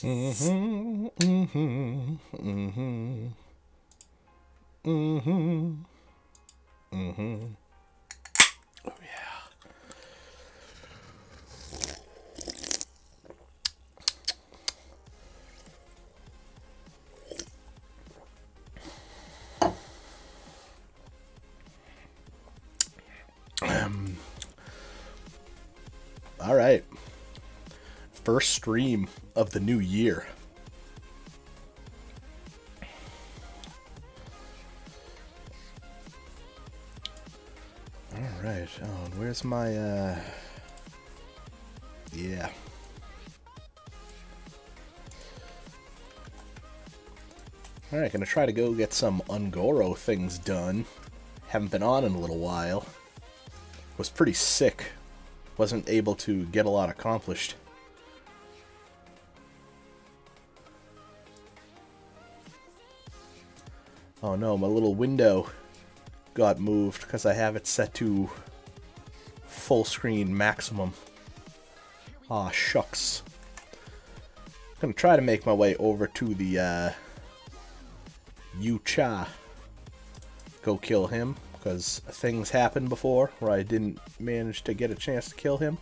Mm-hmm, mm-hmm, mm-hmm, mm-hmm, mm-hmm. Oh yeah. All right. First stream of the new year. All right. Oh, and where's my yeah. All right, gonna try to go get some Ungoro things done. Haven't been on in a little while. Was pretty sick. Wasn't able to get a lot accomplished. Oh no, my little window got moved because I have it set to full screen maximum. Aw, shucks. Gonna try to make my way over to the Yu-Cha. Go kill him, because things happened before where I didn't manage to get a chance to kill him.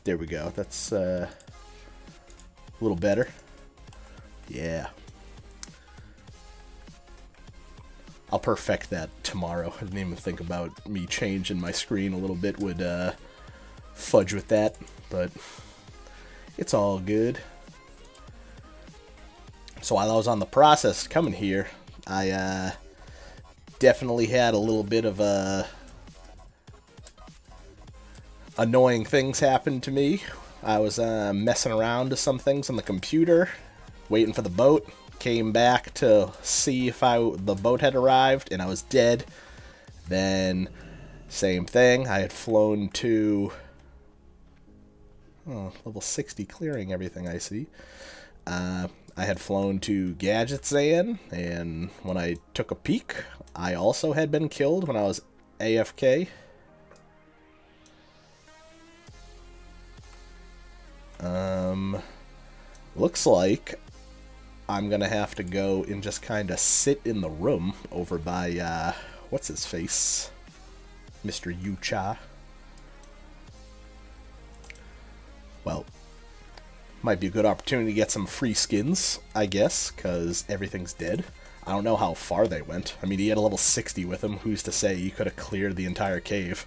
There we go. That's a little better. Yeah. I'll perfect that tomorrow. I didn't even think about me changing my screen a little bit would fudge with that, but it's all good. So while I was on the process coming here, I definitely had a little bit of annoying things happen to me. I was messing around to some things on the computer, waiting for the boat. Came back to see if the boat had arrived, and I was dead. Then, same thing. I had flown to level 60, clearing everything I see. I had flown to Gadgetzan, and when I took a peek, I also had been killed when I was AFK. Looks like I'm gonna have to go and just kind of sit in the room over by, what's his face? Mr. Yu-Cha. Well, might be a good opportunity to get some free skins, I guess, because everything's dead. I don't know how far they went. I mean, he had a level 60 with him. Who's to say he could have cleared the entire cave?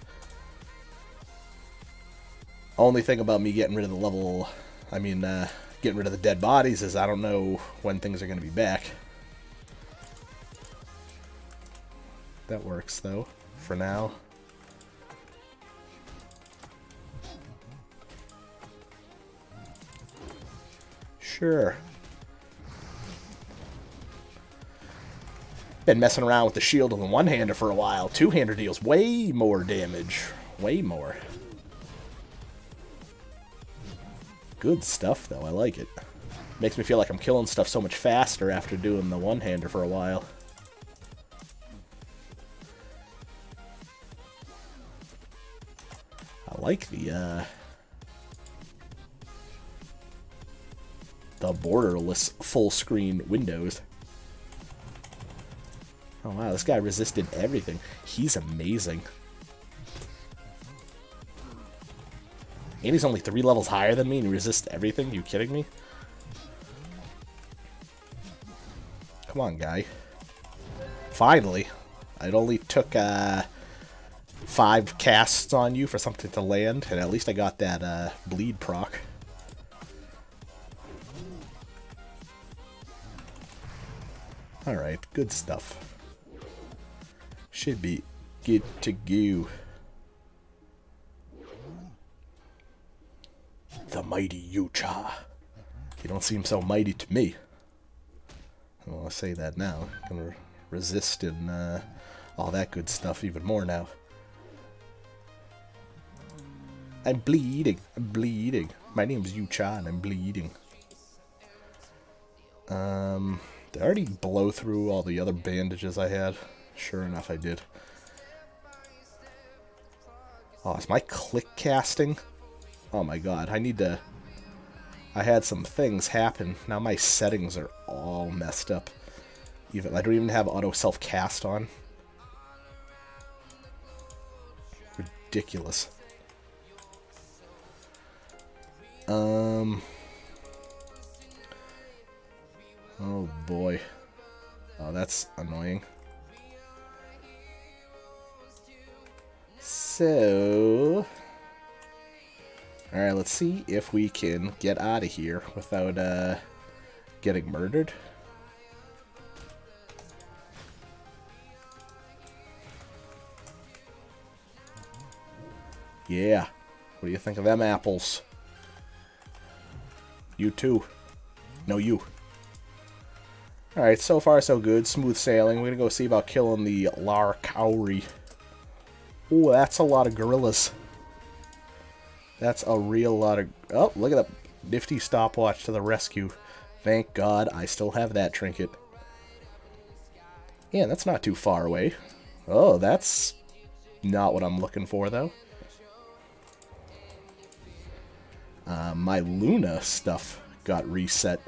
Only thing about me getting rid of the level... getting rid of the dead bodies is I don't know when things are going to be back. That works, though, for now. Sure. Been messing around with the shield and the one-hander for a while. Two-hander deals way more damage. Way more. Good stuff, though. I like it. Makes me feel like I'm killing stuff so much faster after doing the one-hander for a while. I like the borderless full-screen windows. Oh wow, this guy resisted everything. He's amazing. And he's only 3 levels higher than me and he resists everything? You kidding me? Come on, guy. Finally. It only took 5 casts on you for something to land, and at least I got that bleed proc. Alright, good stuff. Should be good to go. The mighty Yu-Cha. You don't seem so mighty to me. I don't want to say that now. I'm gonna resist and all that good stuff even more now. I'm bleeding. I'm bleeding. My name's Yu-Cha and I'm bleeding. Did I already blow through all the other bandages I had? Sure enough, I did. Oh, is my click casting Oh my god, I need to... I had some things happen. Now my settings are all messed up. I don't even have auto self-cast on. Ridiculous. Oh boy. Oh, that's annoying. So... Alright, let's see if we can get out of here without getting murdered. Yeah. What do you think of them apples? You too. No, you. Alright, so far so good. Smooth sailing. We're gonna go see about killing the Lar Cowrie. Ooh, that's a lot of gorillas. That's a real lot of... Oh, look at that nifty stopwatch to the rescue. Thank God I still have that trinket. Yeah, that's not too far away. Oh, that's not what I'm looking for, though. My Luna stuff got reset.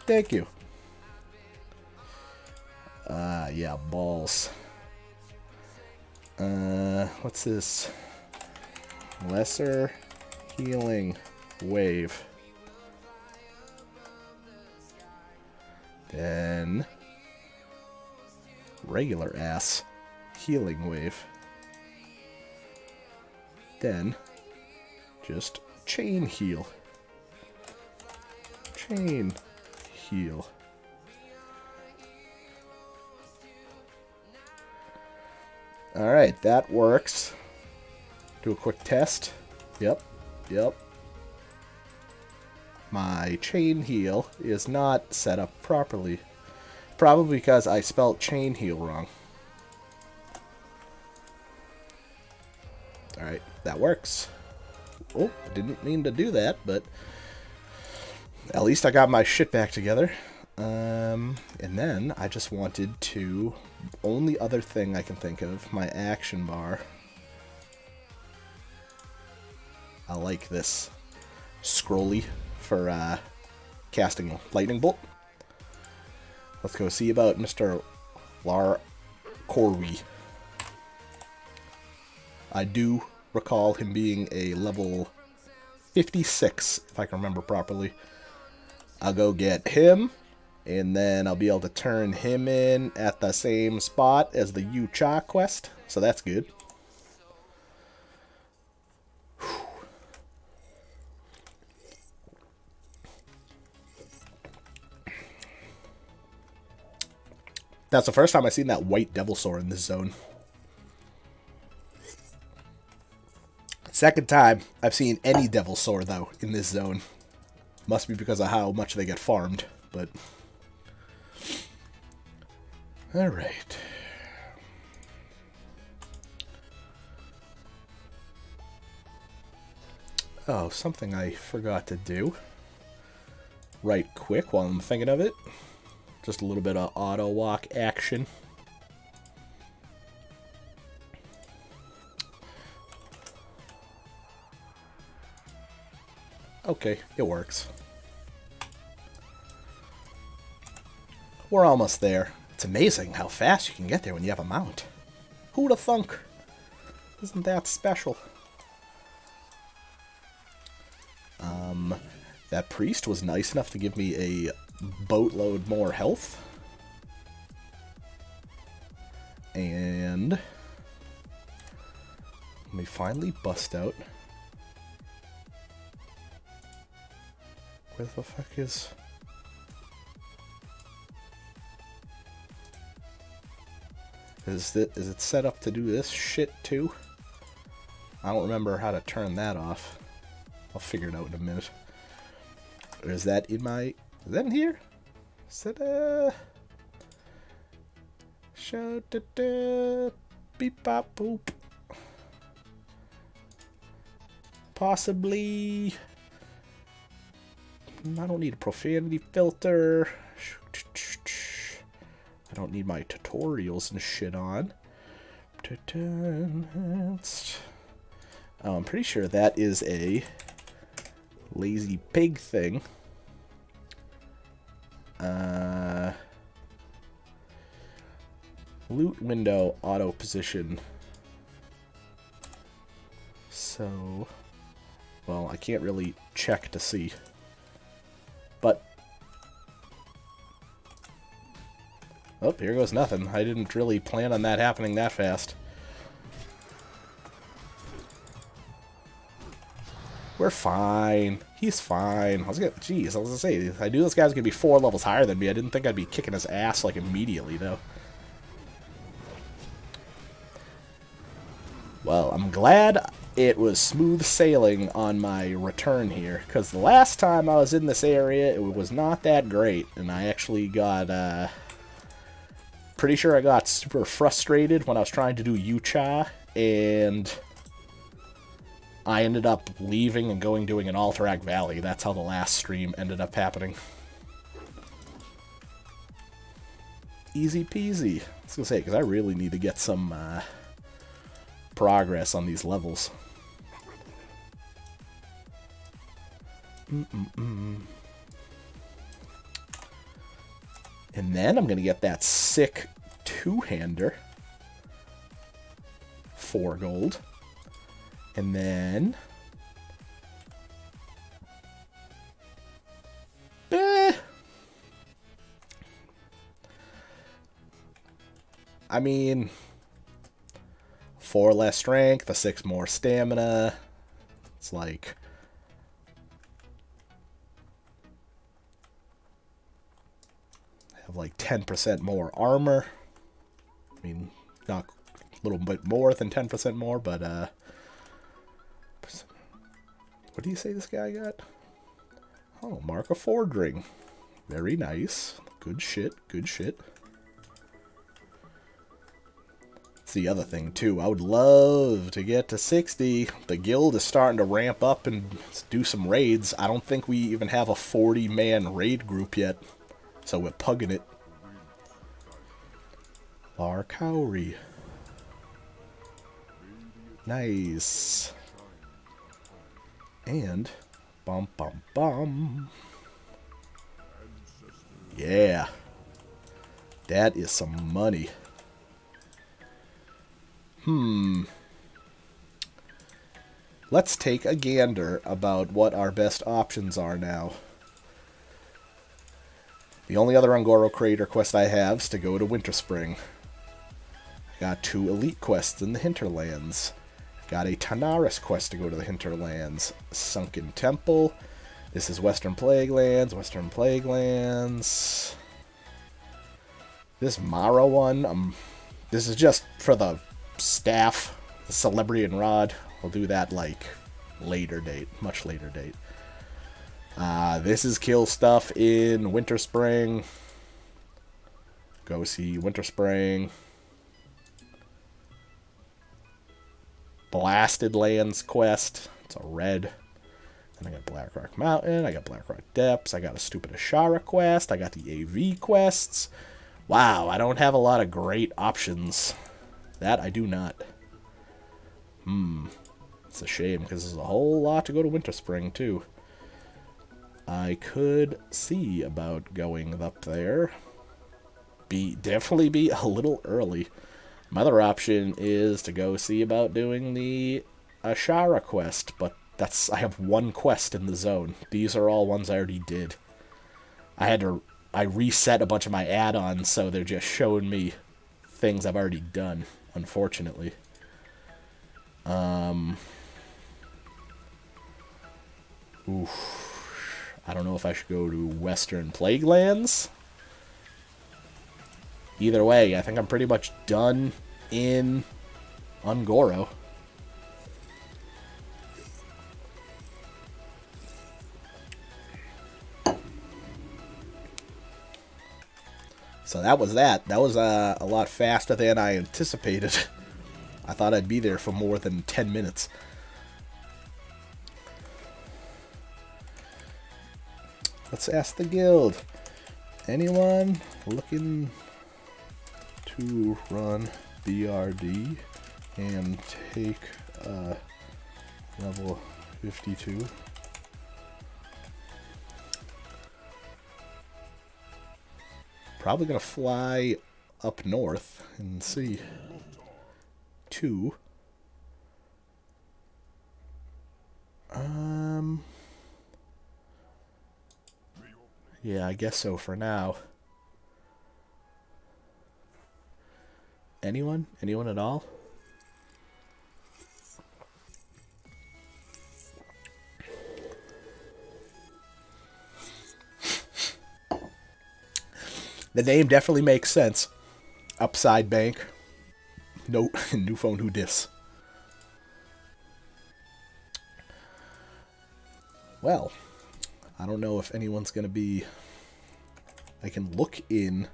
Thank you. Yeah, balls. What's this? Lesser healing wave. Then regular ass healing wave. Then just chain heal. Chain heal. Alright, that works. Do a quick test. Yep, yep. My chain heal is not set up properly. Probably because I spelled chain heal wrong. Alright, that works. Oh, I didn't mean to do that, but at least I got my shit back together. And then I just wanted to... Only other thing I can think of, my action bar. I like this scrolly for casting lightning bolt. Let's go see about Mr. Lar Cowrie. I do recall him being a level 56, if I can remember properly. I'll go get him, and then I'll be able to turn him in at the same spot as the Yu-Cha quest, so that's good. That's the first time I've seen that white Devilsaur in this zone. Second time I've seen any Devilsaur, though, in this zone. Must be because of how much they get farmed, but... Alright. Oh, something I forgot to do. Right quick while I'm thinking of it. Just a little bit of auto walk action. Okay, it works. We're almost there. It's amazing how fast you can get there when you have a mount. Who'd have thunk? Isn't that special? That priest was nice enough to give me a boatload more health. And let me finally bust out. Where the fuck is... Is it set up to do this shit too? I don't remember how to turn that off. I'll figure it out in a minute. Or is that in my... Is that in here? Is that show da da beep bop boop. Possibly. I don't need a profanity filter. I don't need my tutorials and shit on. Advanced. Oh, I'm pretty sure that is a lazy pig thing. Loot window, auto position. So, well, I can't really check to see. But, oh, here goes nothing. I didn't really plan on that happening that fast. We're fine. He's fine. I was gonna say, I knew this guy's gonna be 4 levels higher than me. I didn't think I'd be kicking his ass, like, immediately, though. Well, I'm glad it was smooth sailing on my return here, because the last time I was in this area, it was not that great, and I actually got, pretty sure I got super frustrated when I was trying to do Yucha, and I ended up leaving and doing an Alterac Valley. That's how the last stream ended up happening. Easy peasy. I was gonna say, because I really need to get some, progress on these levels. And then I'm gonna get that sick 2-hander. 4 gold. And then I mean, 4 less strength, a 6 more stamina. It's like, have like 10% more armor. I mean, not a little bit more than 10% more, but what do you say this guy got? Oh, Mark of Fordring. Very nice. Good shit, good shit. The other thing too, I would love to get to 60. The guild is starting to ramp up and do some raids. I don't think we even have a 40-man raid group yet, so we're pugging it. Bar Cowrie. Nice. And bum bum bum. Yeah, that is some money. Let's take a gander about what our best options are now. The only other Ungoro Crater quest I have is to go to Winterspring. I got 2 elite quests in the Hinterlands. Got a Tanaris quest to go to the Hinterlands. Sunken Temple. This is Western Plaguelands. Western Plaguelands. This Mara one, this is just for the staff, the Celebrity and Rod. We'll do that like later date, much later date. This is kill stuff in Winterspring. Go see Winterspring. Blasted Lands quest. It's a red. Then I got Blackrock Mountain. I got Blackrock Depths. I got a stupid Ashara quest. I got the AV quests. Wow, I don't have a lot of great options. That I do not. It's a shame, because there's a whole lot to go to Winterspring, too. I could see about going up there. Definitely be a little early. My other option is to go see about doing the Ashara quest, but I have 1 quest in the zone. These are all ones I already did. I reset a bunch of my add-ons, so they're just showing me things I've already done, unfortunately. Oof. I don't know if I should go to Western Plaguelands. Either way, I think I'm pretty much done in Ungoro. So that was that. That was a lot faster than I anticipated. I thought I'd be there for more than 10 minutes. Let's ask the guild. Anyone looking to run BRD and take a Level 52. Probably gonna fly up north and see. 2. Yeah, I guess so for now. Anyone? Anyone at all? The name definitely makes sense. Upside Bank. No, new phone, who dis? Well, I don't know if anyone's going to be... I can look in...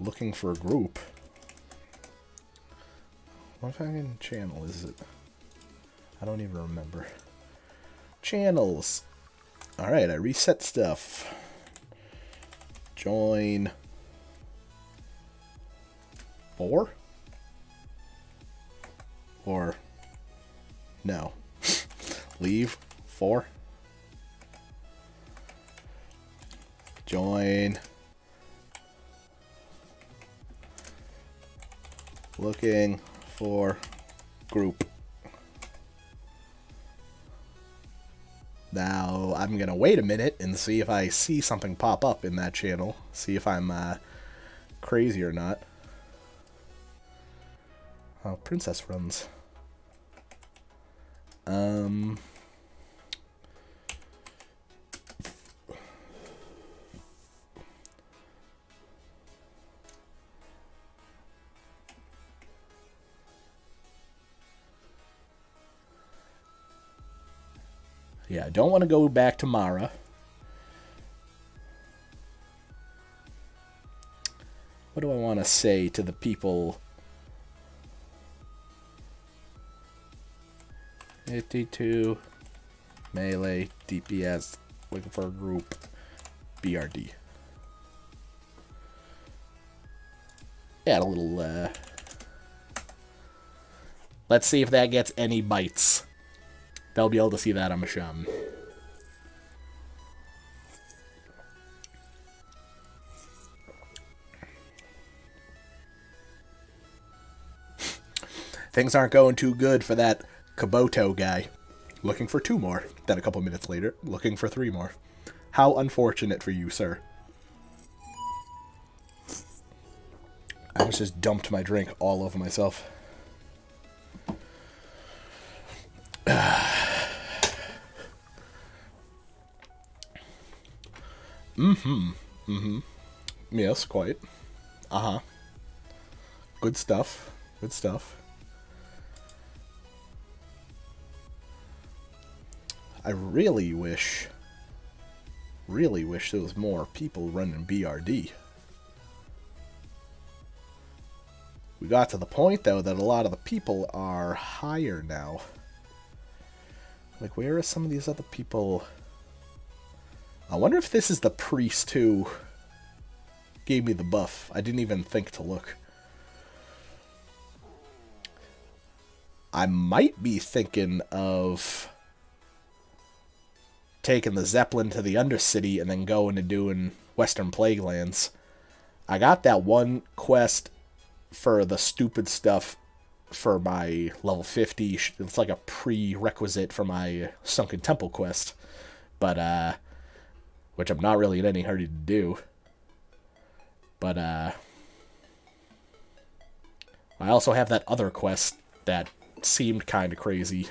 Looking for a group. What fucking channel is it? I don't even remember. Channels. Alright, I reset stuff. Join... 4? Or... No. Leave. 4. Join. Looking for group. Now, I'm going to wait a minute and see if I see something pop up in that channel. See if I'm crazy or not. Oh, Princess runs. Yeah, I don't want to go back to Mara. What do I want to say to the people? 52 melee DPS, looking for a group, BRD. Add a little, let's see if that gets any bites. They'll be able to see that I'm a shaman. Things aren't going too good for that Kabuto guy. Looking for 2 more. Then a couple minutes later, looking for 3 more. How unfortunate for you, sir. I almost just dumped my drink all over myself. Yes, quite. Good stuff. Good stuff. I really wish there was more people running BRD. We got to the point, though, that a lot of the people are higher now. Like, where are some of these other people? I wonder if this is the priest who gave me the buff. I didn't even think to look. I might be thinking of taking the Zeppelin to the Undercity and then going and doing Western Plaguelands. I got that one quest for the stupid stuff for my level 50. It's like a prerequisite for my Sunken Temple quest. But, which I'm not really in any hurry to do. But, I also have that other quest that seemed kind of crazy.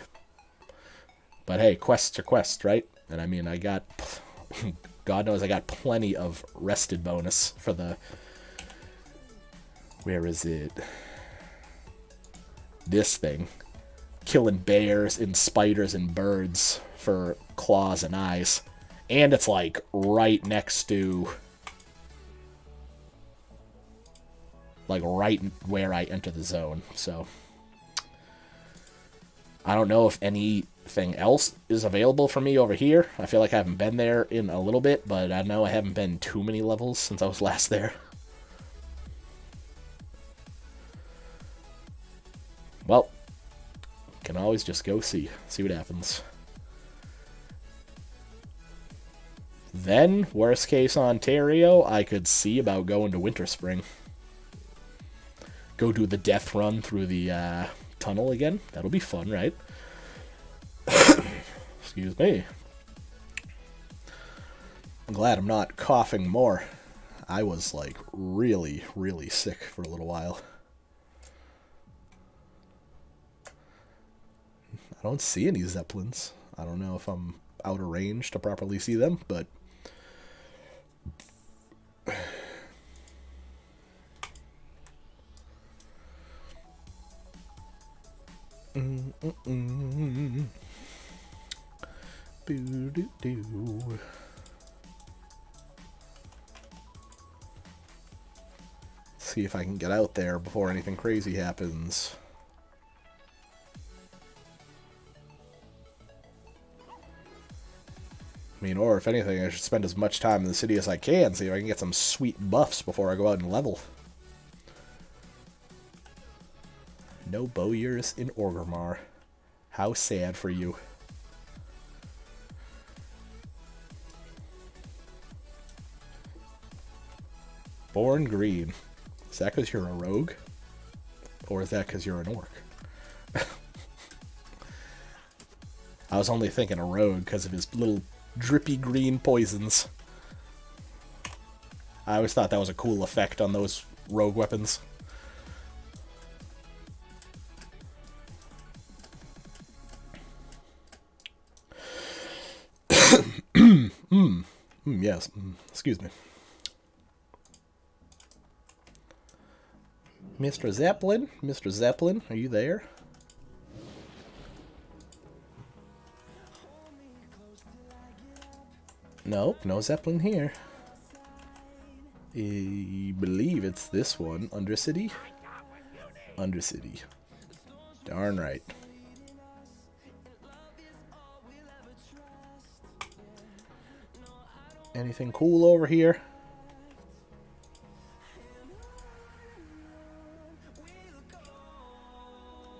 But hey, quests are quests, right? And I mean, I got... God knows I got plenty of rested bonus for the... Where is it? This thing. Killing bears and spiders and birds for claws and eyes. And it's like right next to... Like right where I enter the zone, so... I don't know if anything else is available for me over here. I feel like I haven't been there in a little bit, but I know I haven't been too many levels since I was last there. Well, Can always just go see what happens. Then, worst case Ontario, I could see about going to Winter Spring. Go do the death run through the tunnel again. That'll be fun, right? Excuse me. I'm glad I'm not coughing more. I was, like, really, really sick for a little while. I don't see any Zeppelins. I don't know if I'm out of range to properly see them, but... Boo-doo-doo. See if I can get out there before anything crazy happens. I mean, or if anything, I should spend as much time in the city as I can, see if I can get some sweet buffs before I go out and level. No bowyers in Orgrimmar. How sad for you. Born green. Is that because you're a rogue? Or is that because you're an orc? I was only thinking a rogue because of his little drippy green poisons. I always thought that was a cool effect on those rogue weapons. Yes. Excuse me. Mr. Zeppelin? Mr. Zeppelin, are you there? Nope, no Zeppelin here. I believe it's this one. Undercity? Undercity. Darn right. Anything cool over here?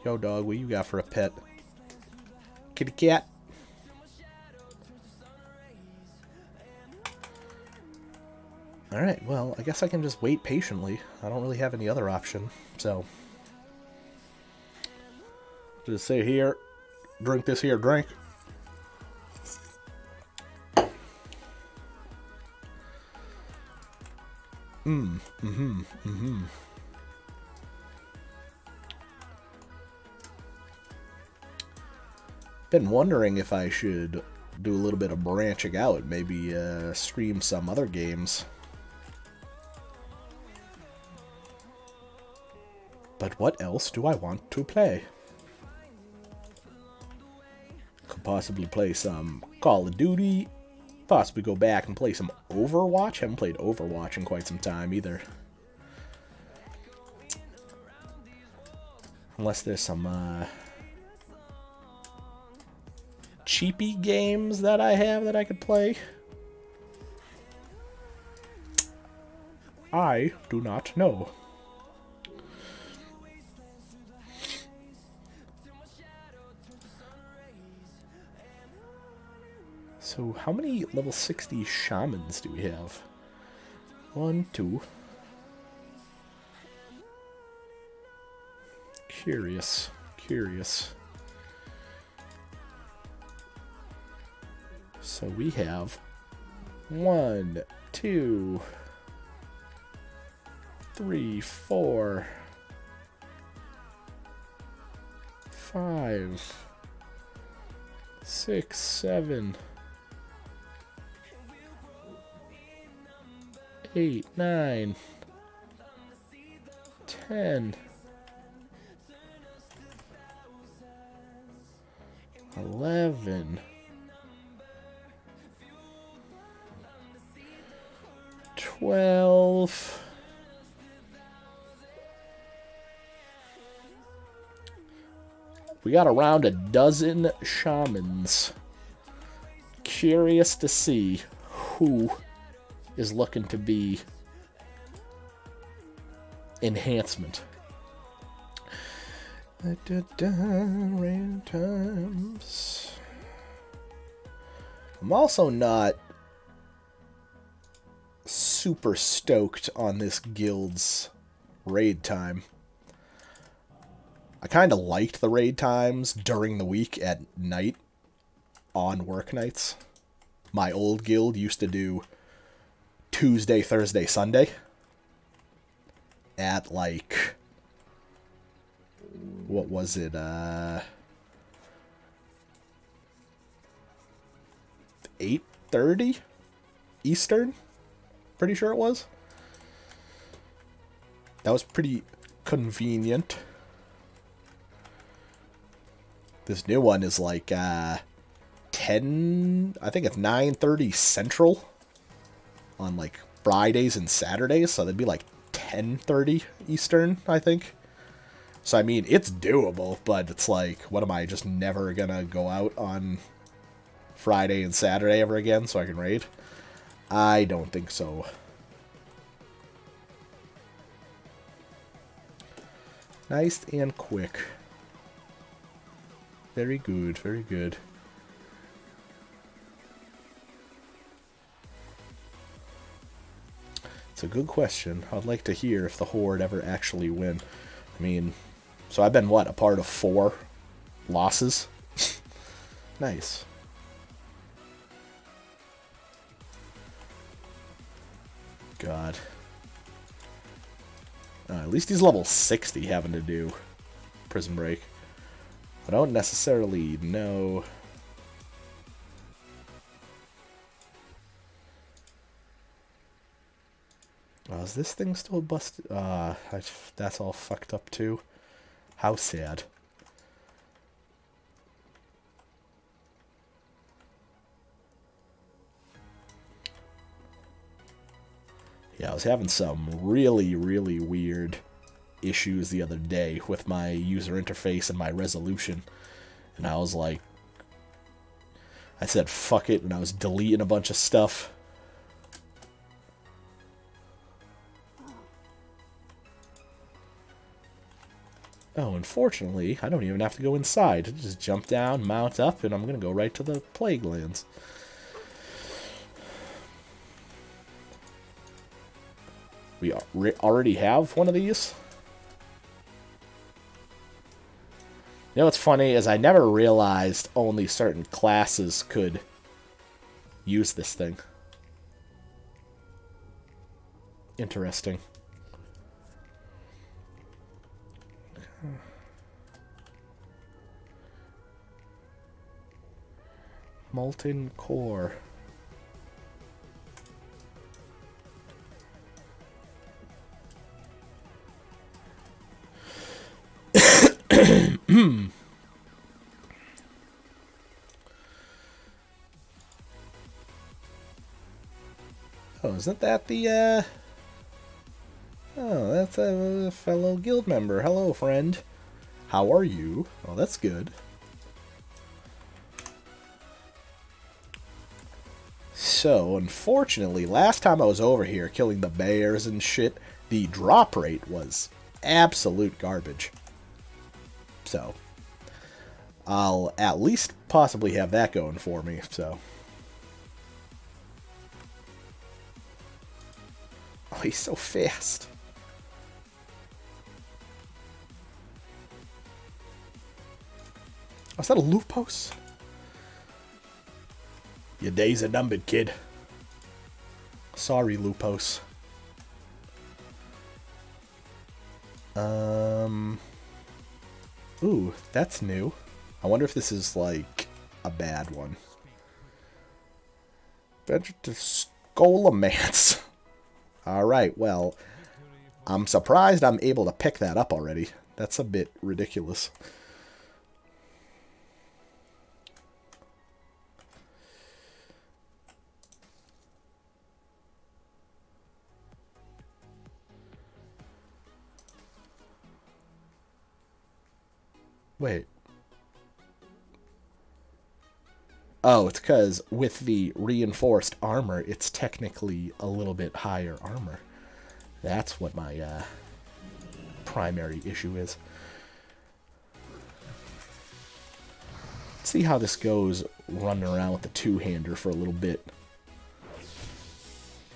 Yo, dog, what you got for a pet? Kitty cat? Alright, well, I guess I can just wait patiently. I don't really have any other option, so... just sit here, drink this here drink. Been wondering if I should do a little bit of branching out, maybe stream some other games. But what else do I want to play? Could possibly play some Call of Duty, possibly go back and play some Overwatch. Haven't played Overwatch in quite some time either. Unless there's some cheapy games that I have that I could play. I do not know. So how many level 60 shamans do we have? 1, 2. Curious. So we have 1, 2, 3, 4, 5, 6, 7, 8, 9, 10, 11, 12. We got around a dozen shamans. Curious to see who is looking to be enhancement. Ran times. I'm also not super stoked on this guild's raid time. I kind of liked the raid times during the week at night on work nights. My old guild used to do Tuesday, Thursday, Sunday at like, what was it, 8:30 Eastern? Pretty sure it was. That was pretty convenient. This new one is like 10, I think it's 9:30 Central on like Fridays and Saturdays, so that'd be like 10:30 Eastern, I think. So I mean, it's doable, but it's like, what am I just never gonna go out on Friday and Saturday ever again so I can raid? I don't think so. Nice and quick. Very good, very good. It's a good question. I'd like to hear if the Horde ever actually win. I mean, so I've been, what, a part of 4 losses? Nice. God. At least he's level 60 having to do Prison Break. I don't necessarily know. Oh, is this thing still busted? That's all fucked up too. How sad. Yeah, I was having some really, really weird issues the other day with my user interface and my resolution. And I was like, I said fuck it, and I was deleting a bunch of stuff. Oh, unfortunately, I don't even have to go inside. I just jump down, mount up, and I'm going to go right to the Plague Lands. We already have one of these? You know what's funny is I never realized only certain classes could use this thing. Interesting. Molten core. Oh, isn't that the, Oh, that's a fellow guild member. Hello, friend. How are you? Oh, that's good. So, unfortunately, last time I was over here killing the bears and shit, the drop rate was absolute garbage. So, I'll at least possibly have that going for me, so. Oh, he's so fast. Oh, is that a Lupos? Your days are numbered, kid. Sorry, Lupos. Ooh, that's new. I wonder if this is, like, a bad one. Venture to Scolomance. Alright, well, I'm surprised I'm able to pick that up already. That's a bit ridiculous. Wait. Oh, it's because with the reinforced armor, it's technically a little bit higher armor. That's what my primary issue is. see how this goes running around with the two-hander for a little bit.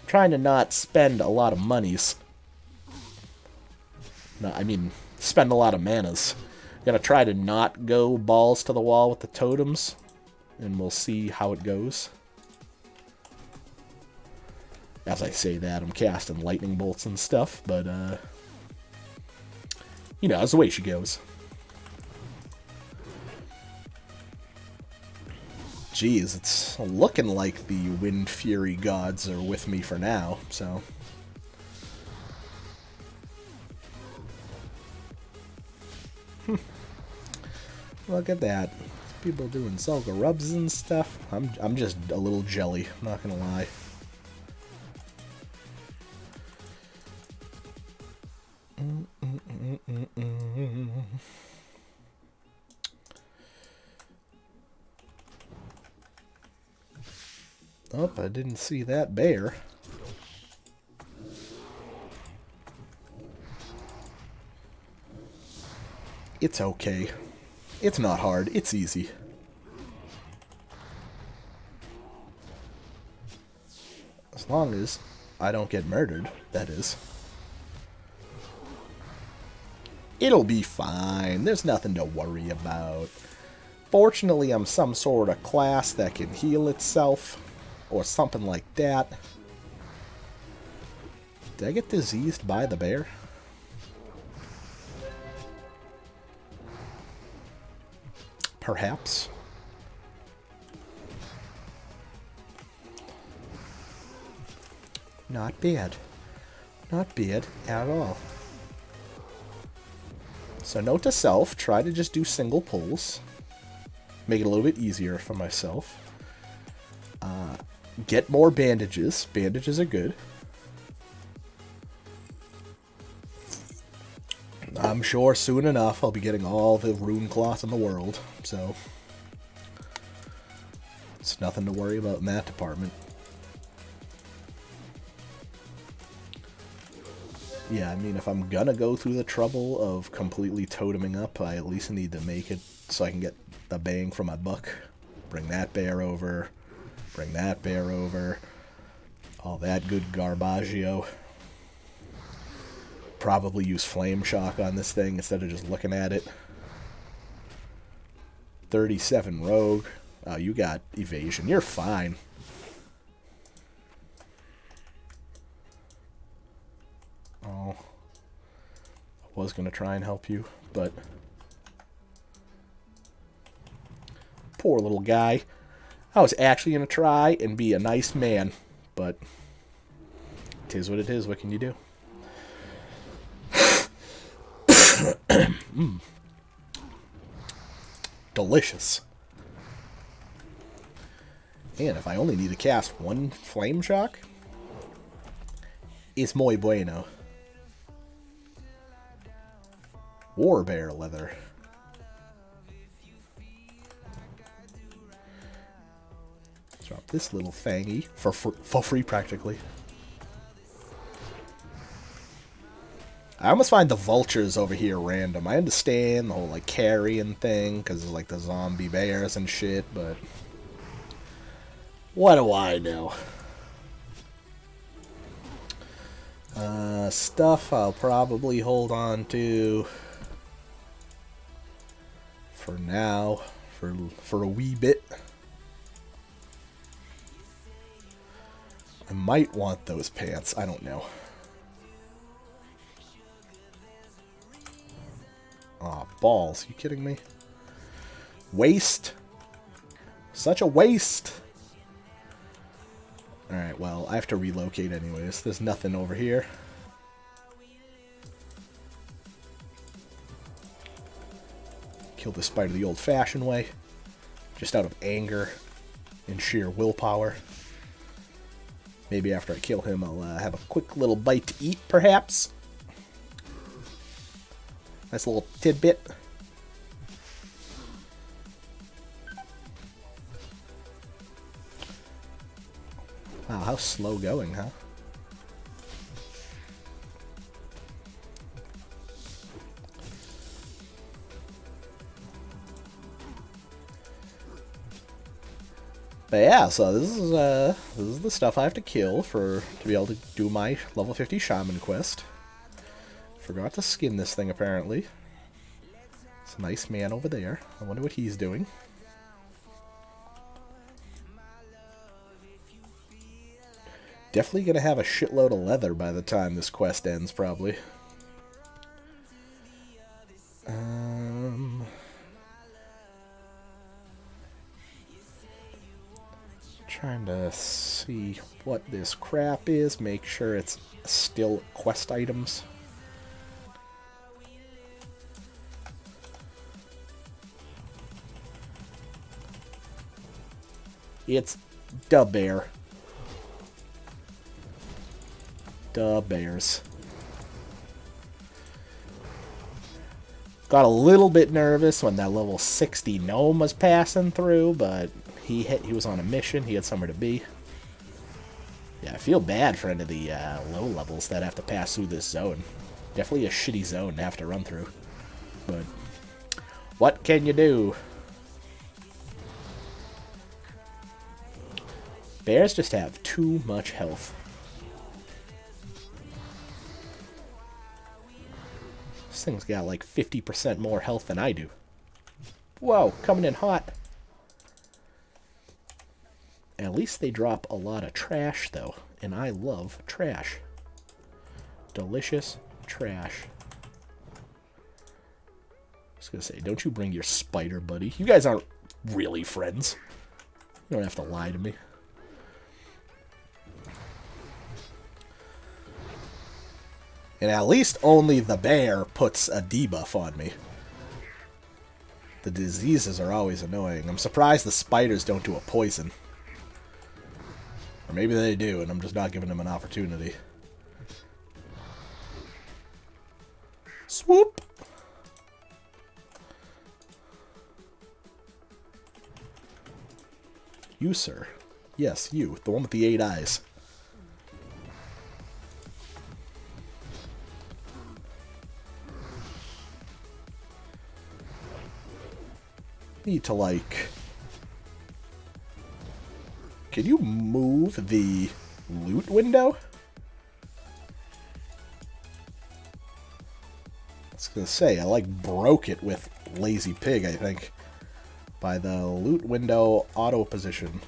Trying to not spend a lot of monies. No, I mean, spend a lot of manas. Gonna try to not go balls to the wall with the totems, and we'll see how it goes. As I say that, I'm casting lightning bolts and stuff, but, you know, that's the way she goes. Geez, it's looking like the Wind Fury gods are with me for now, so... Look at that. People doing Solga rubs and stuff. I'm just a little jelly, I'm not gonna lie. Oh, I didn't see that bear. It's okay. It's not hard. It's easy. As long as I don't get murdered, that is. It'll be fine. There's nothing to worry about. Fortunately, I'm some sort of class that can heal itself. Or something like that. Did I get diseased by the bear? Perhaps. Not bad. Not bad at all. So note to self, try to just do single pulls. Make it a little bit easier for myself. Get more bandages. Bandages are good. I'm sure soon enough I'll be getting all the rune cloth in the world, so it's nothing to worry about in that department. Yeah, I mean, if I'm gonna go through the trouble of completely toteming up, I at least need to make it so I can get the bang for my buck. Bring that bear over. Bring that bear over. All that good garbaggio. Probably use flame shock on this thing instead of just looking at it. 37 rogue. Oh, you got evasion. You're fine. Oh. I was going to try and help you, but... Poor little guy. I was actually going to try and be a nice man, but... 'Tis what it is. What can you do? Delicious. And if I only need to cast one flame shock, it's muy bueno. War bear leather. Drop this little thingy for free practically. I almost find the vultures over here random. I understand the whole, like, carrying thing, because of, like, the zombie bears and shit, but... What do I know? Stuff I'll probably hold on to... For now. For a wee bit. I might want those pants. I don't know. Aw, balls. You kidding me? Waste. Such a waste. Alright, well, I have to relocate anyways. There's nothing over here. Kill this spider the old-fashioned way. Just out of anger and sheer willpower. Maybe after I kill him, I'll have a quick little bite to eat, perhaps. Nice little tidbit. Wow, how slow going, huh? But yeah, so this is the stuff I have to kill to be able to do my level 50 Shaman quest. Forgot to skin this thing apparently. It's a nice man over there. I wonder what he's doing. Definitely gonna have a shitload of leather by the time this quest ends, probably. Trying to see what this crap is, make sure it's still quest items. It's da bear. Da bears. Got a little bit nervous when that level 60 gnome was passing through, but he was on a mission. He had somewhere to be. Yeah, I feel bad for any of the low levels that have to pass through this zone. Definitely a shitty zone to have to run through. But what can you do? Bears just have too much health. This thing's got like 50% more health than I do. Whoa, coming in hot. At least they drop a lot of trash, though. And I love trash. Delicious trash. I was gonna say, don't you bring your spider buddy. You guys aren't really friends. You don't have to lie to me. And at least only the bear puts a debuff on me. The diseases are always annoying. I'm surprised the spiders don't do a poison. Or maybe they do, and I'm just not giving them an opportunity. Swoop! You, sir. Yes, you. The one with the 8 eyes. Need to, like... Can you move the loot window? I was gonna say, I like broke it with Lazy Pig, I think. By the loot window auto position.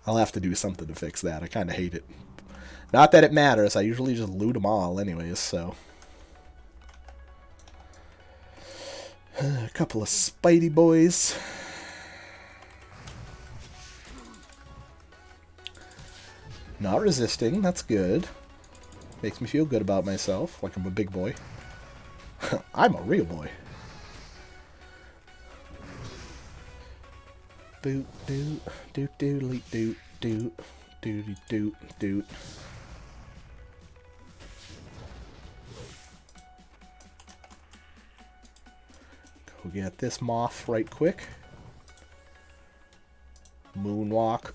I'll have to do something to fix that. I kind of hate it. Not that it matters. I usually just loot them all anyways, so... A couple of Spidey boys. Not resisting, that's good. Makes me feel good about myself, like I'm a big boy. I'm a real boy. Boot doot doot doodly doot doot doot doot doot. Go get this moth right quick. Moonwalk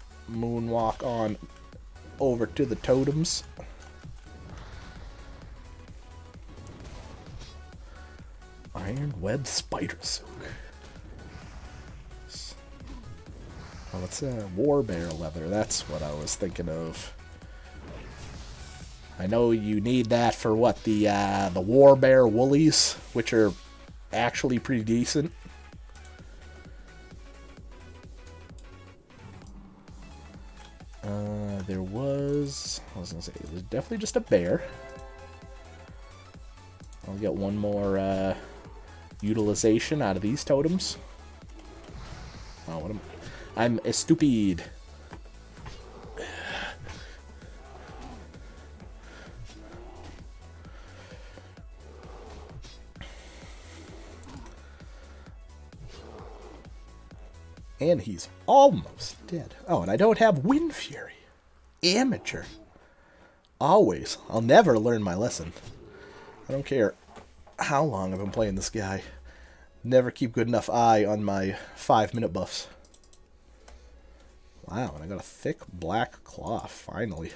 on over to the totems. Iron web spider silk. Oh, it's a war bear leather. That's what I was thinking of. I know you need that for what, the war bear woolies, which are actually pretty decent. There was, I was gonna say, it was definitely just a bear. I'll get one more utilization out of these totems. Oh, what am I'm a stupid. And he's almost dead. Oh, and I don't have Wind Fury. Amateur. Always. I'll never learn my lesson. I don't care how long I've been playing this guy. Never keep good enough eye on my 5-minute buffs. Wow, and I got a thick black cloth, finally.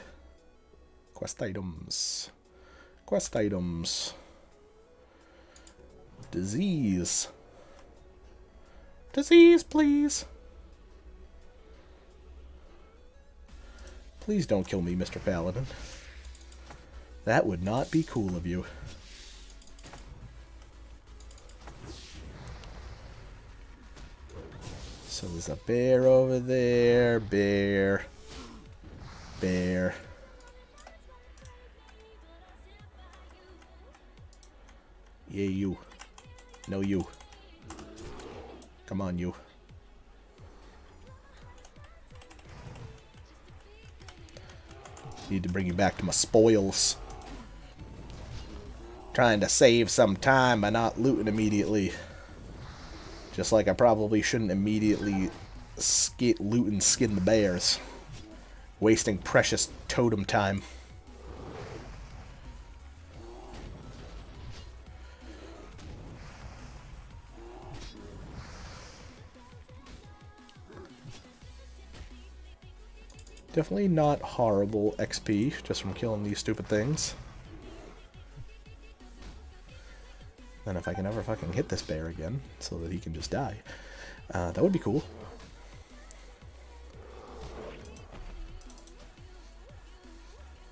Quest items. Quest items. Disease. Disease, please. Please don't kill me, Mr. Paladin. That would not be cool of you. So there's a bear over there. Bear. Bear. Yeah, you. No, you. Come on, you. Need to bring you back to my spoils. Trying to save some time by not looting immediately. Just like I probably shouldn't immediately loot and skin the bears. Wasting precious totem time. Definitely not horrible XP just from killing these stupid things. And if I can ever fucking hit this bear again so that he can just die, that would be cool.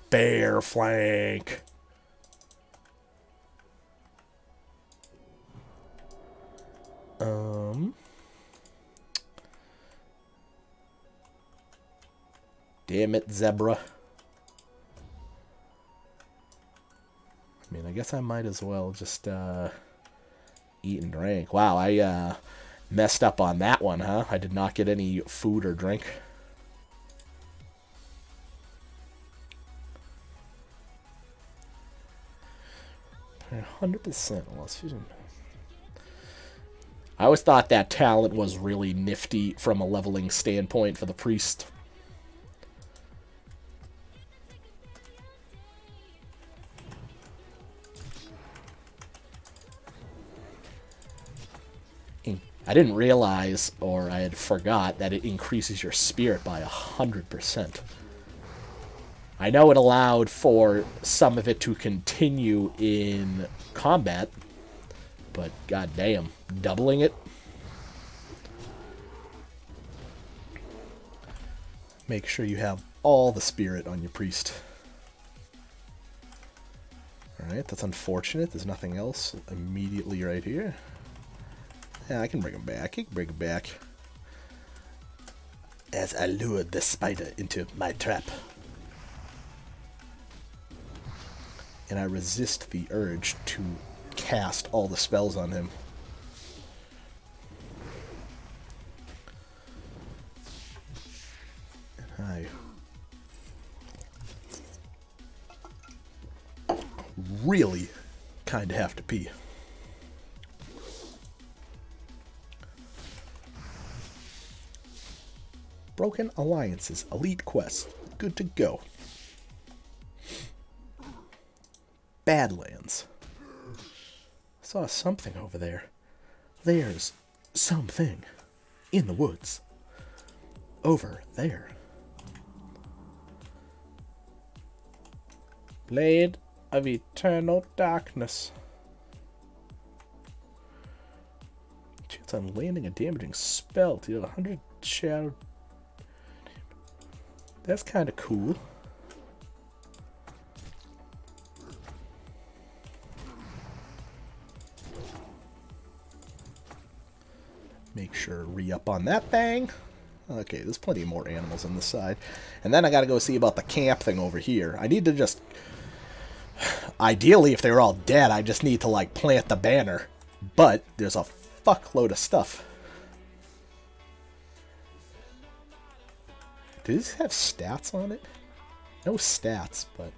Bear flank. Damn it, zebra. I mean, I guess I might as well just eat and drink. Wow, I messed up on that one, huh? I did not get any food or drink. %. I always thought that talent was really nifty from a leveling standpoint for the priest. I didn't realize, or I had forgot, that it increases your spirit by 100%. I know it allowed for some of it to continue in combat, but goddamn, doubling it? Make sure you have all the spirit on your priest. Alright, that's unfortunate. There's nothing else immediately right here. Yeah, I can bring him back. I can bring him back. As I lured the spider into my trap. And I resist the urge to cast all the spells on him. And I really kind of have to pee. Broken Alliances, Elite Quest, good to go. Badlands. Saw something over there. There's something in the woods. Over there. Blade of Eternal Darkness. Chance on landing a damaging spell to deal 100 shadow. That's kind of cool. Make sure re-up on that bang. Okay, there's plenty more animals on this side. And then I gotta go see about the camp thing over here. I need to just... Ideally, if they were all dead, I just need to, like, plant the banner. But there's a fuckload of stuff. Does this have stats on it? No stats, but...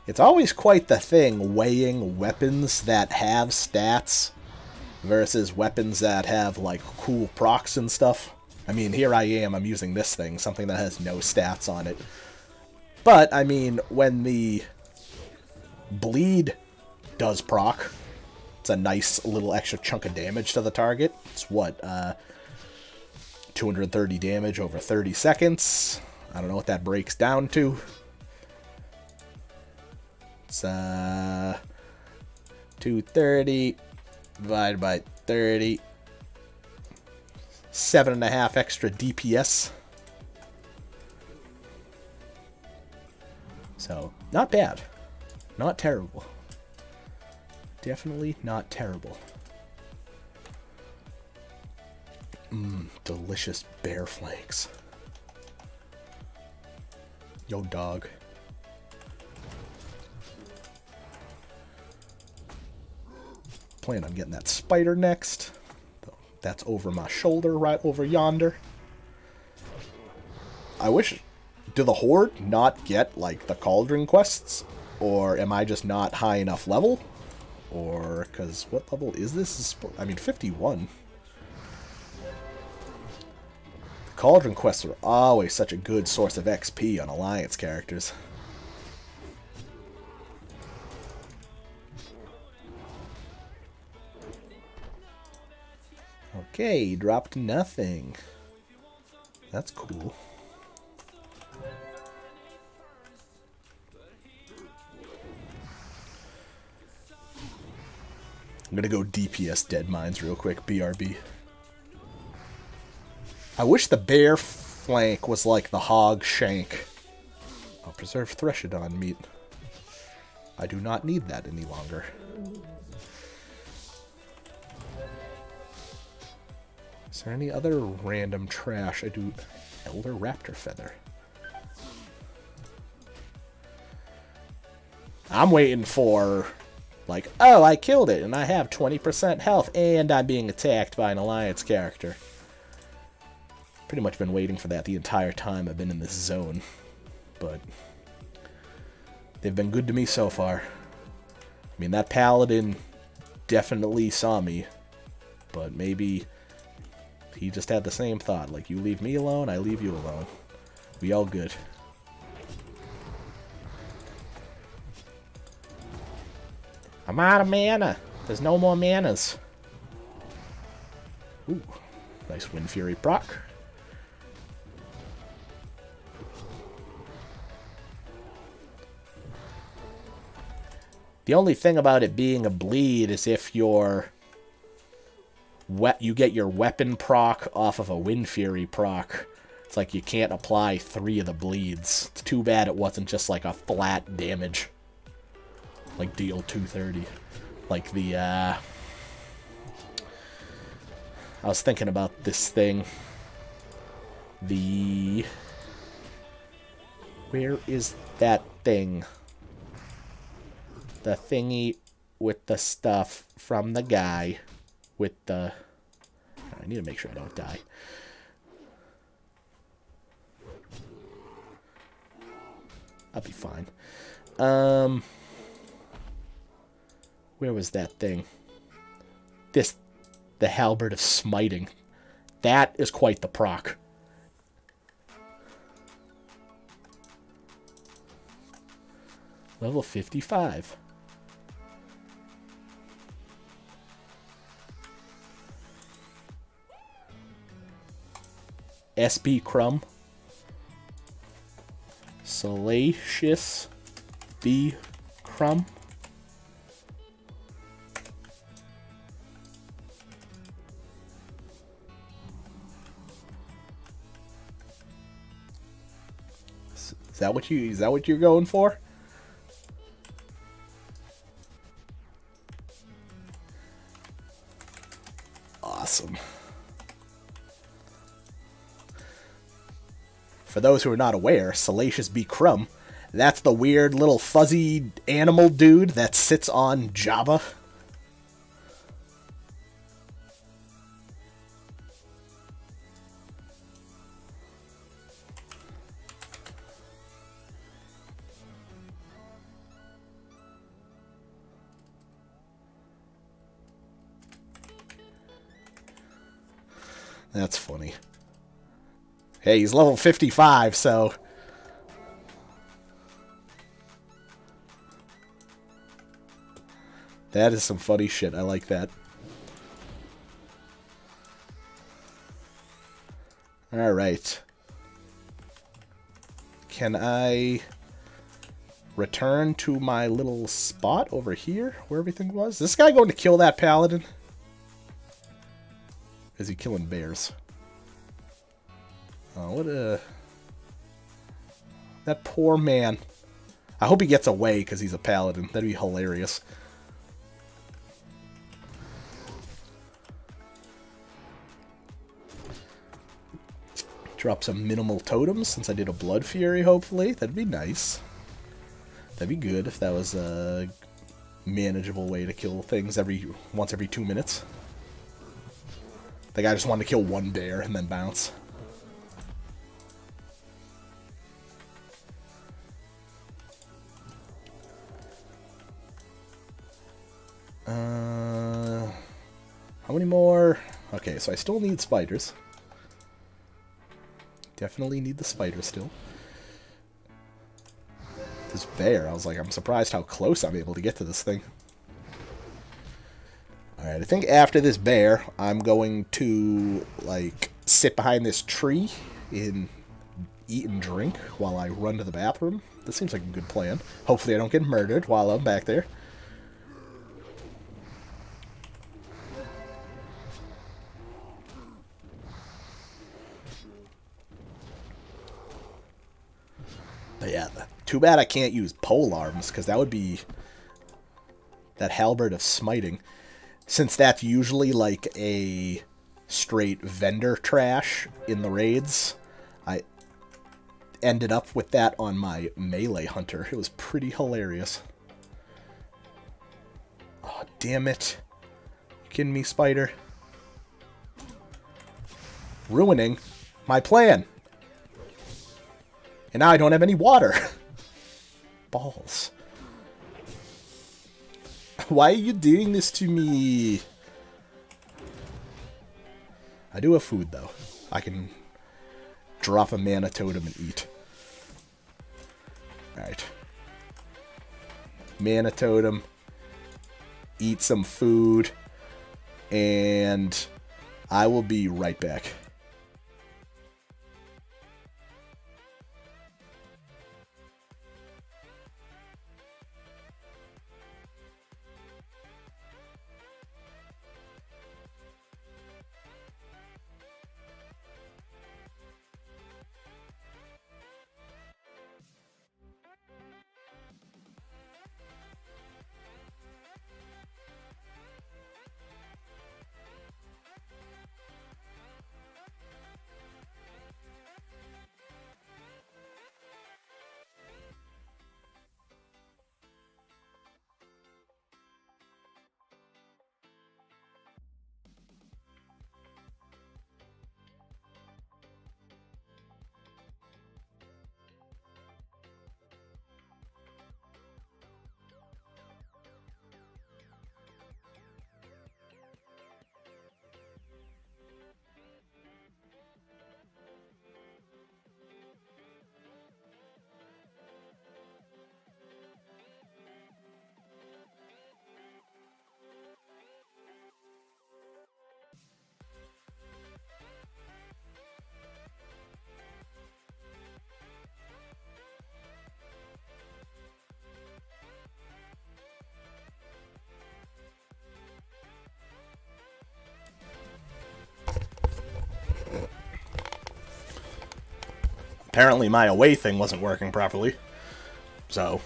It's always quite the thing weighing weapons that have stats versus weapons that have, like, cool procs and stuff. I mean, here I am, I'm using this thing, something that has no stats on it. But, I mean, when the bleed does proc, it's a nice little extra chunk of damage to the target. It's what, 230 damage over 30 seconds. I don't know what that breaks down to. It's 230 divided by 30. 7.5 extra DPS. So, not bad. Not terrible. Definitely not terrible. Delicious bear flanks. Yo, dog. Plan on getting that spider next. That's over my shoulder, right over yonder. I wish... Do the Horde not get, like, the Cauldron quests? Or am I just not high enough level? Or... Because what level is this? I mean, 51. The Cauldron quests are always such a good source of XP on Alliance characters. Okay, he dropped nothing. That's cool. I'm gonna go DPS Dead Mines real quick, BRB. I wish the bear flank was like the hog shank. I'll preserve Threshodon meat. I do not need that any longer. Is there any other random trash I do? Elder Raptor Feather. I'm waiting for, like, oh, I killed it and I have 20% health and I'm being attacked by an Alliance character. Pretty much been waiting for that the entire time I've been in this zone. But they've been good to me so far. I mean, that Paladin definitely saw me, but maybe he just had the same thought. Like, you leave me alone, I leave you alone. We all good. I'm out of mana. There's no more manas. Ooh, nice Wind Fury proc. The only thing about it being a bleed is if you're you get your weapon proc off of a Wind Fury proc. It's like you can't apply 3 of the bleeds. It's too bad it wasn't just like a flat damage. Like deal 230. Like the, I was thinking about this thing. The... Where is that thing? The thingy with the stuff from the guy with the... I need to make sure I don't die. I'll be fine. Where was that thing? The Halberd of Smiting. That is quite the proc. Level 55. SB Crumb. Salacious B Crumb. Is that what you're going for? Awesome. For those who are not aware, Salacious B. Crumb, that's the weird little fuzzy animal dude that sits on Jabba. That's funny. Hey, he's level 55, so... That is some funny shit. I like that. Alright. Can I... return to my little spot over here where everything was. Is this guy going to kill that paladin? Is he killing bears? Oh, what a... That poor man. I hope he gets away because he's a paladin. That'd be hilarious. Drop some minimal totems since I did a Blood Fury, hopefully. That'd be nice. That'd be good if that was a manageable way to kill things once every 2 minutes. The guy just wanted to kill one bear and then bounce. How many more? Okay, so I still need spiders. Definitely need the spiders still. This bear, I was like, I'm surprised how close I'm able to get to this thing. Alright, I think after this bear, I'm going to, like, sit behind this tree and eat and drink while I run to the bathroom. This seems like a good plan. Hopefully I don't get murdered while I'm back there. But yeah, too bad I can't use pole arms, because that would be that halberd of smiting. Since that's usually like a straight vendor trash in the raids, I ended up with that on my melee hunter. It was pretty hilarious. Oh, damn it. You kidding me, spider? Ruining my plan. And now I don't have any water. Balls. Why are you doing this to me? I do have food, though. I can drop a mana totem and eat. Alright. Mana totem. Eat some food. And I will be right back. Apparently my away thing wasn't working properly. So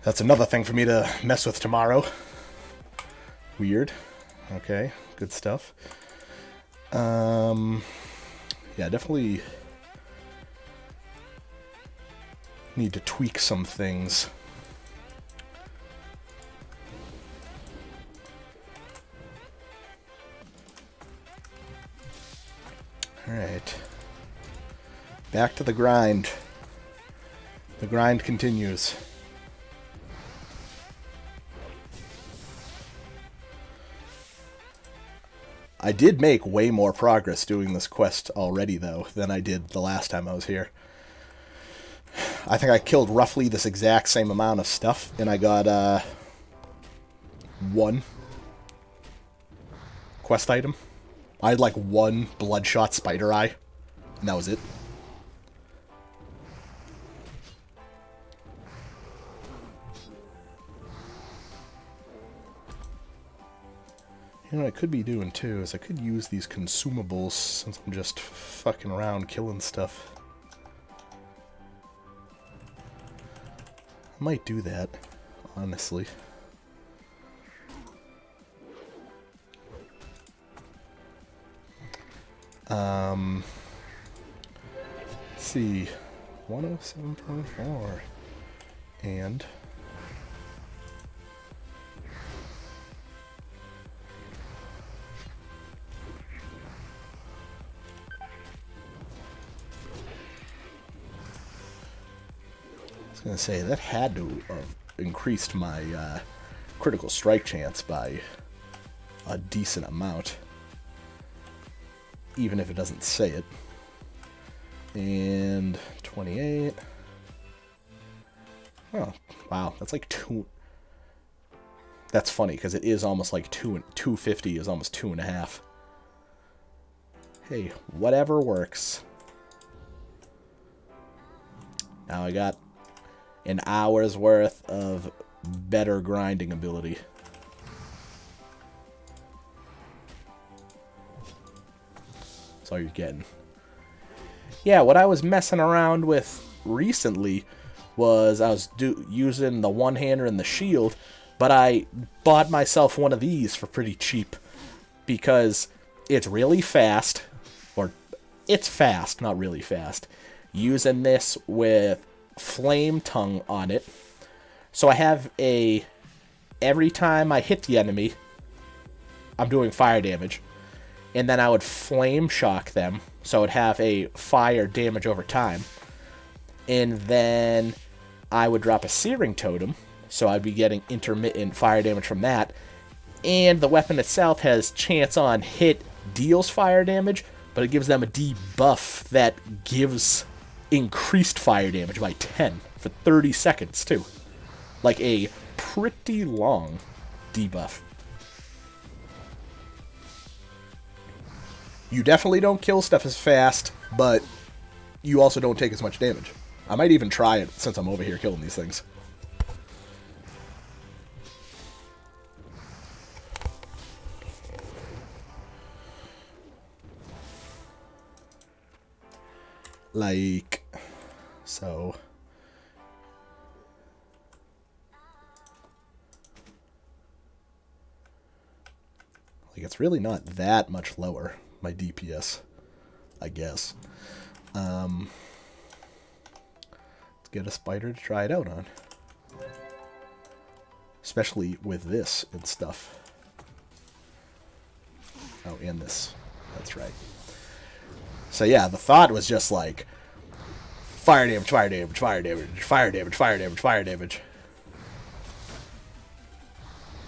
that's another thing for me to mess with tomorrow. Weird. Okay, good stuff. Yeah, definitely need to tweak some things. Alright. Back to the grind. The grind continues. I did make way more progress doing this quest already, though, than I did the last time I was here. I think I killed roughly this exact same amount of stuff, and I got, one quest item. I had, like, one bloodshot spider eye, and that was it. You know what I could be doing too is I could use these consumables since I'm just fucking around killing stuff. I might do that, honestly. Let's see. 107.4. And I was gonna say that had to have increased my critical strike chance by a decent amount, even if it doesn't say it. And 28. Oh, wow, that's like 2. That's funny, because it is almost like 250 is almost 2.5. Hey, whatever works. Now I got an hour's worth of better grinding ability. That's all you're getting. Yeah, what I was messing around with recently was I was using the one-hander and the shield, but I bought myself one of these for pretty cheap because it's really fast, or it's fast, not really fast, using this with flame tongue on it. So I have every time I hit the enemy, I'm doing fire damage, and then I would flame shock them, so I would have a fire damage over time. And then I would drop a searing totem, so I'd be getting intermittent fire damage from that. And the weapon itself has chance on hit deals fire damage, but it gives them a debuff that gives increased fire damage by 10 for 30 seconds too. Like a pretty long debuff. You definitely don't kill stuff as fast, but you also don't take as much damage. I might even try it since I'm over here killing these things. Like, so. Like, it's really not that much lower, my DPS, I guess. Let's get a spider to try it out on. Especially with this and stuff. Oh, and this. That's right. So yeah, the thought was just like, fire damage, fire damage, fire damage, fire damage, fire damage, fire damage.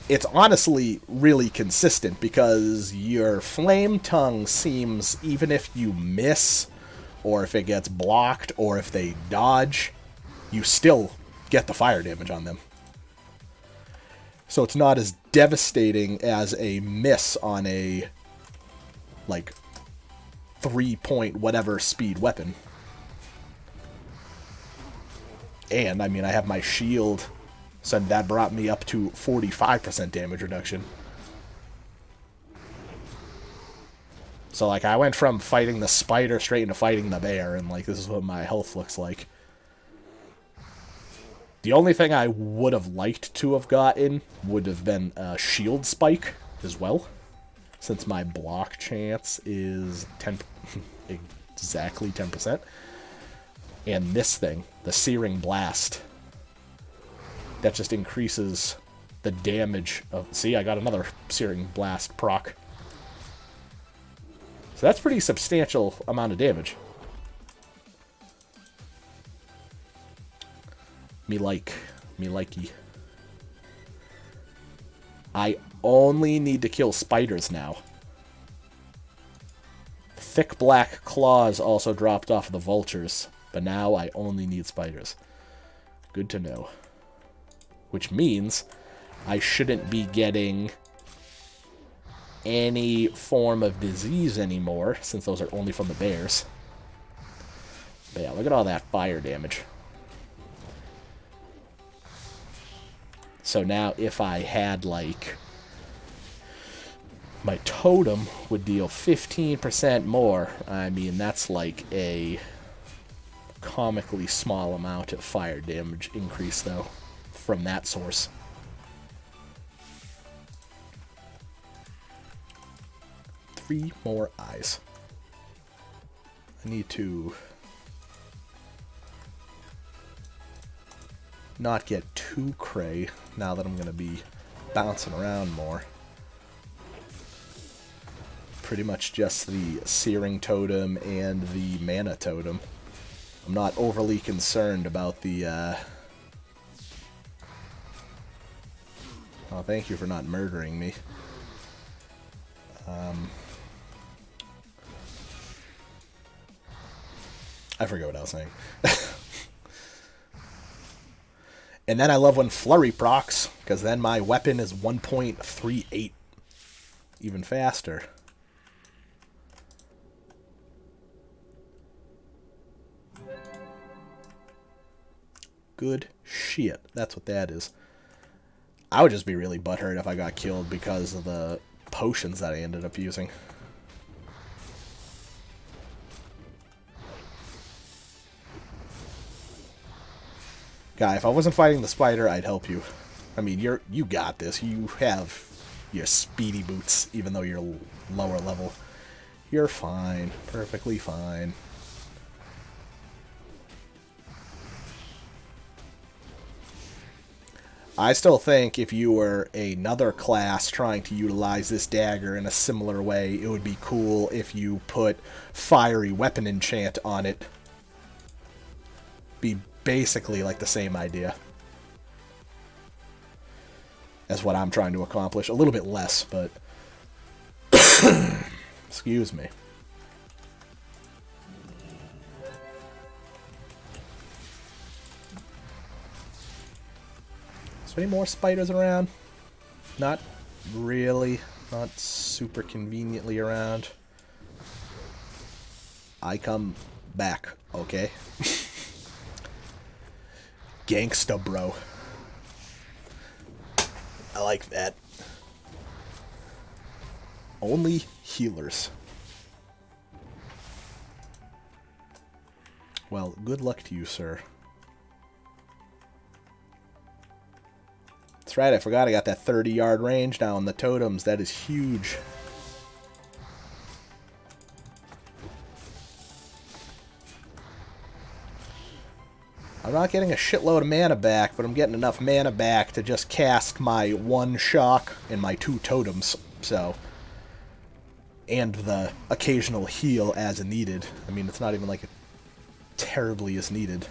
It's honestly really consistent because your flame tongue seems, even if you miss, or if it gets blocked, or if they dodge, you still get the fire damage on them. So it's not as devastating as a miss on a, like, 3-point whatever speed weapon. And, I mean, I have my shield, so that brought me up to 45% damage reduction. So, like, I went from fighting the spider straight into fighting the bear, and, like, this is what my health looks like. The only thing I would have liked to have gotten would have been a shield spike as well, since my block chance is exactly 10%. And this thing, the Searing Blast, that just increases the damage of... See, I got another Searing Blast proc. So that's pretty substantial amount of damage. Me likey. I only need to kill spiders now. Thick black claws also dropped off the vultures, but now I only need spiders. Good to know. Which means I shouldn't be getting any form of disease anymore, since those are only from the bears. But yeah, look at all that fire damage. So now if I had, like, My totem would deal 15% more. I mean, that's like a comically small amount of fire damage increase, though, from that source. Three more eyes. I need to not get too cray now that I'm going to be bouncing around more. Pretty much just the Searing Totem and the Mana Totem. I'm not overly concerned about the, Oh, thank you for not murdering me. I forget what I was saying. And then I love when Flurry procs, because then my weapon is 1.38. Even faster. Good shit. That's what that is. I would just be really butthurt if I got killed because of the potions that I ended up using. Guy, if I wasn't fighting the spider, I'd help you. I mean, you got this. You have your speedy boots, even though you're lower level. You're fine. Perfectly fine. I still think if you were another class trying to utilize this dagger in a similar way, it would be cool if you put fiery weapon enchant on it. Be basically like the same idea as what I'm trying to accomplish. A little bit less, but excuse me. Is there any more spiders around? Not really. Not super conveniently around. I come back, okay? Gangsta, bro. I like that. Only healers. Well, good luck to you, sir. That's right, I forgot I got that 30-yard range now on the totems. That is huge. I'm not getting a shitload of mana back, but I'm getting enough mana back to just cast my 1 shock and my 2 totems, so... And the occasional heal as needed. I mean, it's not even like it terribly is needed.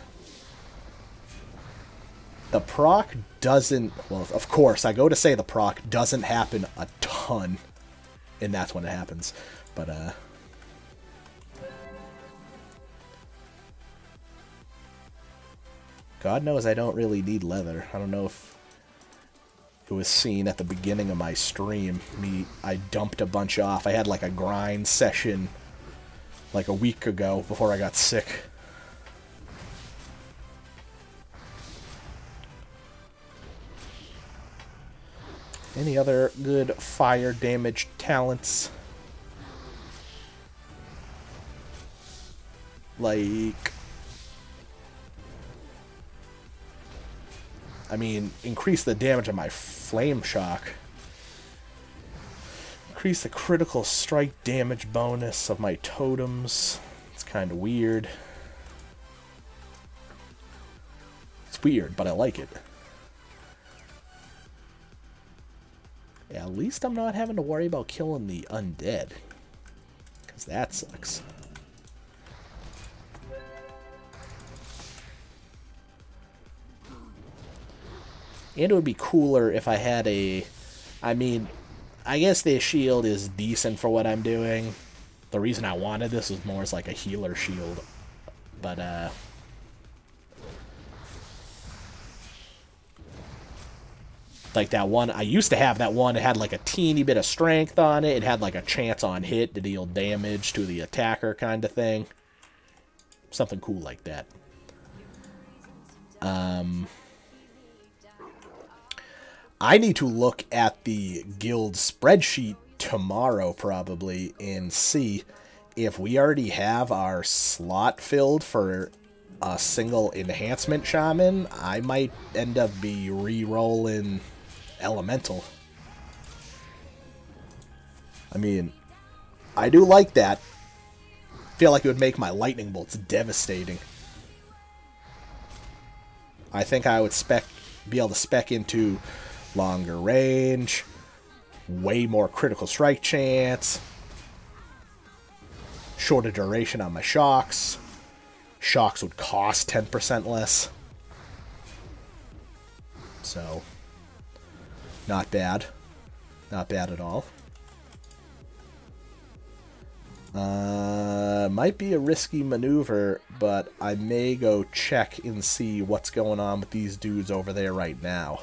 The proc doesn't... Well, of course, I go to say the proc doesn't happen a ton, and that's when it happens. But, God knows I don't really need leather. I don't know if it was seen at the beginning of my stream. I dumped a bunch off. I had like a grind session like a week ago before I got sick. Any other good fire damage talents? Like... I mean, increase the damage of my flame shock. Increase the critical strike damage bonus of my totems. It's kind of weird. It's weird, but I like it. Yeah, at least I'm not having to worry about killing the undead. Because that sucks. And it would be cooler if I had a... I mean, I guess the shield is decent for what I'm doing. The reason I wanted this was more as like a healer shield. But, like that one, I used to have that one, it had like a teeny bit of strength on it. It had like a chance on hit to deal damage to the attacker kind of thing. Something cool like that. I need to look at the guild spreadsheet tomorrow probably and see if we already have our slot filled for a single enhancement shaman. I might end up be re-rolling elemental. I mean, I do like that. Feel like it would make my lightning bolts devastating. I think I would be able to spec into longer range, way more critical strike chance, shorter duration on my shocks. Shocks would cost 10% less. So, not bad. Not bad at all. Might be a risky maneuver, but I may go check and see what's going on with these dudes over there right now.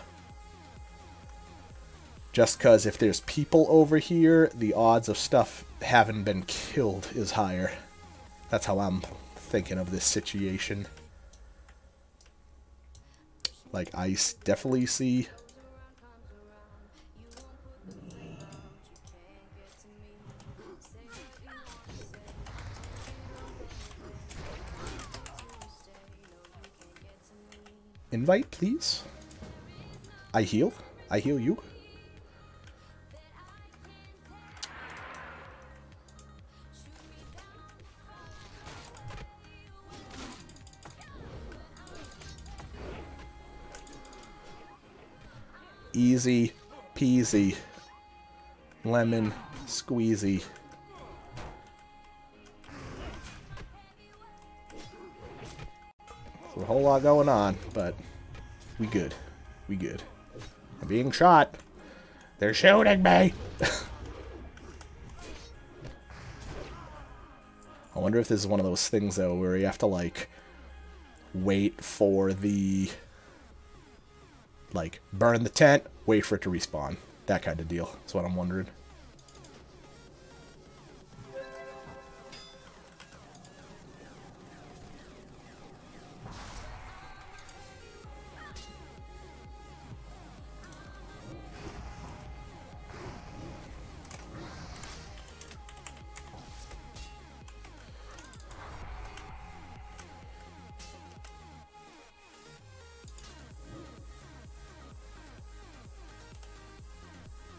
Just because if there's people over here, the odds of stuff having been killed is higher. That's how I'm thinking of this situation. Like, I definitely see... Invite, please. I heal. I heal you. Easy peasy. Lemon squeezy. There's a whole lot going on, but we good. We good. I'm being shot. They're shooting me! I wonder if this is one of those things, though, where you have to, like, wait for the... Like, burn the tent, wait for it to respawn. That kind of deal. That's what I'm wondering.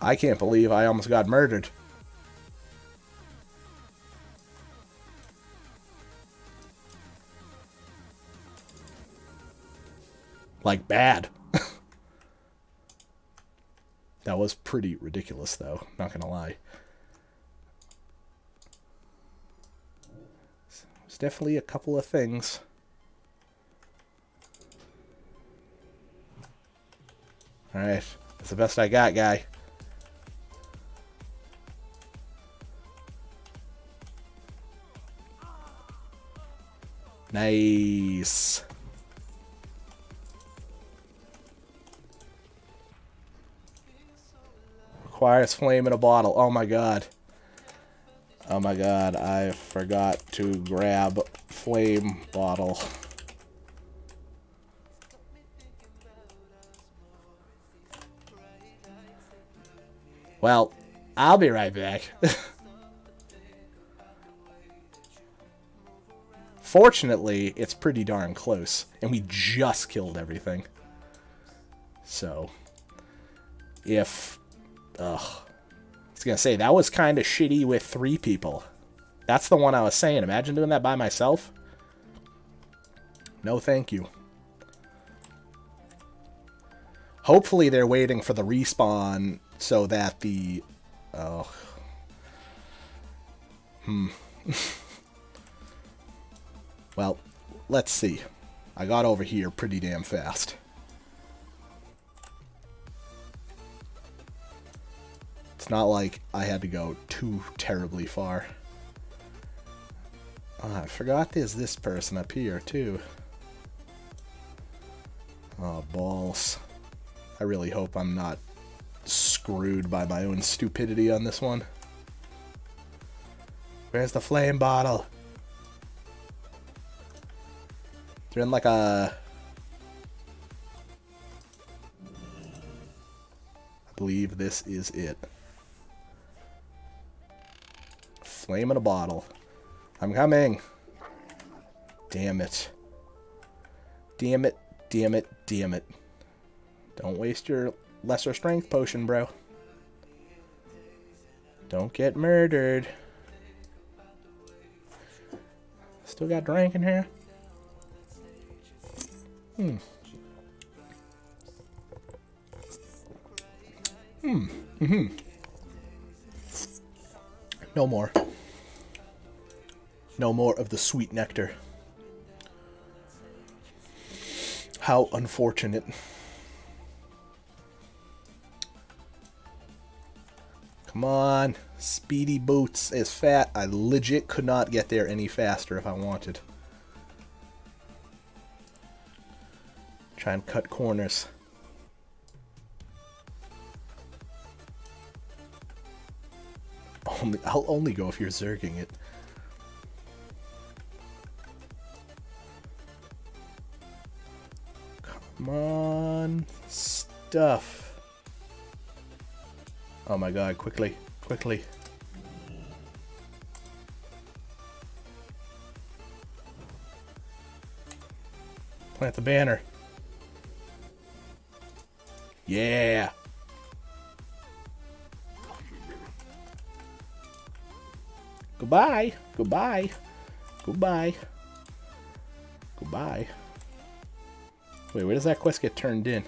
I can't believe I almost got murdered. Like, bad. That was pretty ridiculous, though. Not gonna lie. There's definitely a couple of things. Alright. That's the best I got, guy. Nice. Requires flame in a bottle. Oh my god. Oh my god, I forgot to grab flame bottle. Well, I'll be right back. Fortunately, it's pretty darn close, and we just killed everything. So, if... I was gonna say, that was kind of shitty with 3 people. That's the one I was saying. Imagine doing that by myself. No thank you. Hopefully they're waiting for the respawn so that the... Oh. Well, let's see. I got over here pretty damn fast. It's not like I had to go too terribly far. Oh, I forgot there's this person up here, too. Oh, balls. I really hope I'm not screwed by my own stupidity on this one. Where's the flame bottle? They're in like a... I believe this is it. Flame in a bottle. I'm coming. Damn it. Damn it. Damn it. Damn it. Don't waste your lesser strength potion, bro. Don't get murdered. Still got drink in here? No more. No more of the sweet nectar. How unfortunate. Come on. Speedy Boots is fat. I legit could not get there any faster if I wanted. Try and cut corners. I'll only go if you're zerging it. Come on. Stuff. Oh my god, quickly. Quickly. Plant the banner. Yeah. Goodbye. Goodbye. Goodbye. Goodbye. Wait, where does that quest get turned in?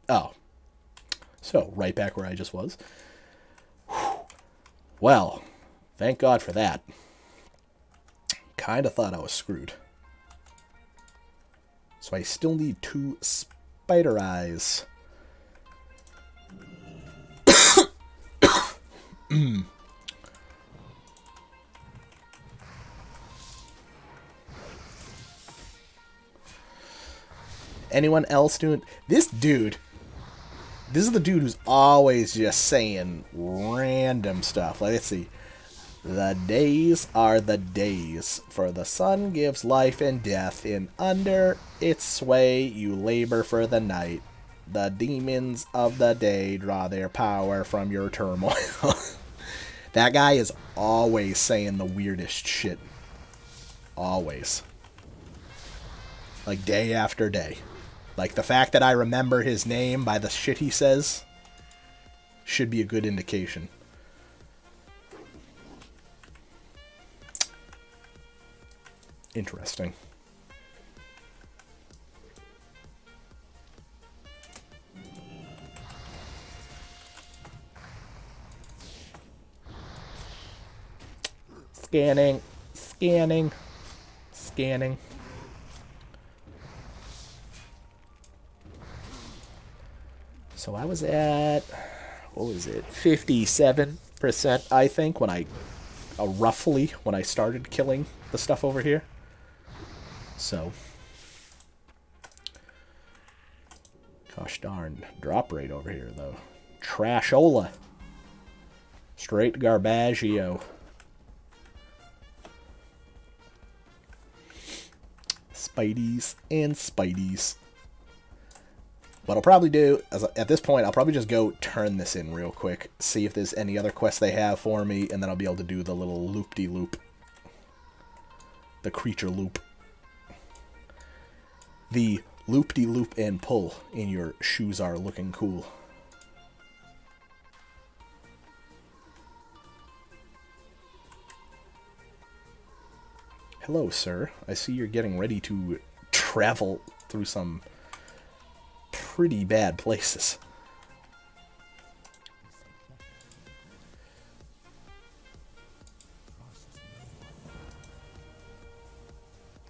Oh. So, right back where I just was. Whew. Well, thank God for that. Kinda thought I was screwed. So I still need 2 spider eyes. Anyone else doing... This dude... This is the dude who's always just saying random stuff. Like, let's see. The days are the days, for the sun gives life and death, and under its sway you labor for the night. The demons of the day draw their power from your turmoil. That guy is always saying the weirdest shit. Always. Like, day after day. Like, the fact that I remember his name by the shit he says should be a good indication. Interesting. Scanning. Scanning. Scanning. So I was at, what was it, 57%, I think, when I, roughly, when I started killing the stuff over here. So, gosh darn, drop rate over here, though. Trashola. Straight garbaggio. Spideys and Spideys. What I'll probably do, at this point, I'll probably just go turn this in real quick, see if there's any other quests they have for me, and then I'll be able to do the little loop-de-loop. The creature loop. The loop-de-loop and pull in your shoes are looking cool. Hello, sir. I see you're getting ready to travel through some pretty bad places.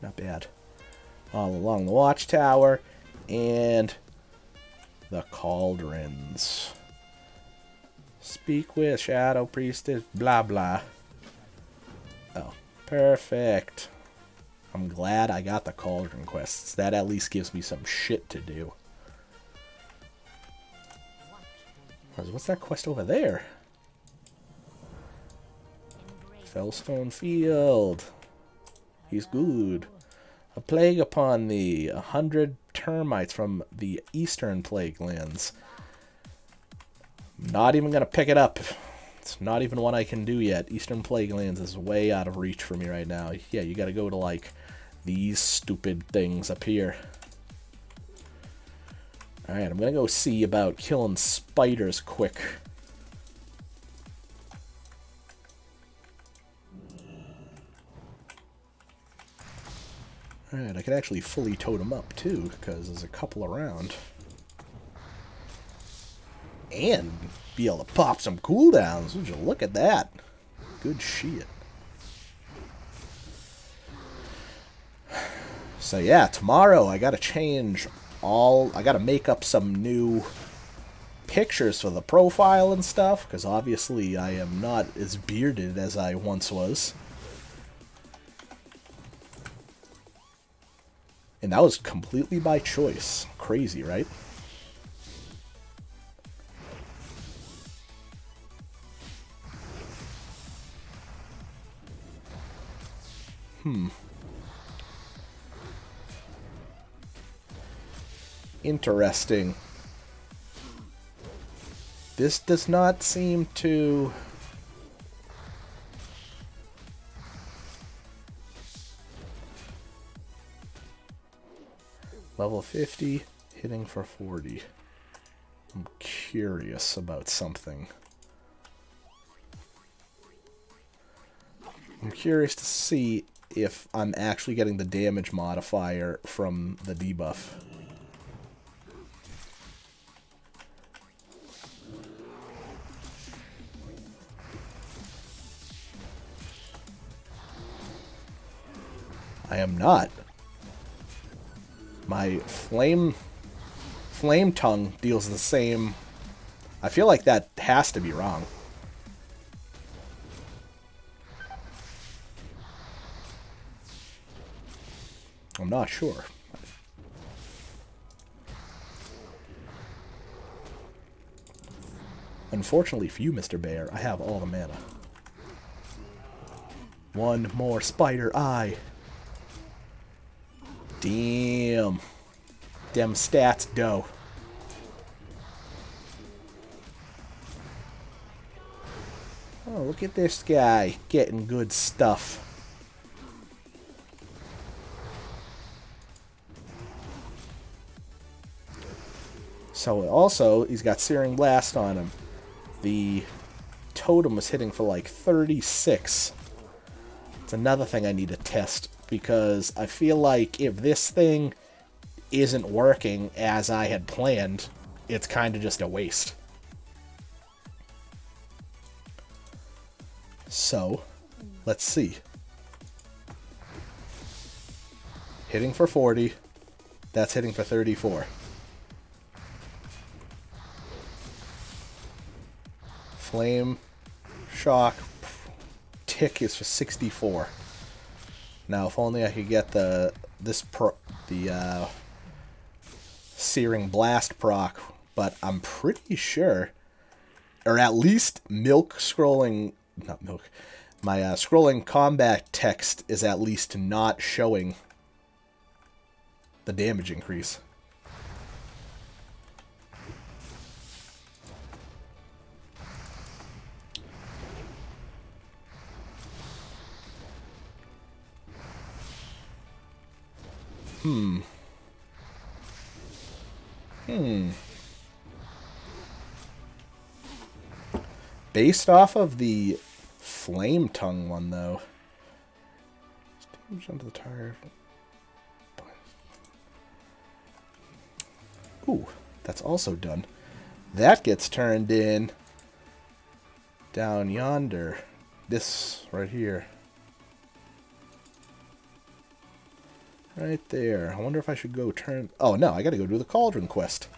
Not bad. All along the watchtower and the cauldrons. Speak with Shadow Priestess, blah blah. Oh, perfect. I'm glad I got the cauldron quests. That at least gives me some shit to do. What's that quest over there? Fellstone Field. He's good. A plague upon thee. 100 termites from the Eastern Plague Lands. Not even going to pick it up. It's not even one I can do yet. Eastern Plague Lands is way out of reach for me right now. Yeah, you got to go to, like, these stupid things up here. Alright, I'm going to go see about killing spiders quick. Alright, I could actually fully totem up, too, because there's a couple around. And be able to pop some cooldowns. Would you look at that? Good shit. So yeah, tomorrow I gotta change all... I gotta make up some new pictures for the profile and stuff, because obviously I am not as bearded as I once was. And that was completely by choice. Crazy, right? Interesting. This does not seem to... Level 50, hitting for 40. I'm curious about something. I'm curious to see if I'm actually getting the damage modifier from the debuff. I am not. My flame tongue deals the same. I feel like that has to be wrong. I'm not sure. Unfortunately for you, Mr. Bear, I have all the mana. One more spider eye. Damn. Dem stats dough. Oh, look at this guy getting good stuff. So also, he's got Searing Blast on him. The totem was hitting for like 36. It's another thing I need to test, because I feel like if this thing isn't working as I had planned, it's kind of just a waste. So, let's see. Hitting for 40. That's hitting for 34. Flame shock tick is for 64. Now, if only I could get the Searing Blast proc, but I'm pretty sure, or at least scrolling combat text is at least not showing the damage increase. Based off of the Flame Tongue one, though. Damage onto the target. Ooh, that's also done. That gets turned in down yonder. This right here. Right there. I wonder if I should go turn... Oh, no, I gotta go do the Cauldron quest.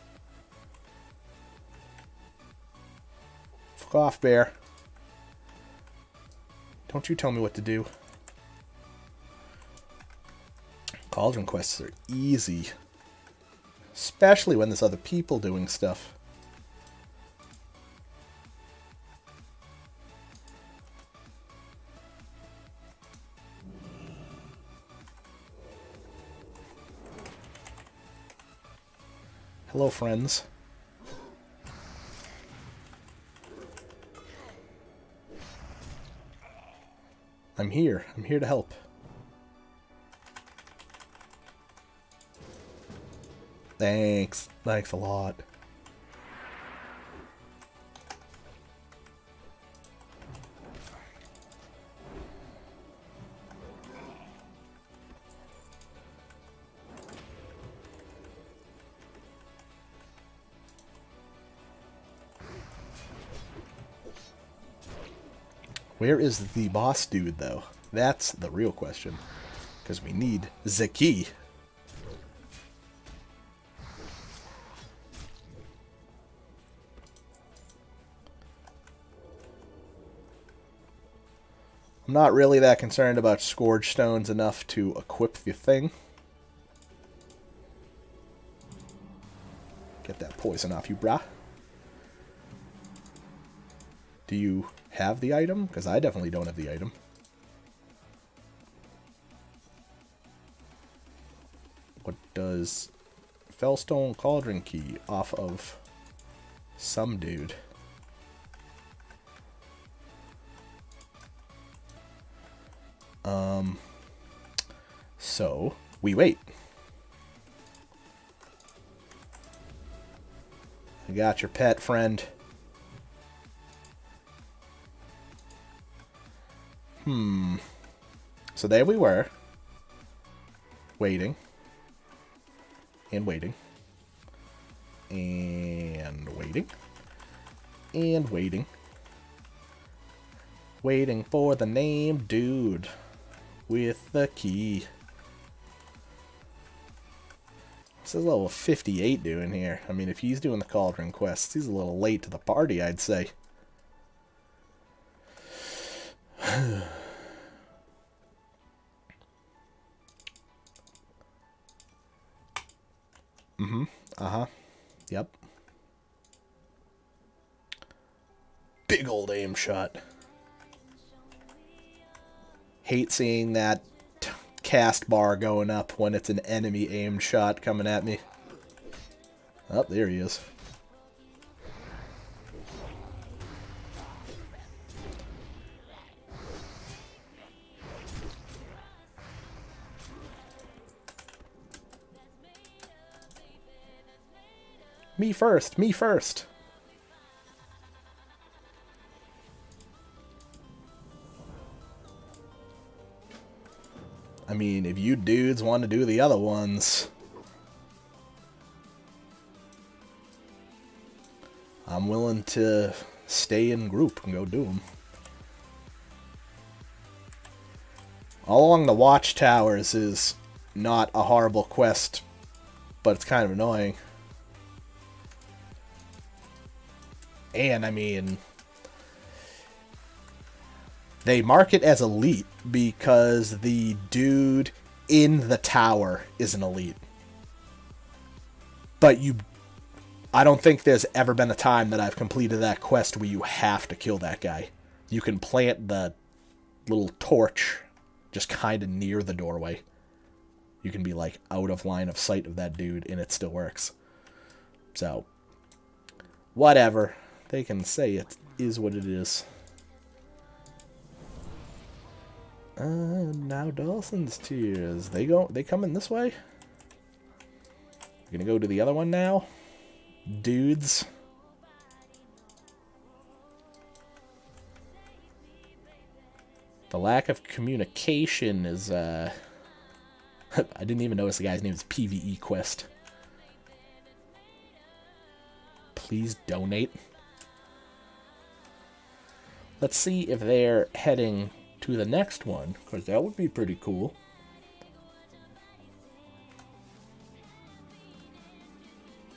Fuck off, bear. Don't you tell me what to do. Cauldron quests are easy. Especially when there's other people doing stuff. Hello, friends. I'm here. I'm here to help. Thanks. Thanks a lot. Where is the boss dude, though? That's the real question. Because we need the key. I'm not really that concerned about Scourge Stones enough to equip the thing. Get that poison off you, brah. Do you have the item? Because I definitely don't have the item. What does Fellstone Cauldron Key off of some dude? So we wait. I got your pet, friend. So there we were. Waiting. And waiting. And waiting. And waiting. Waiting for the named dude with the key. What's this level 58 doing here? I mean, if he's doing the Cauldron quests, he's a little late to the party, I'd say. Yep. Big old aim shot. Hate seeing that cast bar going up when it's an enemy aimed shot coming at me. Oh, there he is. Me first, me first. I mean, if you dudes want to do the other ones, I'm willing to stay in group and go do them. All Along the Watchtowers is not a horrible quest, but it's kind of annoying. And, I mean, they mark it as elite because the dude in the tower is an elite. But I don't think there's ever been a time that I've completed that quest where you have to kill that guy. You can plant the little torch just kind of near the doorway. You can be, like, out of line of sight of that dude, and it still works. So, whatever. They can say it is what it is. Now Dawson's Tears. They coming this way? We're gonna go to the other one now? Dudes. The lack of communication is, I didn't even notice the guy's name is PvE Quest. Please donate. Let's see if they're heading to the next one, because that would be pretty cool.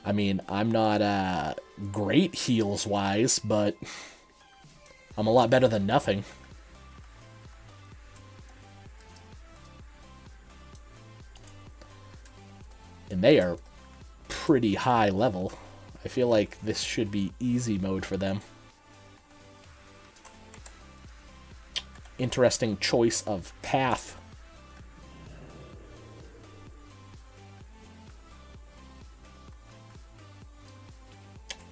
I mean, I'm not great heals-wise, but I'm a lot better than nothing. And they are pretty high level. I feel like this should be easy mode for them. Interesting choice of path.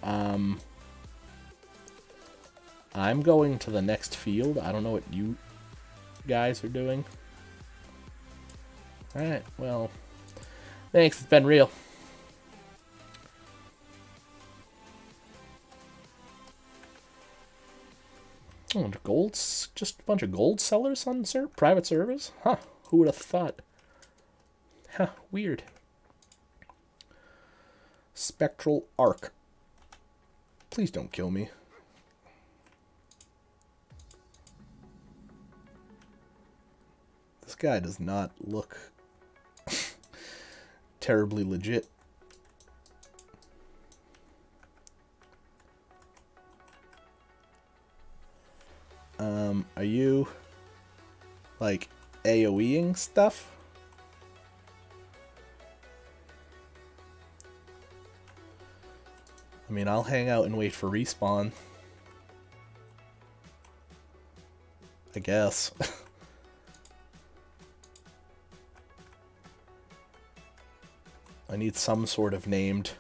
I'm going to the next field. I don't know what you guys are doing. Alright, well, thanks, it's been real. Oh, gold's just a bunch of gold sellers on private servers? Huh, who would have thought? Huh, weird. Spectral Arc. Please don't kill me. This guy does not look terribly legit. Are you like AoEing stuff? I mean, I'll hang out and wait for respawn, I guess. I need some sort of named.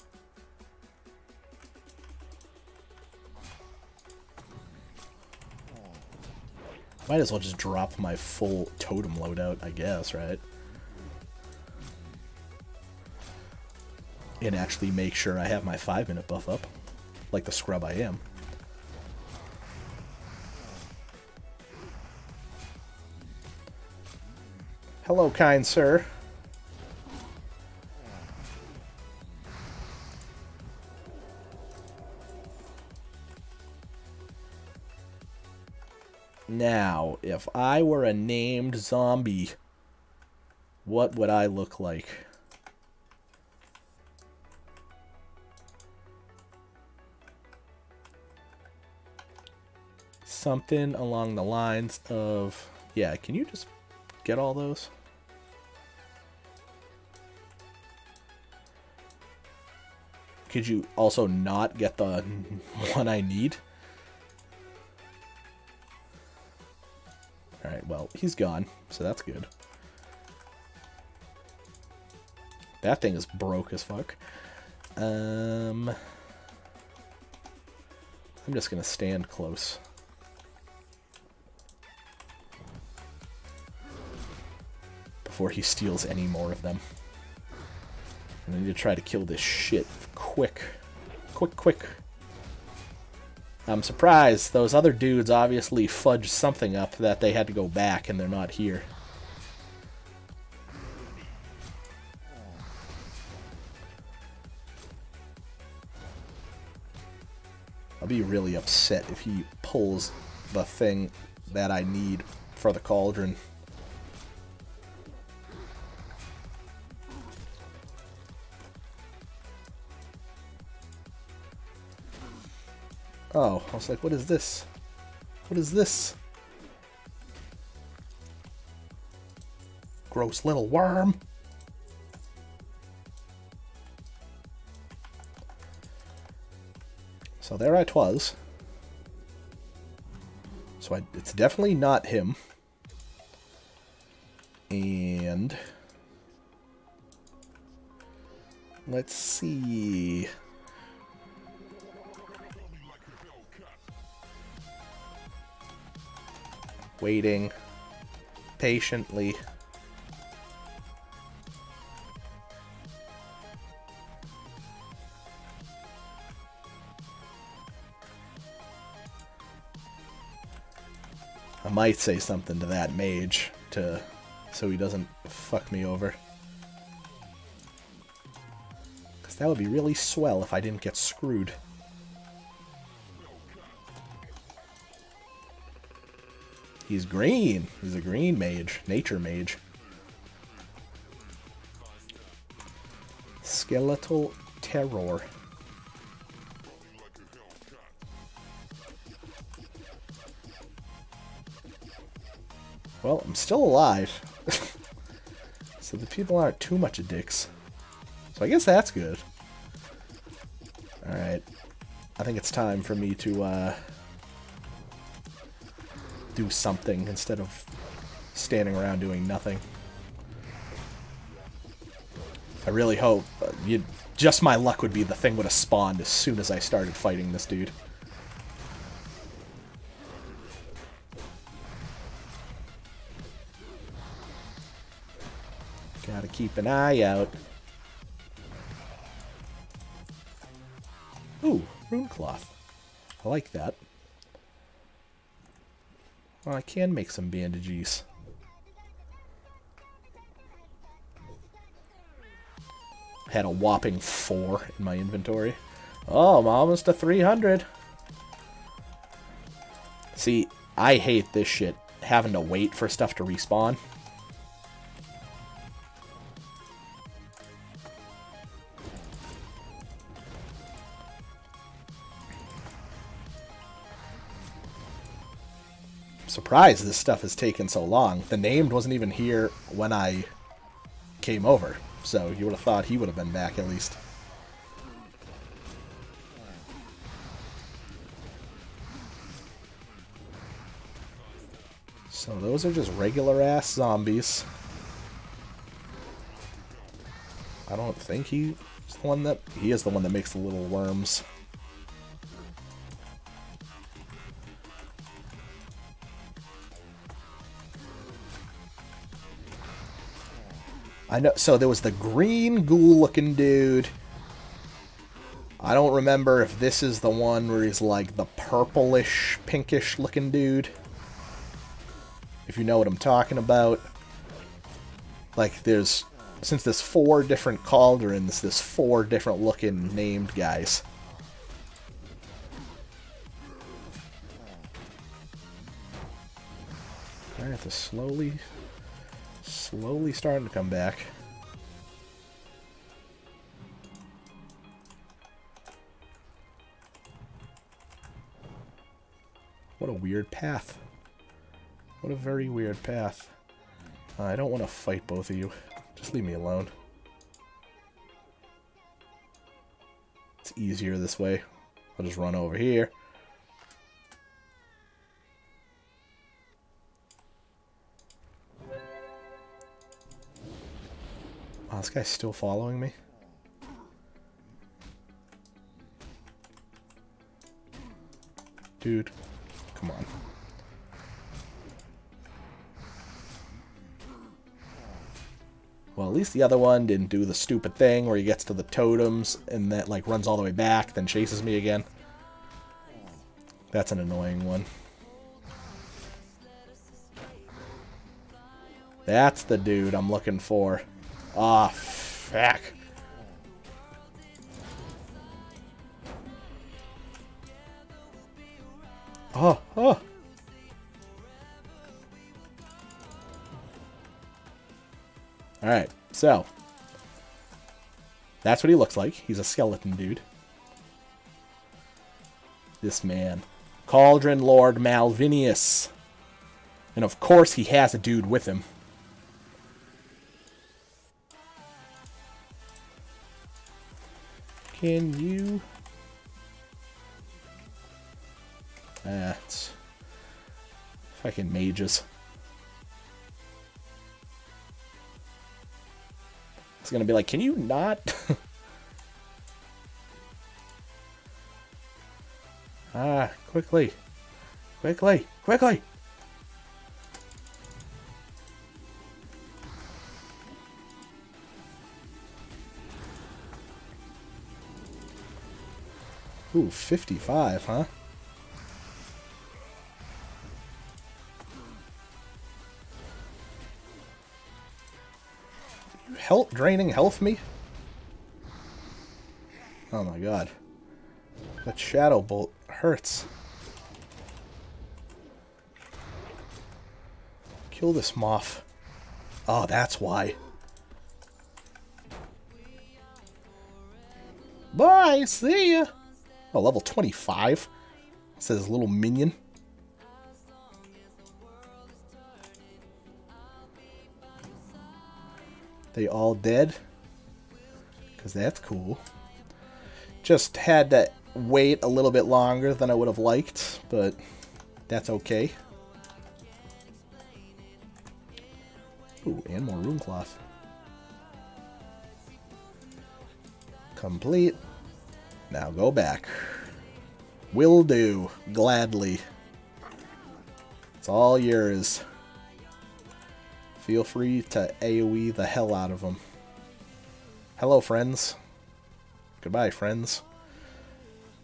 Might as well just drop my full totem loadout, I guess, right? And actually make sure I have my 5-minute buff up, like the scrub I am. Hello, kind sir. Now, if I were a named zombie, what would I look like? Something along the lines of... Yeah, can you just get all those? Could you also not get the one I need? Alright, well, he's gone, so that's good. That thing is broke as fuck. I'm just gonna stand close. Before he steals any more of them. I need to try to kill this shit quick. Quick. I'm surprised. Those other dudes obviously fudged something up that they had to go back and they're not here. I'll be really upset if he pulls the thing that I need for the cauldron. Oh, I was like, what is this? What is this? Gross little worm. So there I was. So it's definitely not him. And... let's see... Waiting patiently. I might say something to that mage so he doesn't fuck me over. Because that would be really swell if I didn't get screwed. He's green. He's a green mage. Nature mage. Skeletal Terror. Well, I'm still alive. So the people aren't too much of dicks. So I guess that's good. Alright. I think it's time for me to, do something instead of standing around doing nothing. I really hope. Just my luck would be the thing would have spawned as soon as I started fighting this dude. Gotta keep an eye out. Ooh, rune cloth. I like that. Well, I can make some bandages. Had a whopping 4 in my inventory. Oh, I'm almost to 300. See, I hate this shit. Having to wait for stuff to respawn. Surprised this stuff has taken so long. The named wasn't even here when I came over, so you would have thought he would have been back at least. So those are just regular ass zombies. I don't think he is the one that makes the little worms. I know, so there was the green ghoul-looking dude. I don't remember if this is the one where he's like the purplish, pinkish-looking dude. If you know what I'm talking about. Like, since there's 4 different cauldrons, there's 4 different looking named guys. I have to slowly starting to come back. What a weird path. What a very weird path. I don't want to fight both of you. Just leave me alone. It's easier this way. I'll just run over here. Oh, this guy's still following me. Dude, come on. Well, at least the other one didn't do the stupid thing where he gets to the totems and that like runs all the way back, then chases me again. That's an annoying one. That's the dude I'm looking for. Ah, fuck. Oh, oh. Alright, so. That's what he looks like. He's a skeleton dude. This man. Cauldron Lord Malvinius. And of course he has a dude with him. Can you... It's fucking mages. It's gonna be like, can you not? Quickly. Quickly. Quickly. Ooh, 55, huh? You draining health me? Oh my god. That shadow bolt hurts. Kill this moth. Oh, that's why. Bye, see ya! Oh, level 25? It says little minion. They all dead? Because that's cool. Just had to wait a little bit longer than I would have liked, but that's okay. Ooh, and more rune cloth. Complete. Now go back. Will do. Gladly. It's all yours. Feel free to AoE the hell out of them. Hello, friends. Goodbye, friends.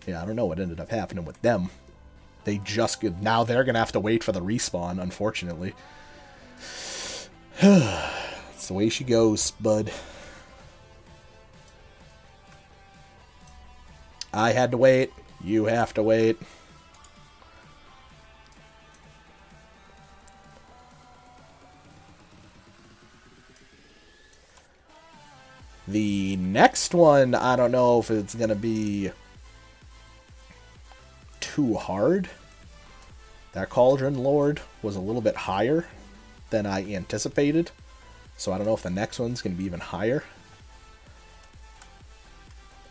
Yeah, I don't know what ended up happening with them. They just... Now they're going to have to wait for the respawn, unfortunately. It's the way she goes, bud. I had to wait. You have to wait. The next one, I don't know if it's going to be too hard. That Cauldron Lord was a little bit higher than I anticipated. So I don't know if the next one's going to be even higher.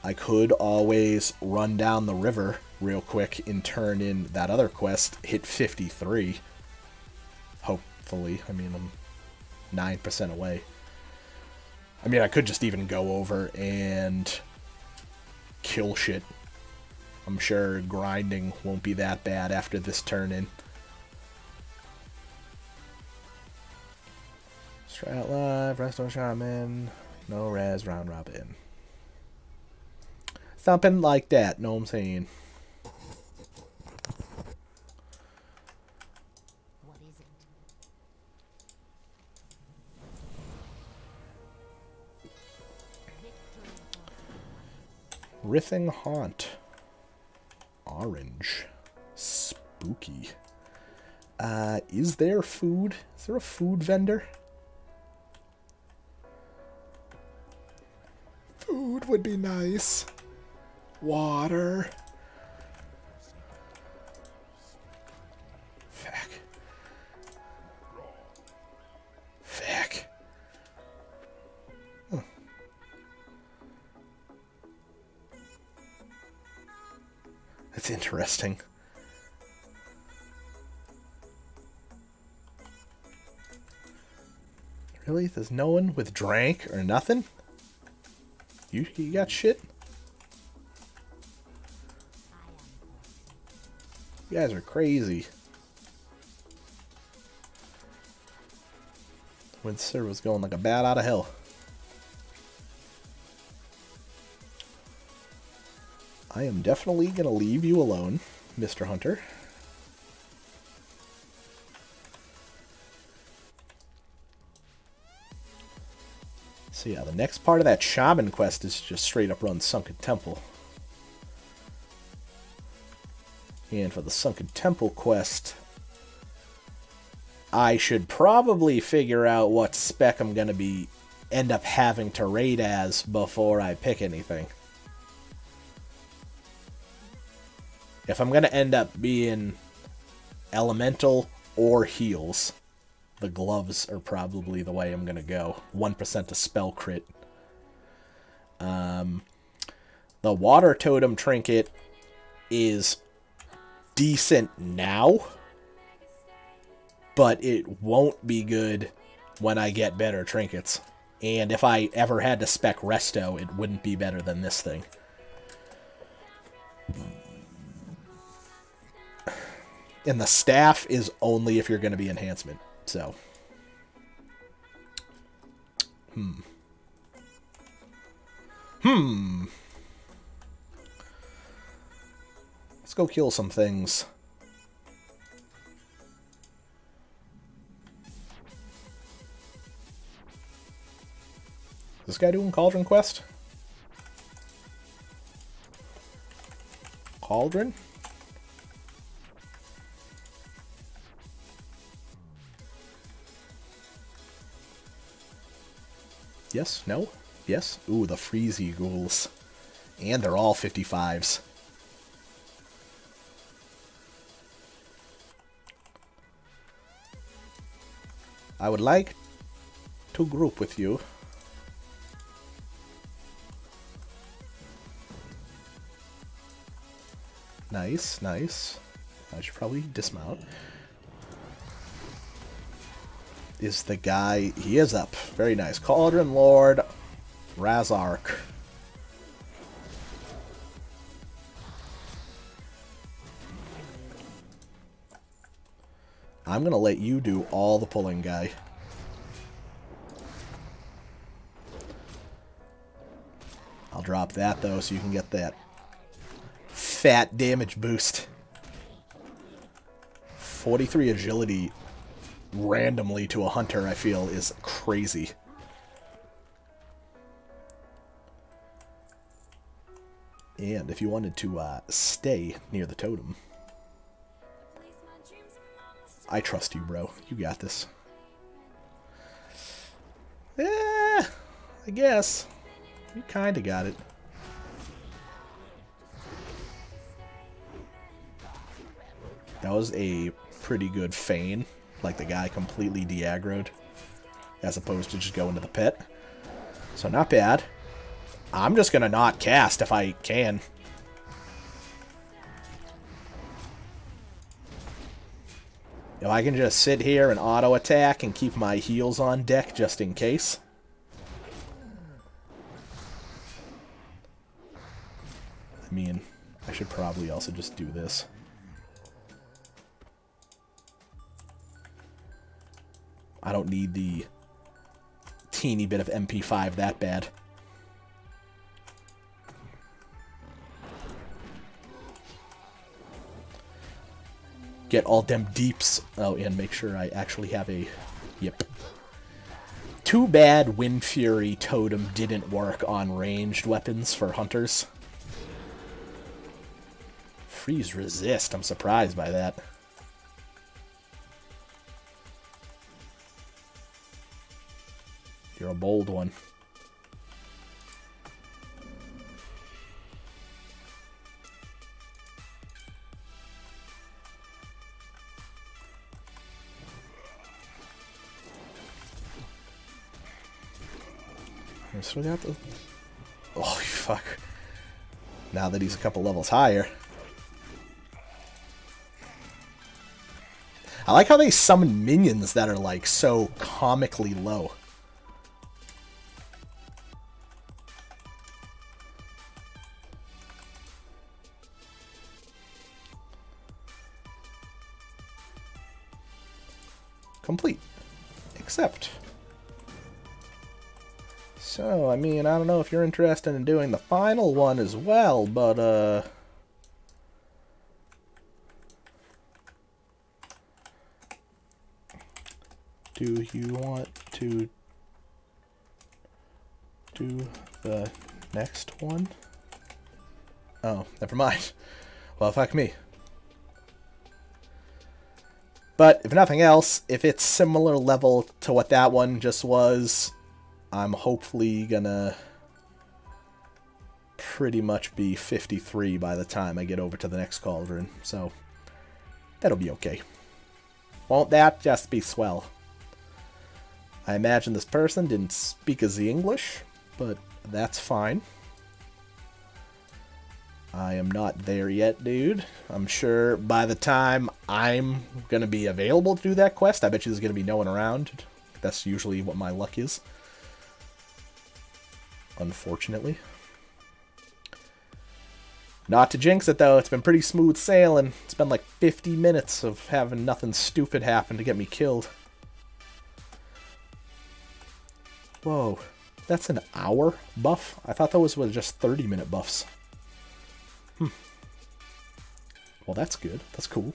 I could always run down the river real quick and turn in that other quest, hit 53. Hopefully. I mean, I'm 9% away. I mean, I could just even go over and kill shit. I'm sure grinding won't be that bad after this turn-in. Strat live, resto shaman, no res, round robin. Something like that, know what I'm saying? What is it? Rithing Haunt. Orange. Spooky. Is there food? Is there a food vendor? Food would be nice. Water. Fuck. Fuck. Huh. That's interesting. Really? There's no one with drank or nothing? You got shit? You guys are crazy. Windsor was going like a bat out of hell. I am definitely going to leave you alone, Mr. Hunter. So yeah, the next part of that Shaman quest is just straight up run Sunken Temple. And for the Sunken Temple quest, I should probably figure out what spec I'm going to end up having to raid as before I pick anything. If I'm going to end up being elemental or heals, the gloves are probably the way I'm going to go. 1% to spell crit. The water totem trinket is decent now, but it won't be good when I get better trinkets. And if I ever had to spec resto, it wouldn't be better than this thing. And the staff is only if you're going to be enhancement. So. Let's go kill some things. Is this guy doing Cauldron Quest? Cauldron? Yes? No? Yes? Ooh, the Freezy ghouls. And they're all 55s. I would like to group with you. Nice, nice. I should probably dismount. Is the guy... He is up. Very nice. Cauldron Lord Razark. I'm going to let you do all the pulling, guy. I'll drop that, though, so you can get that fat damage boost. 43 agility randomly to a hunter, I feel, is crazy. And if you wanted to stay near the totem, I trust you, bro. You got this. Yeah, I guess. You kind of got it. That was a pretty good feign. Like the guy completely de-aggroed, as opposed to just going to the pit. So not bad. I'm just going to not cast if I can. If I can just sit here and auto-attack and keep my heals on deck just in case. I mean, I should probably also just do this. I don't need the teeny bit of MP5 that bad. Get all them deeps. Oh, and make sure I actually have a... Yep. Too bad Wind Fury Totem didn't work on ranged weapons for hunters. Freeze resist. I'm surprised by that. You're a bold one. I still got the... Oh, fuck. Now that he's a couple levels higher. I like how they summon minions that are, like, so comically low. Complete. Except... So, I mean, I don't know if you're interested in doing the final one as well, but, do you want to do the next one? Oh, never mind. Well, fuck me. But, if nothing else, if it's similar level to what that one just was... I'm hopefully gonna pretty much be 53 by the time I get over to the next cauldron, so that'll be okay. Won't that just be swell? I imagine this person didn't speak as the English, but that's fine. I am not there yet, dude. I'm sure by the time I'm gonna be available to do that quest, I bet you there's gonna be no one around. That's usually what my luck is. Unfortunately. Not to jinx it, though. It's been pretty smooth sailing. It's been like 50 minutes of having nothing stupid happen to get me killed. Whoa. That's an hour buff? I thought that was just 30-minute buffs. Well, that's good. That's cool.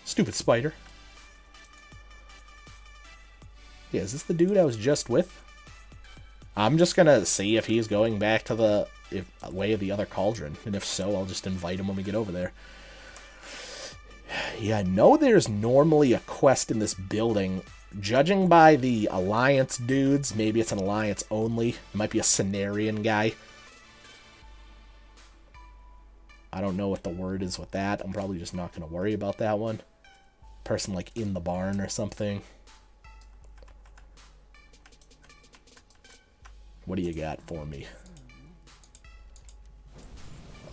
Stupid spider. Yeah, is this the dude I was just with? I'm just gonna see if he's going back to the way of the other cauldron. And if so, I'll just invite him when we get over there. Yeah, I know there's normally a quest in this building. Judging by the Alliance dudes, maybe it's an Alliance only. It might be a Cenarian guy. I don't know what the word is with that. I'm probably just not gonna worry about that one. Person like in the barn or something. What do you got for me?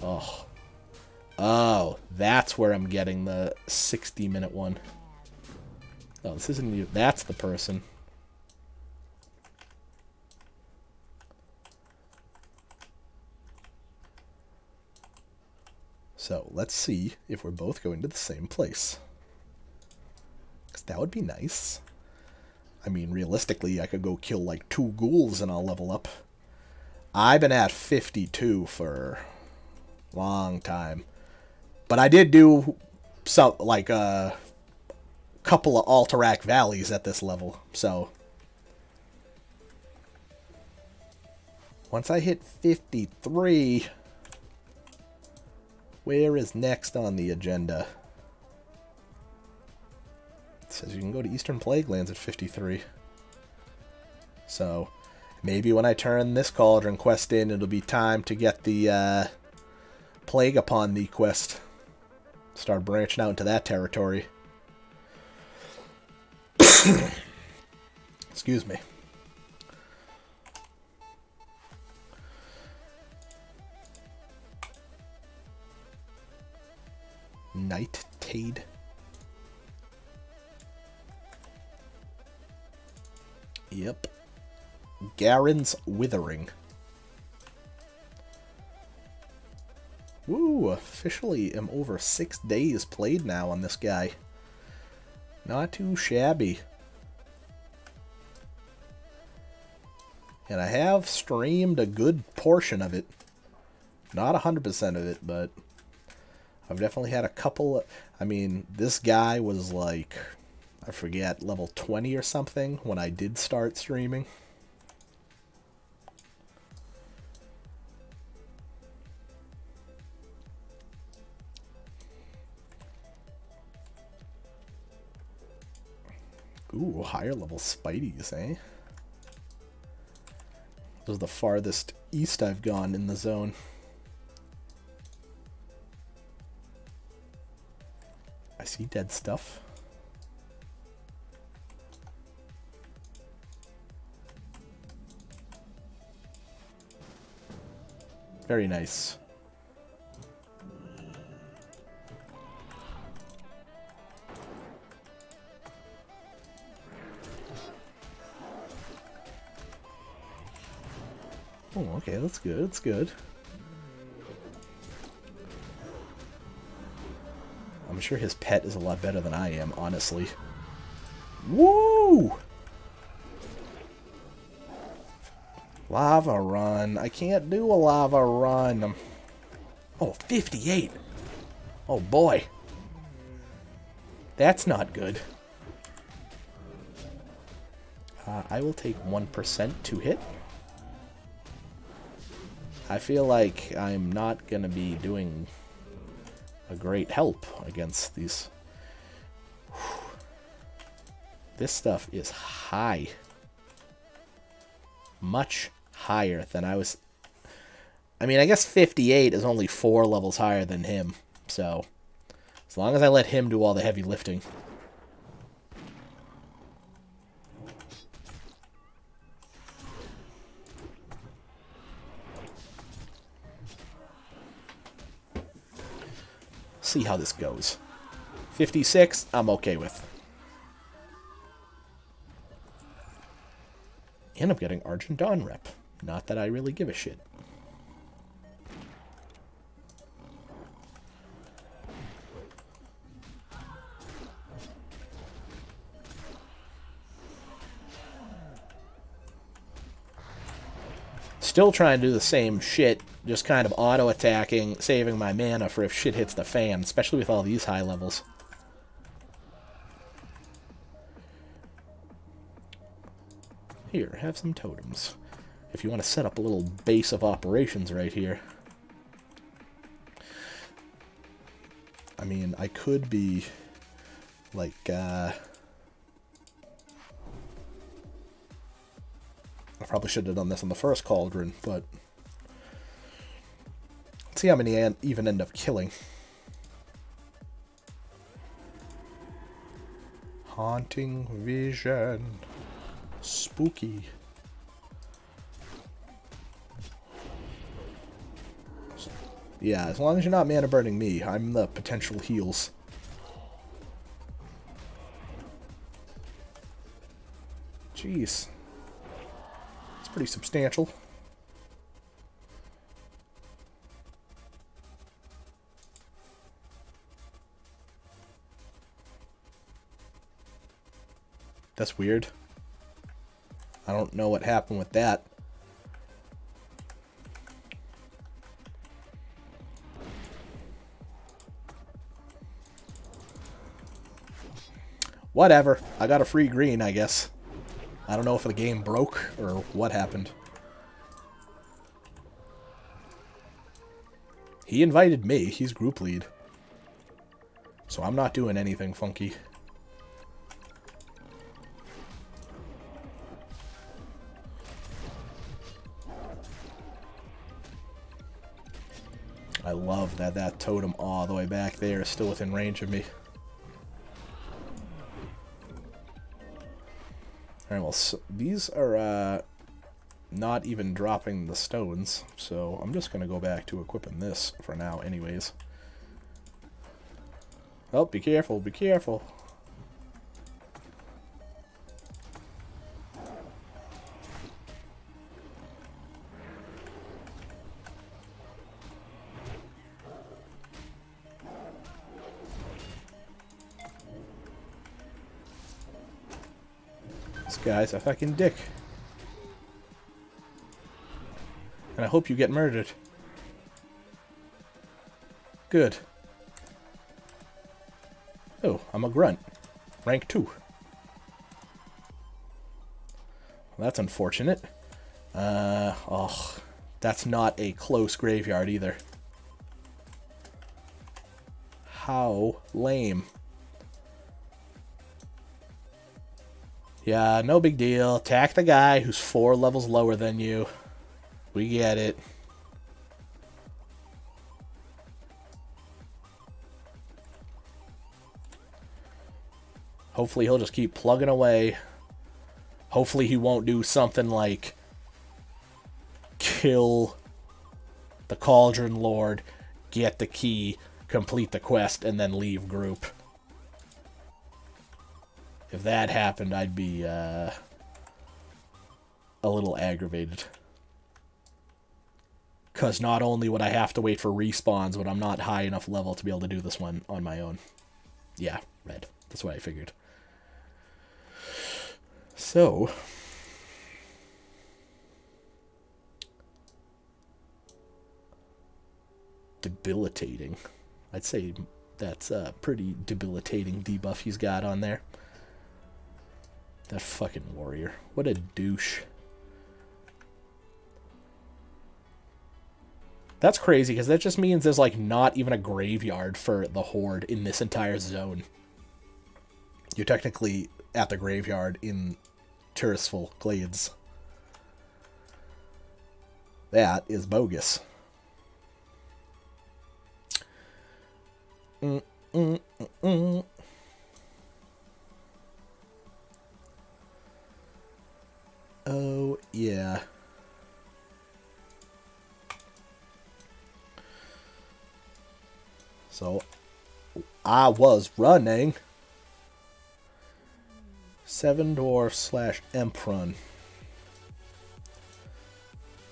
Oh. Oh, that's where I'm getting the 60-minute one. Oh, this isn't you. That's the person. So let's see if we're both going to the same place. Because that would be nice. I mean, realistically, I could go kill like 2 ghouls and I'll level up. I've been at 52 for a long time. But I did do some, like, a couple of Alterac valleys at this level, so... Once I hit 53... Where is next on the agenda? It says you can go to Eastern Plague Lands at 53. So, maybe when I turn this Cauldron quest in, it'll be time to get the Plague Upon Thee quest. Start branching out into that territory. Excuse me. Night Tade. Yep. Garen's Withering. Woo, officially am over 6 days played now on this guy. Not too shabby. And I have streamed a good portion of it. Not 100% of it, but I've definitely had a couple of, I mean, this guy was like, I forget, level 20 or something when I did start streaming. Ooh, higher level Spideys, eh? This is the farthest east I've gone in the zone. I see dead stuff. Very nice. Oh, okay, that's good, that's good. I'm sure his pet is a lot better than I am, honestly. Woo! Lava run. I can't do a lava run. Oh, 58. Oh, boy. That's not good. I will take 1% to hit. I feel like I'm not going to be doing a great help against these. This stuff is high. Much higher than I was. I mean, I guess 58 is only 4 levels higher than him. So, as long as I let him do all the heavy lifting. See how this goes. 56, I'm okay with. And I'm getting Argent Dawn rep. Not that I really give a shit. Still trying to do the same shit, just kind of auto-attacking, saving my mana for if shit hits the fan, especially with all these high levels. Here, have some totems. If you want to set up a little base of operations right here. I mean, I could be, like, I probably should have done this on the first Cauldron, but let's see how many I even end up killing. Haunting vision. Spooky. Yeah, as long as you're not mana burning me, I'm the potential heals. Jeez. It's pretty substantial. That's weird. I don't know what happened with that. Whatever. I got a free green, I guess. I don't know if the game broke or what happened. He invited me. He's group lead. So I'm not doing anything funky. I love that that totem all the way back there is still within range of me. Alright, well, so these are not even dropping the stones, so I'm just going to go back to equipping this for now anyways. Oh, be careful, be careful. This guy's a fucking dick. And I hope you get murdered. Good. Oh, I'm a grunt. Rank 2. Well, that's unfortunate. Oh, that's not a close graveyard either. How lame. Yeah, no big deal. Attack the guy who's 4 levels lower than you. We get it. Hopefully he'll just keep plugging away. Hopefully he won't do something like kill the Cauldron Lord, get the key, complete the quest, and then leave group. If that happened, I'd be a little aggravated. Because not only would I have to wait for respawns, but I'm not high enough level to be able to do this one on my own. Yeah, red. That's what I figured. So, debilitating. I'd say that's a pretty debilitating debuff he's got on there. That fucking warrior. What a douche. That's crazy, because that just means there's, like, not even a graveyard for the Horde in this entire zone. You're technically at the graveyard in Tirisful Glades. That is bogus. Oh, yeah. So, I was running 7 Dwarf / Emperor.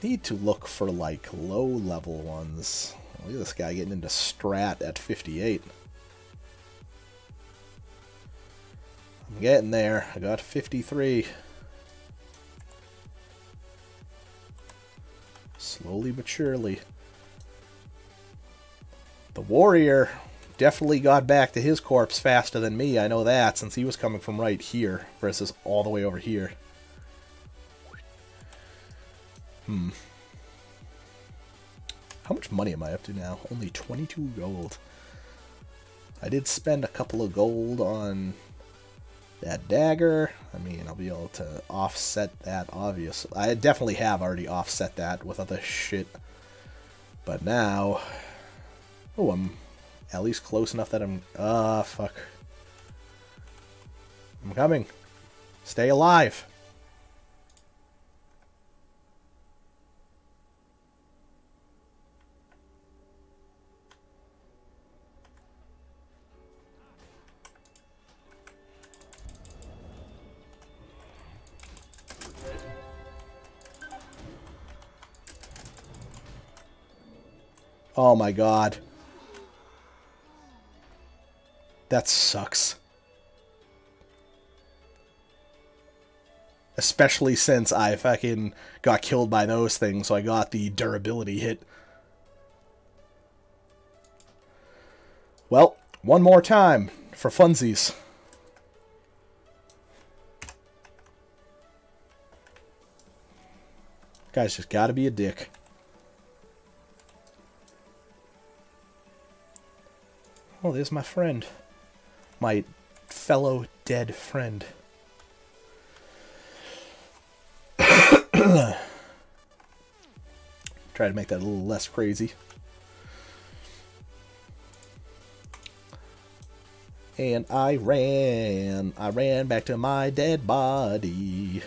Need to look for, like, low-level ones. Look at this guy getting into strat at 58. I'm getting there. I got 53. Slowly but surely. The warrior definitely got back to his corpse faster than me. I know that, since he was coming from right here versus all the way over here. How much money am I up to now? Only 22 gold. I did spend a couple of gold on that dagger. I mean, I'll be able to offset that, obviously. I definitely have already offset that with other shit. But now... Oh, I'm at least close enough that I'm... fuck. I'm coming. Stay alive. Oh my god. That sucks. Especially since I fucking got killed by those things, so I got the durability hit. Well, one more time for funsies. Guy's just gotta be a dick. Oh, there's my friend. My fellow dead friend. Try to make that a little less crazy. And I ran back to my dead body.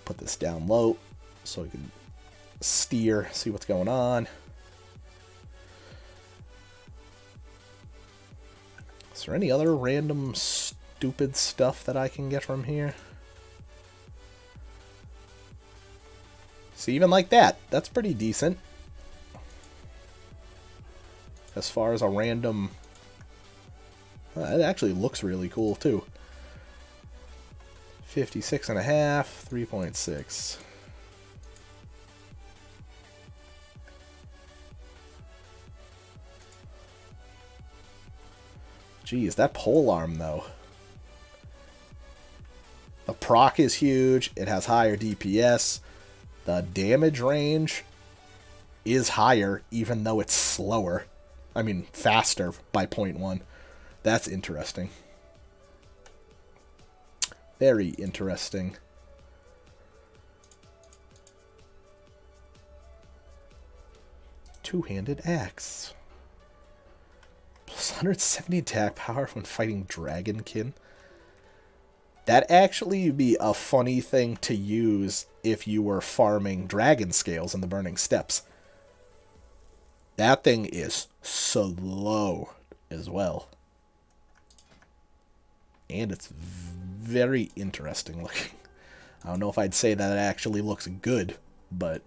Put this down low so we can steer, see what's going on. Is there any other random stupid stuff that I can get from here? See, even like that, that's pretty decent. As far as a random... it actually looks really cool, too. 56.5, 3.6. Geez, that pole arm, though. The proc is huge. It has higher DPS. The damage range is higher, even though it's slower. I mean, faster by 0.1. That's interesting. Very interesting. Two-handed axe. Plus 170 attack power when fighting dragonkin. That'd actually be a funny thing to use if you were farming dragon scales in the Burning Steppes. That thing is slow as well. And it's very interesting looking. I don't know if I'd say that it actually looks good, but...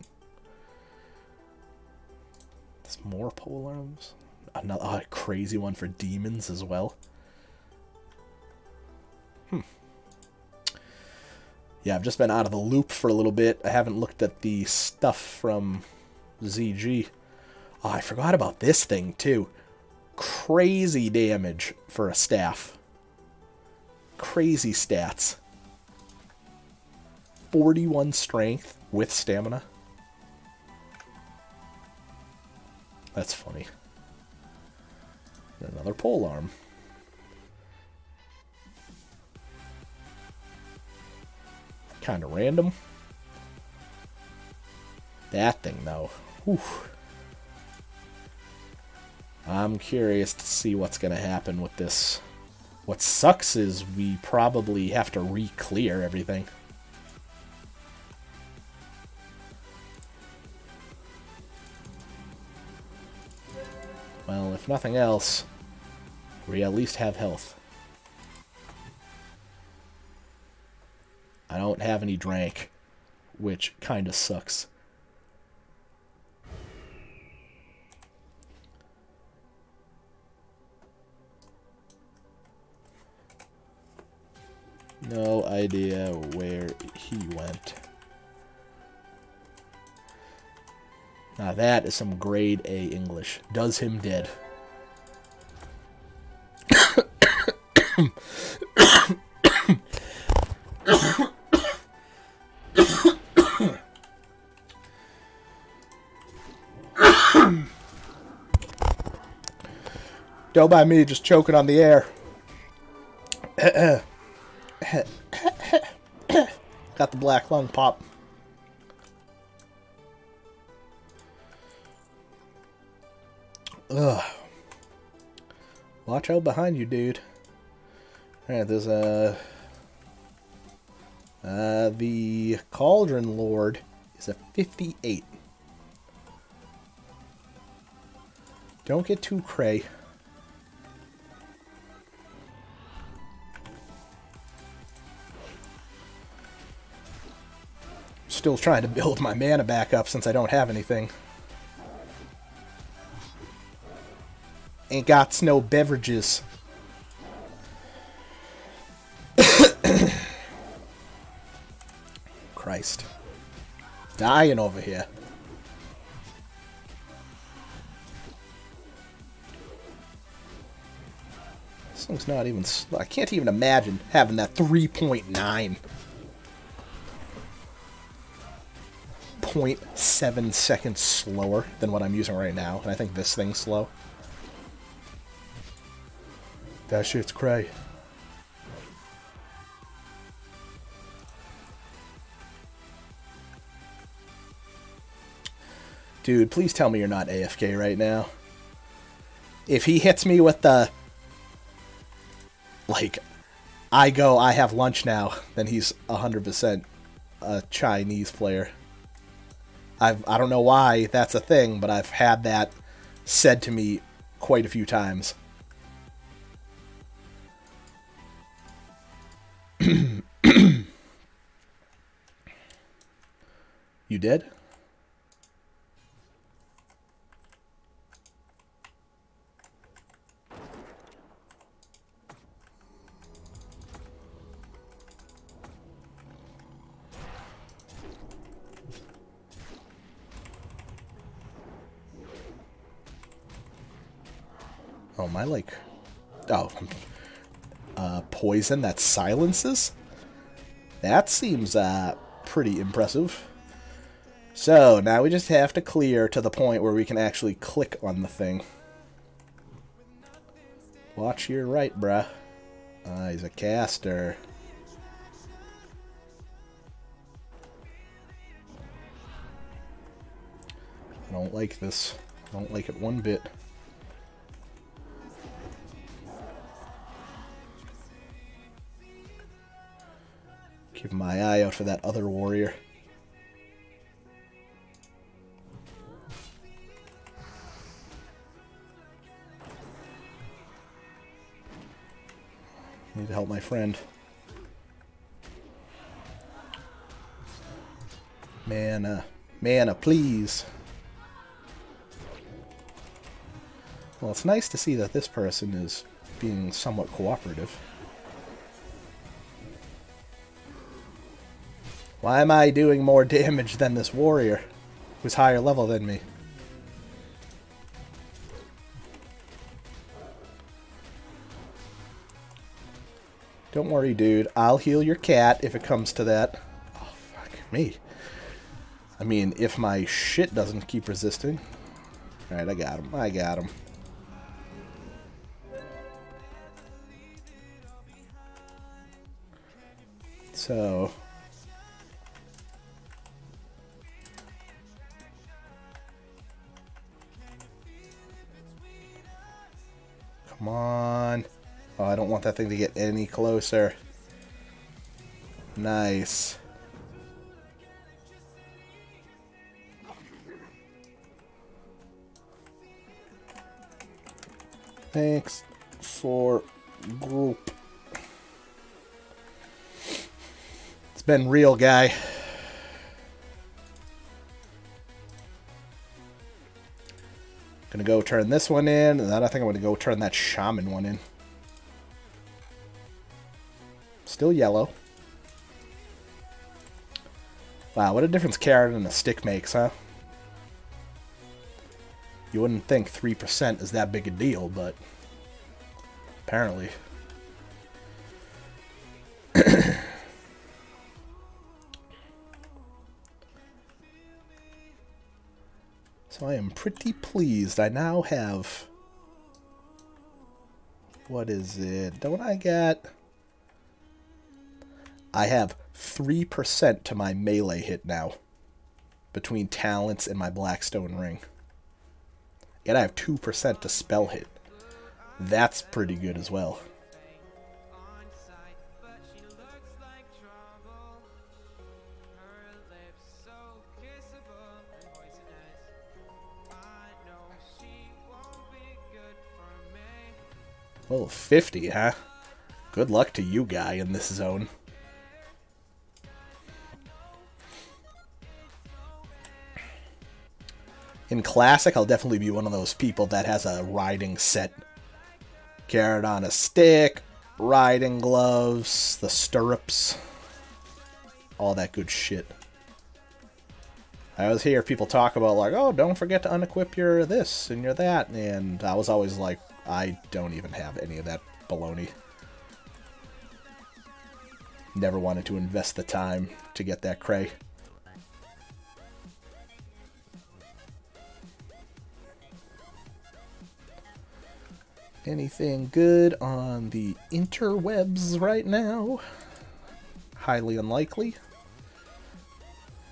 There's more polearms. Another crazy one for demons as well. Yeah, I've just been out of the loop for a little bit. I haven't looked at the stuff from ZG. Oh, I forgot about this thing, too. Crazy damage for a staff. Crazy stats. 41 strength with stamina. That's funny. Another polearm. Kind of random. That thing, though. Whew. I'm curious to see what's going to happen with this. What sucks is we probably have to re-clear everything. Well, if nothing else, we at least have health. I don't have any drank, which kind of sucks. No idea where he went. Now that is some grade A English. Does him dead. Don't mind me just choking on the air. Got the black lung pop. Ugh. Watch out behind you, dude. Alright, there's the Cauldron Lord is a 58. Don't get too cray. Still trying to build my mana back up since I don't have anything. Ain't got no beverages. Christ. Dying over here. This thing's not even... I can't even imagine having that 3.9. 0.7 seconds slower than what I'm using right now. And I think this thing's slow. That shit's cray. Dude, please tell me you're not AFK right now. If he hits me with the... Like, I have lunch now, then he's 100% a Chinese player. I don't know why that's a thing, but I've had that said to me quite a few times. You did? Oh, am I like... Oh, poison that silences? That seems pretty impressive. So, now we just have to clear to the point where we can actually click on the thing. Watch your right, bruh. Ah, he's a caster. I don't like this. I don't like it one bit. Keep my eye out for that other warrior. Need to help my friend. Mana. Mana, please. Well, it's nice to see that this person is being somewhat cooperative. Why am I doing more damage than this warrior, who's higher level than me? Don't worry, dude. I'll heal your cat if it comes to that. Oh, fuck me. I mean, if my shit doesn't keep resisting. Alright, I got him. I got him. So... Come on. Oh, I don't want that thing to get any closer. Nice. Thanks for group. It's been real, guy. Gonna go turn this one in, and then I think I'm gonna go turn that Shaman one in. Still yellow. Wow, what a difference carrot and a stick makes, huh? You wouldn't think 3% is that big a deal, but apparently. So I am pretty pleased. I now have... What is it? Don't I get... I have 3% to my melee hit now. Between talents and my Blackstone ring. And I have 2% to spell hit. That's pretty good as well. Well, 50, huh? Good luck to you, guy, in this zone. In Classic, I'll definitely be one of those people that has a riding set. Carrot on a stick, riding gloves, the stirrups, all that good shit. I always hear people talk about, like, oh, don't forget to unequip your this and your that, and I was always like, I don't even have any of that baloney. Never wanted to invest the time to get that cray. Anything good on the interwebs right now? Highly unlikely.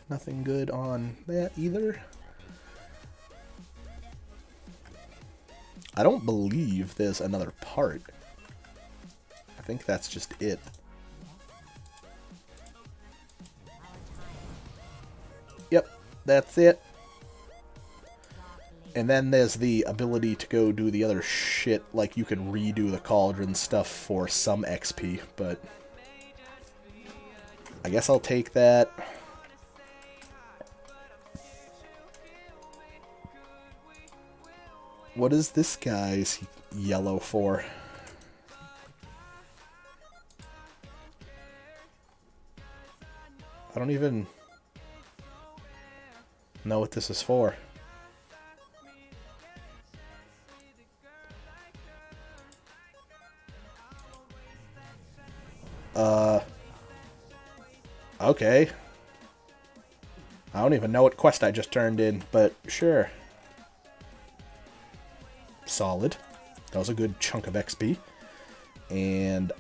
Nothing good on that either. I don't believe there's another part. I think that's just it. Yep, that's it. And then there's the ability to go do the other shit, like you can redo the cauldron stuff for some XP, but I guess I'll take that. What is this guy's yellow for? I don't even know what this is for. Okay. I don't even know what quest I just turned in, but sure. Solid. That was a good chunk of XP. And,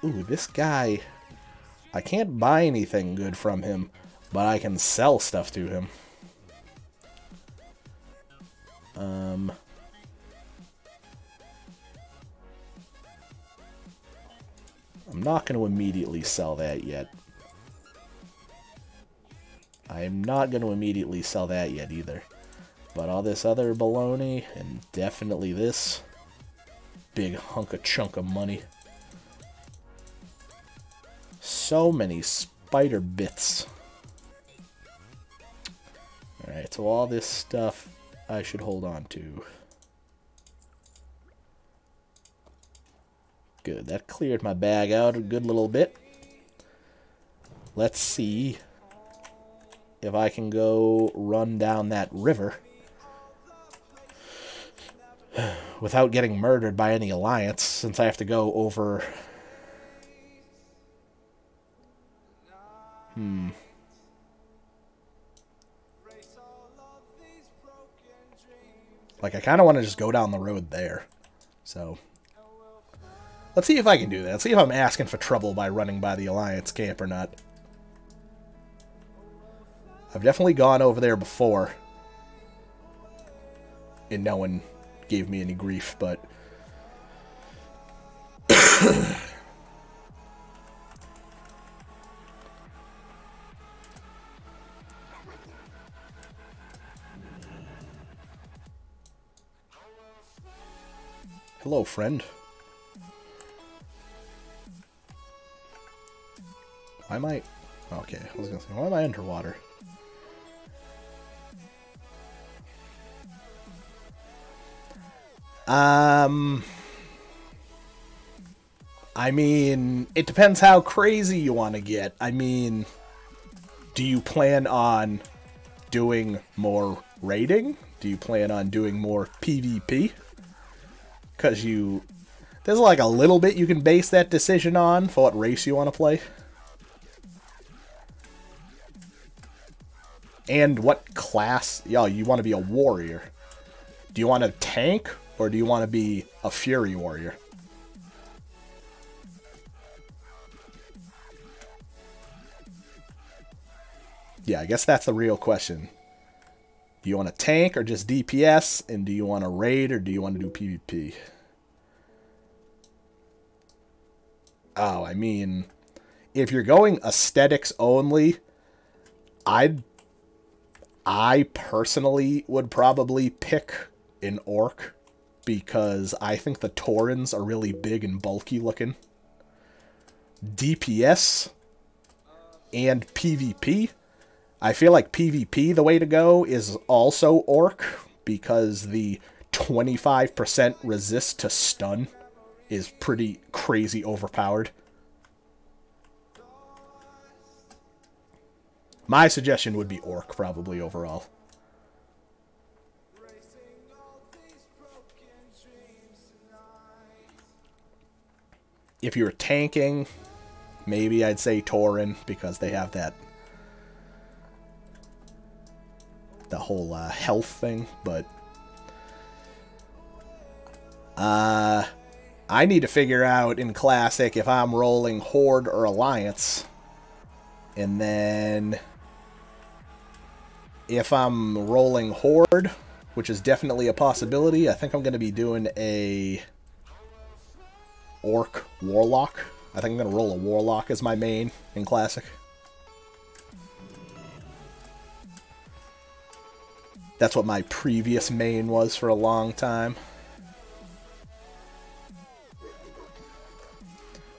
ooh, this guy, I can't buy anything good from him, but I can sell stuff to him. I'm not going to immediately sell that yet. I'm not going to immediately sell that yet either. But all this other baloney, and definitely this big chunk of money. So many spider bits. Alright, so all this stuff I should hold on to. Good, that cleared my bag out a good little bit. Let's see if I can go run down that river without getting murdered by any alliance, since I have to go over... Like, I kind of want to just go down the road there. So, let's see if I can do that. Let's see if I'm asking for trouble by running by the alliance camp or not. I've definitely gone over there before, and no one gave me any grief, but... Hello, friend. Why am I... Okay, I was gonna say, why am I underwater? I mean, it depends how crazy you want to get. I mean, do you plan on doing more raiding? Do you plan on doing more PvP? Because there's like a little bit you can base that decision on for what race you want to play. And what class, you want to be a warrior. Do you want to tank, or do you want to be a fury warrior? Yeah, I guess that's the real question. Do you want to tank or just DPS? And do you want to raid or do you want to do PvP? Oh, I mean, if you're going aesthetics only, I personally would probably pick an orc, because I think the Taurens are really big and bulky looking. DPS and PvP, I feel like PvP, the way to go is also orc, because the 25% resist to stun is pretty crazy overpowered. My suggestion would be Orc, probably, overall. If you're tanking, maybe I'd say Tauren, because they have that the whole health thing, but I need to figure out in Classic if I'm rolling Horde or Alliance, and then if I'm rolling Horde, which is definitely a possibility, I think I'm going to be doing a Orc Warlock. I think I'm going to roll a Warlock as my main in Classic. That's what my previous main was for a long time.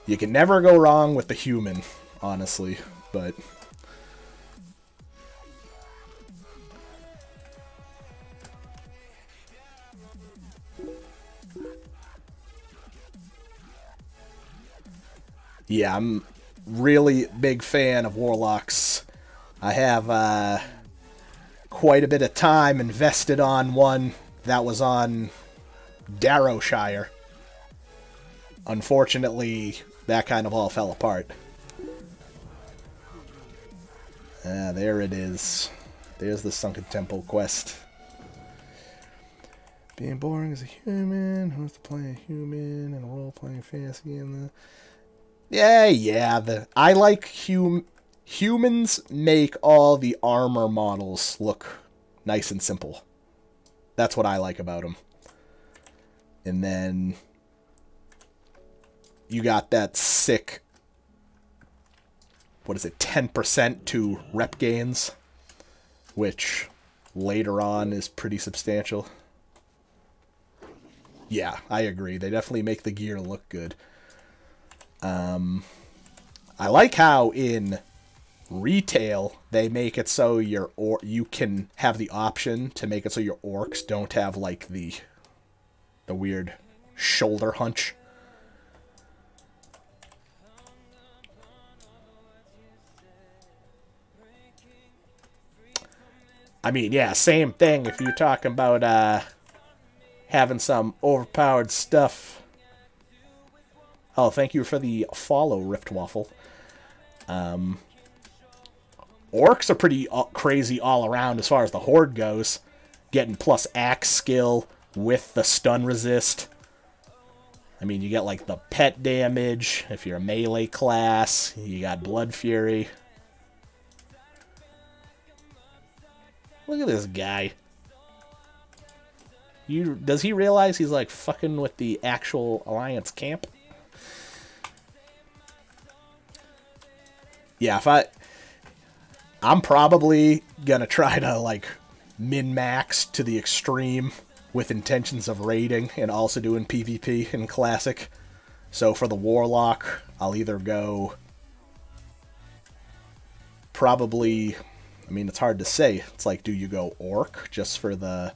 You can never go wrong with the human, honestly, but... yeah, I'm really big fan of Warlocks. I have quite a bit of time invested on one that was on Darrowshire. Unfortunately, that kind of all fell apart. There it is. There's the Sunken Temple quest. Being boring as a human, who wants to play a human and a role-playing fantasy in the... Yeah, I like humans make all the armor models look nice and simple. That's what I like about them. And then you got that sick, what is it, 10% to rep gains, which later on is pretty substantial. Yeah, I agree. They definitely make the gear look good. I like how in retail they make it so you can have the option to make it so your orcs don't have like the weird shoulder hunch. I mean, yeah, same thing if you're talking about having some overpowered stuff. Oh, thank you for the follow, Rift Waffle. Orcs are pretty crazy all around as far as the Horde goes. Getting plus axe skill with the stun resist. I mean, you get like the pet damage if you're a melee class. You got Blood Fury. Look at this guy. Does he realize he's like fucking with the actual Alliance camp? Yeah, I'm probably gonna try to like min-max to the extreme with intentions of raiding and also doing PvP in Classic. So for the Warlock, I'll either go probably, I mean, it's hard to say. It's like, do you go Orc just for the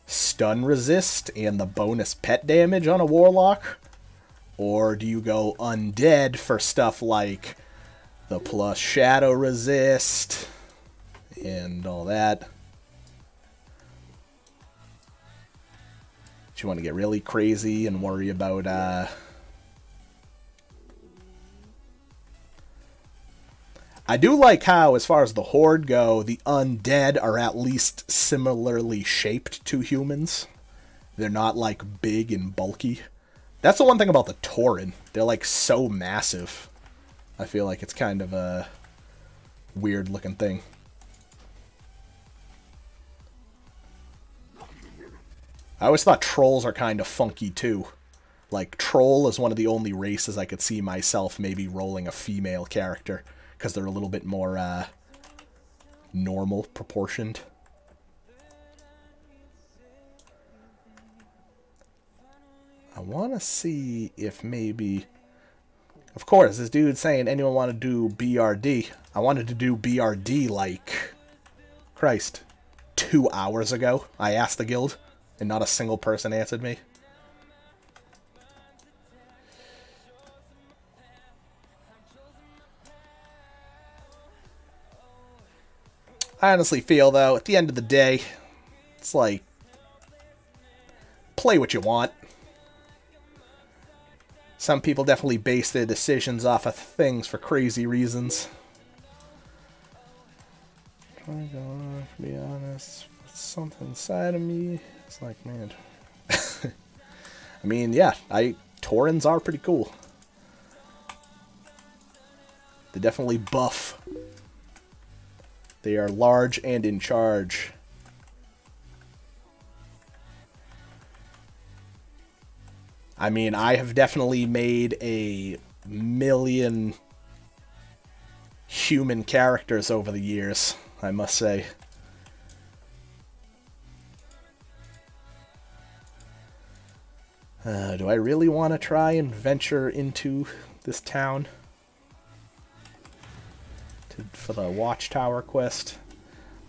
stun resist and the bonus pet damage on a Warlock? Or do you go Undead for stuff like the plus shadow resist and all that? Do you want to get really crazy and worry about I do like how, as far as the Horde go, the undead are at least similarly shaped to humans. They're not like big and bulky. That's the one thing about the Tauren. They're like so massive. I feel like it's kind of a weird looking thing. I always thought trolls are kind of funky too. Like, troll is one of the only races I could see myself maybe rolling a female character, because they're a little bit more normal proportioned. I want to see if maybe... Of course, this dude's saying, anyone want to do BRD? I wanted to do BRD like... Christ. 2 hours ago, I asked the guild, and not a single person answered me. I honestly feel, though, at the end of the day, it's like, play what you want. Some people definitely base their decisions off of things for crazy reasons. Trying to be honest, something inside of me, it's like, man. I mean, yeah, Taurens are pretty cool. They definitely buff. They are large and in charge. I mean, I have definitely made a million human characters over the years, I must say. Do I really want to try and venture into this town? For the Watchtower quest.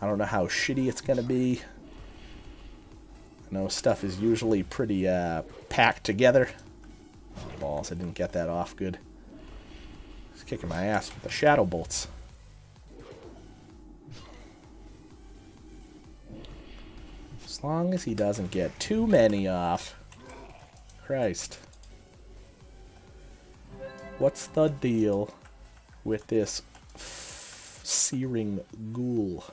I don't know how shitty it's going to be. I know stuff is usually pretty packed together. Balls, I didn't get that off good. He's kicking my ass with the shadow bolts. As long as he doesn't get too many off. Christ. What's the deal with this searing ghoul?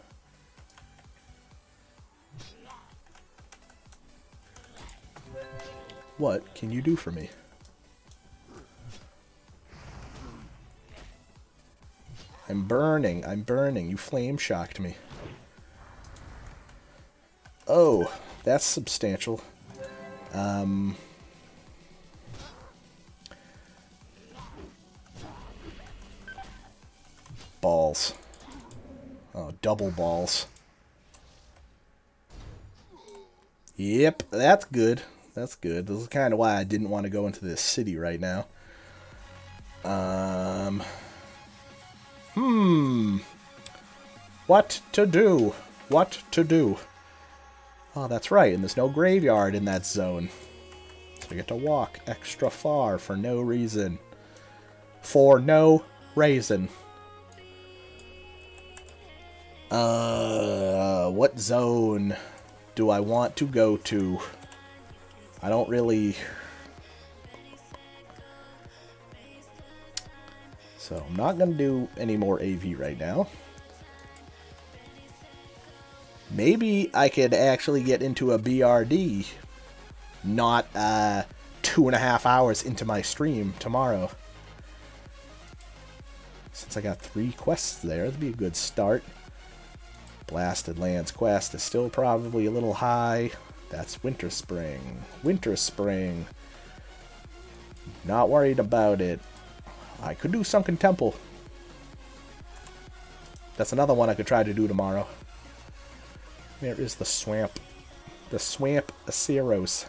What can you do for me? I'm burning. I'm burning. You flame shocked me. Oh, that's substantial. Balls. Oh, double balls. Yep, that's good. That's good. This is kind of why I didn't want to go into this city right now. What to do? What to do? Oh, that's right, and there's no graveyard in that zone. So I get to walk extra far for no reason. For no reason. What zone do I want to go to? I don't really... So I'm not going to do any more AV right now. Maybe I could actually get into a BRD not 2.5 hours into my stream tomorrow. Since I got 3 quests there, that'd be a good start. Blasted Lands quest is still probably a little high. That's Winter Spring. Winter Spring. Not worried about it. I could do Sunken Temple. That's another one I could try to do tomorrow. Where is the swamp? The swamp Aceros.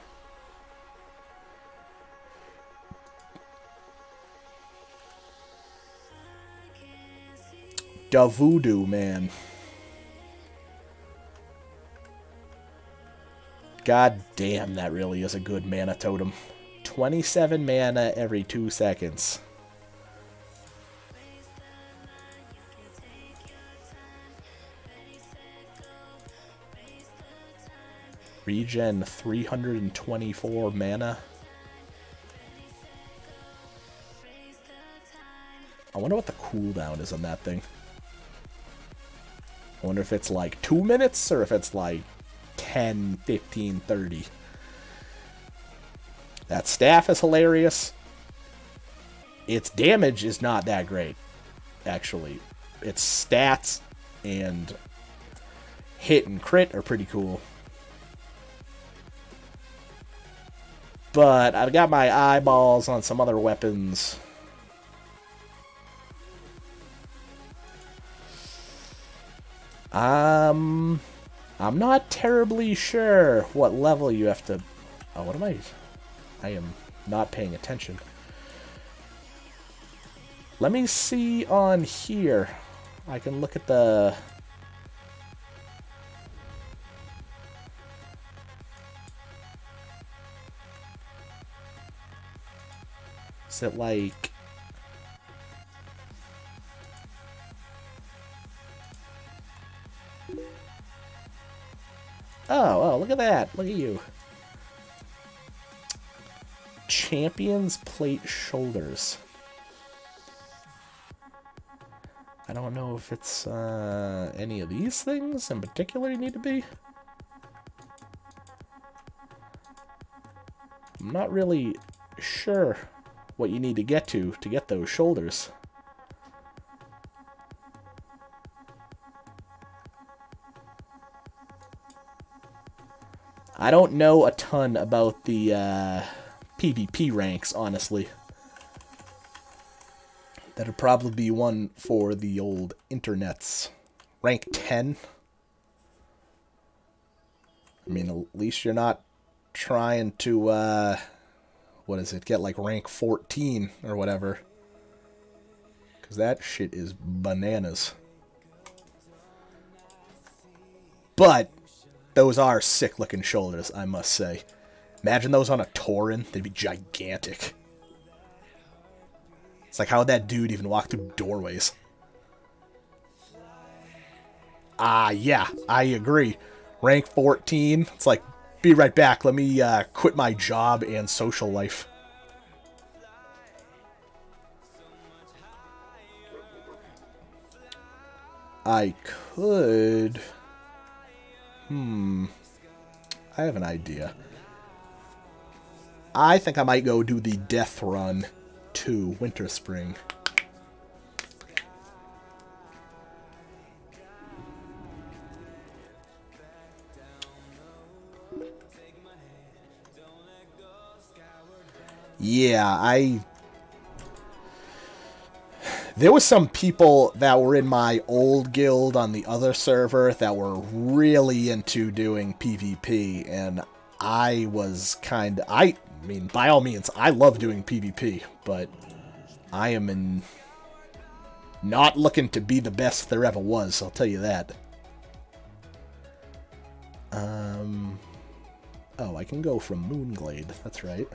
Da Voodoo, man. God damn, that really is a good mana totem. 27 mana every 2 seconds. Regen 324 mana. I wonder what the cooldown is on that thing. I wonder if it's like 2 minutes or if it's like 10, 15, 30. That staff is hilarious. Its damage is not that great, actually. Its stats and hit and crit are pretty cool. But I've got my eyeballs on some other weapons. I'm not terribly sure what level you have to... Oh, what am I... I am not paying attention. Let me see on here. I can look at the... Is it like... Oh, look at that. Look at you. Champions plate shoulders. I don't know if it's any of these things in particular you need to be. I'm not really sure what you need to get those shoulders. I don't know a ton about the PvP ranks, honestly. That'd probably be one for the old internets. Rank 10? I mean, at least you're not trying to, what is it, get like rank 14 or whatever. Because that shit is bananas. But those are sick-looking shoulders, I must say. Imagine those on a Tauren. They'd be gigantic. It's like, how would that dude even walk through doorways? Yeah, I agree. Rank 14. It's like, be right back. Let me quit my job and social life. I could... I have an idea. I think I might go do the death run to Winter Spring. Yeah, there was some people that were in my old guild on the other server that were really into doing PvP, and I was kind of... I mean, by all means, I love doing PvP, but I am not looking to be the best there ever was, I'll tell you that. Oh, I can go from Moonglade, that's right.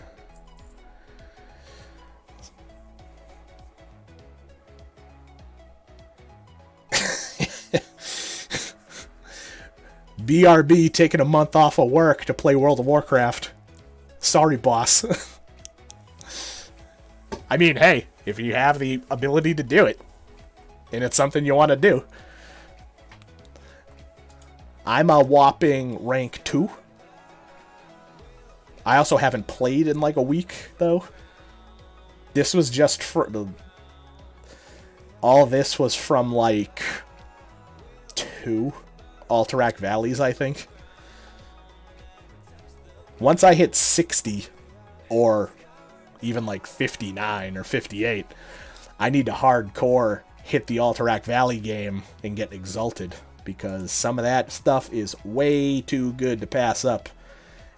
BRB taking a month off of work to play World of Warcraft. Sorry, boss. I mean, hey, if you have the ability to do it, and it's something you want to do. I'm a whopping rank 2. I also haven't played in like a week, though. This was just for... all this was from like 2 Alterac Valleys, I think. Once I hit 60, or even like 59 or 58, I need to hardcore hit the Alterac Valley game and get Exalted, because some of that stuff is way too good to pass up.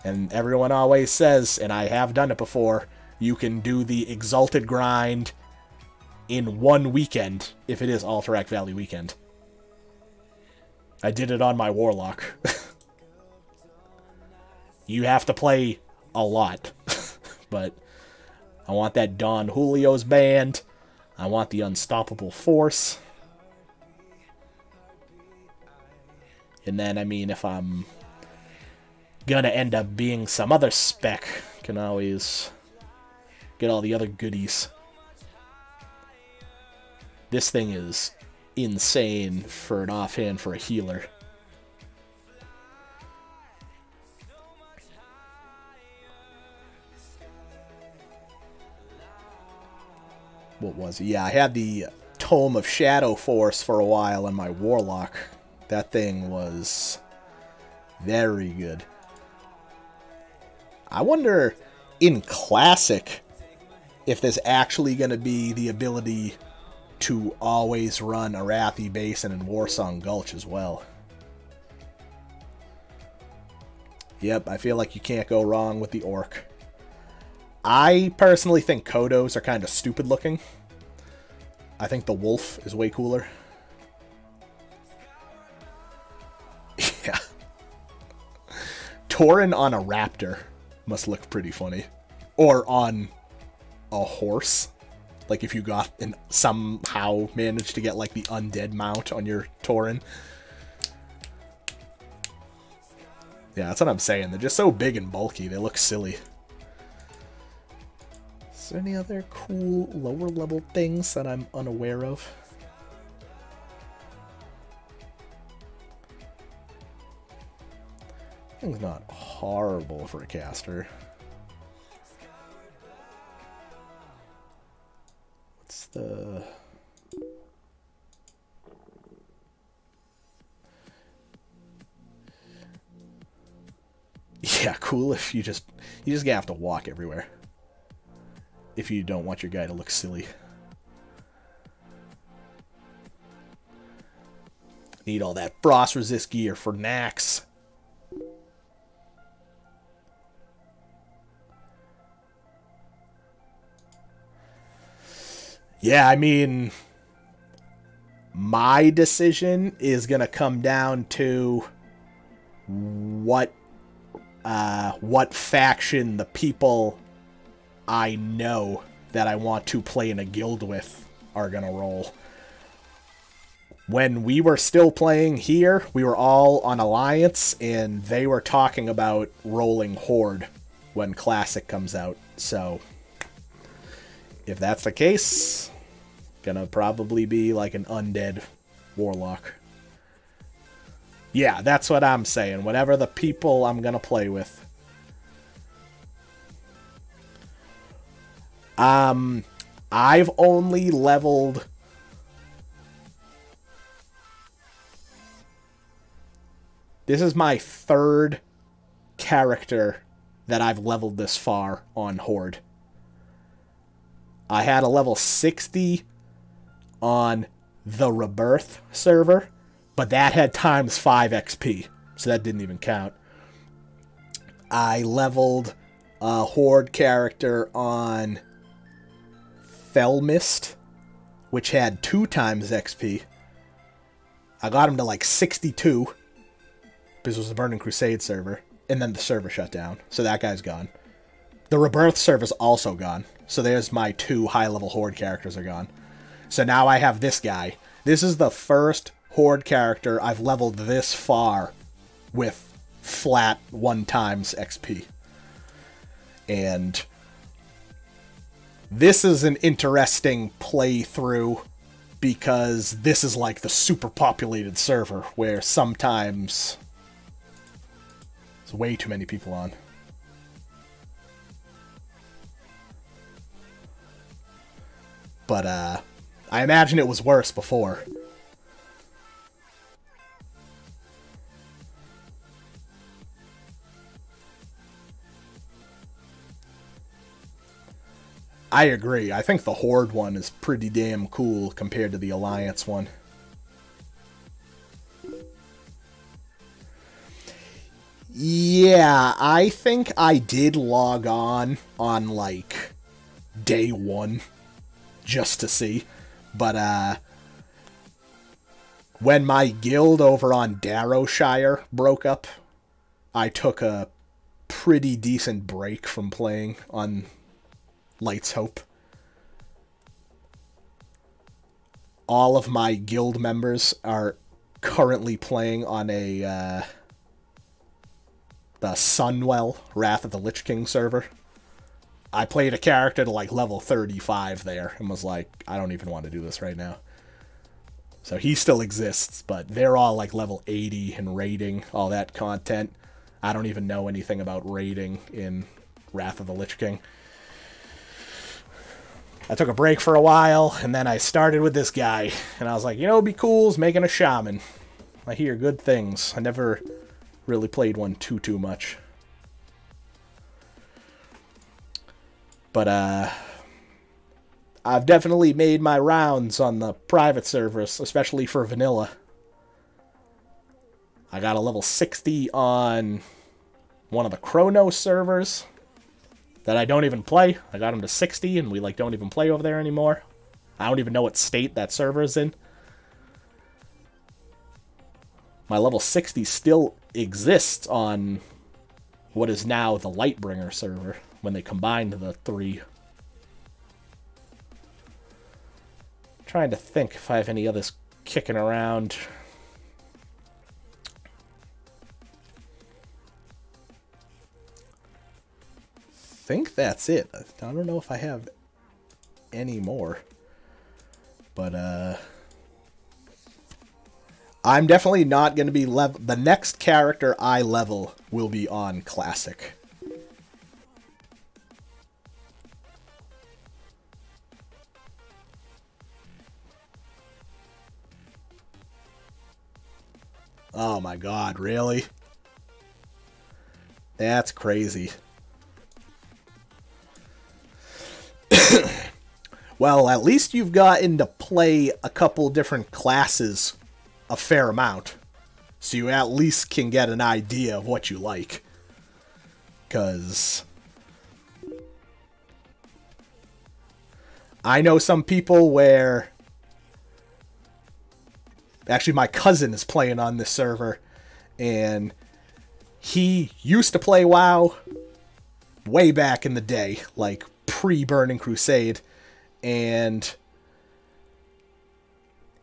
And everyone always says, and I have done it before, you can do the Exalted grind in one weekend if it is Alterac Valley weekend. I did it on my Warlock. You have to play a lot. But I want that Don Julio's band. I want the Unstoppable Force. And then, I mean, if I'm gonna end up being some other spec, can always get all the other goodies. This thing is insane for an offhand for a healer. What was it? Yeah, I had the Tome of Shadow Force for a while on my Warlock. That thing was very good. I wonder, in Classic, if there's actually going to be the ability to always run Arathi Basin and Warsong Gulch as well. Yep, I feel like you can't go wrong with the Orc. I personally think Kodos are kind of stupid looking. I think the Wolf is way cooler. Yeah. Tauren on a raptor must look pretty funny. Or on a horse. Like if you got and somehow managed to get like the undead mount on your Tauren. Yeah, that's what I'm saying. They're just so big and bulky. They look silly. Is there any other cool lower level things that I'm unaware of? Thing's not horrible for a caster. What's the... Yeah, cool if you just gonna have to walk everywhere. If you don't want your guy to look silly. Need all that frost resist gear for Nax. Yeah, I mean, my decision is gonna come down to what faction the people I know that I want to play in a guild with are gonna roll. When we were still playing here, we were all on Alliance, and they were talking about rolling Horde when Classic comes out. So, if that's the case, gonna probably be like an undead warlock. Yeah, that's what I'm saying. Whatever the people I'm gonna play with. I've only leveled... This is my third character that I've leveled this far on Horde. I had a level 60 on the Rebirth server, but that had times 5 XP, so that didn't even count. I leveled a Horde character on Felmist, which had 2 times XP. I got him to like 62, because it was the Burning Crusade server, and then the server shut down, so that guy's gone. The Rebirth server's also gone, so there's my 2 high-level Horde characters are gone. So now I have this guy. This is the first Horde character I've leveled this far with flat 1 times XP. And this is an interesting playthrough because this is like the super populated server where sometimes there's way too many people on. But I imagine it was worse before. I agree. I think the Horde one is pretty damn cool compared to the Alliance one. Yeah, I think I did log on like day 1 just to see. But when my guild over on Darrowshire broke up, I took a pretty decent break from playing on Light's Hope. All of my guild members are currently playing on the Sunwell Wrath of the Lich King server. I played a character to like level 35 there and was like, I don't even want to do this right now. So he still exists, but they're all like level 80 and raiding, all that content. I don't even know anything about raiding in Wrath of the Lich King. I took a break for a while, and then I started with this guy, and I was like, you know, it'd be cool is making a shaman. I hear good things. I never really played one too much. But, I've definitely made my rounds on the private servers, especially for vanilla. I got a level 60 on one of the Chronos servers that I don't even play. I got him to 60, and we like don't even play over there anymore. I don't even know what state that server is in. My level 60 still exists on what is now the Lightbringer server when they combined the 3. Trying to think if I have any others kicking around. think that's it. I don't know if I have any more. But, I'm definitely not going to be level... The next character I level will be on Classic. Oh my god, really? That's crazy. Well, at least you've gotten to play a couple different classes a fair amount. So you at least can get an idea of what you like. Because I know some people where... Actually, my cousin is playing on this server, and he used to play WoW way back in the day, like pre-Burning Crusade, and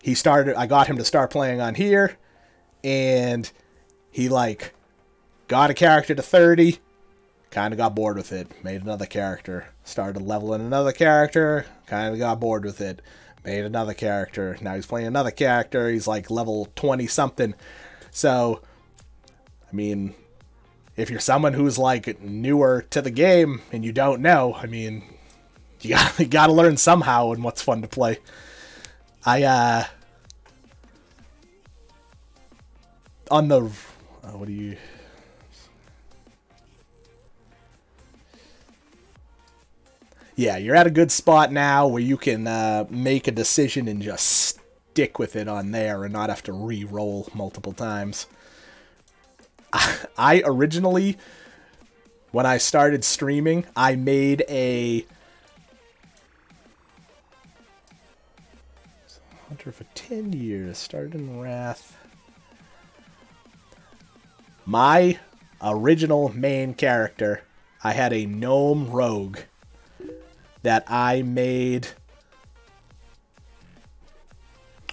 he started... I got him to start playing on here, and he, like, got a character to 30, kind of got bored with it, made another character, started leveling another character, kind of got bored with it, made another character. Now he's playing another character. He's like level 20-something. So, I mean, if you're someone who's like newer to the game and you don't know, I mean, you gotta learn somehow and what's fun to play. On the... what do you... Yeah, you're at a good spot now where you can make a decision and just stick with it on there and not have to re-roll multiple times. I originally, when I started streaming, I made a... Hunter for 10 years, started in Wrath. My original main character, I had a gnome rogue that I made...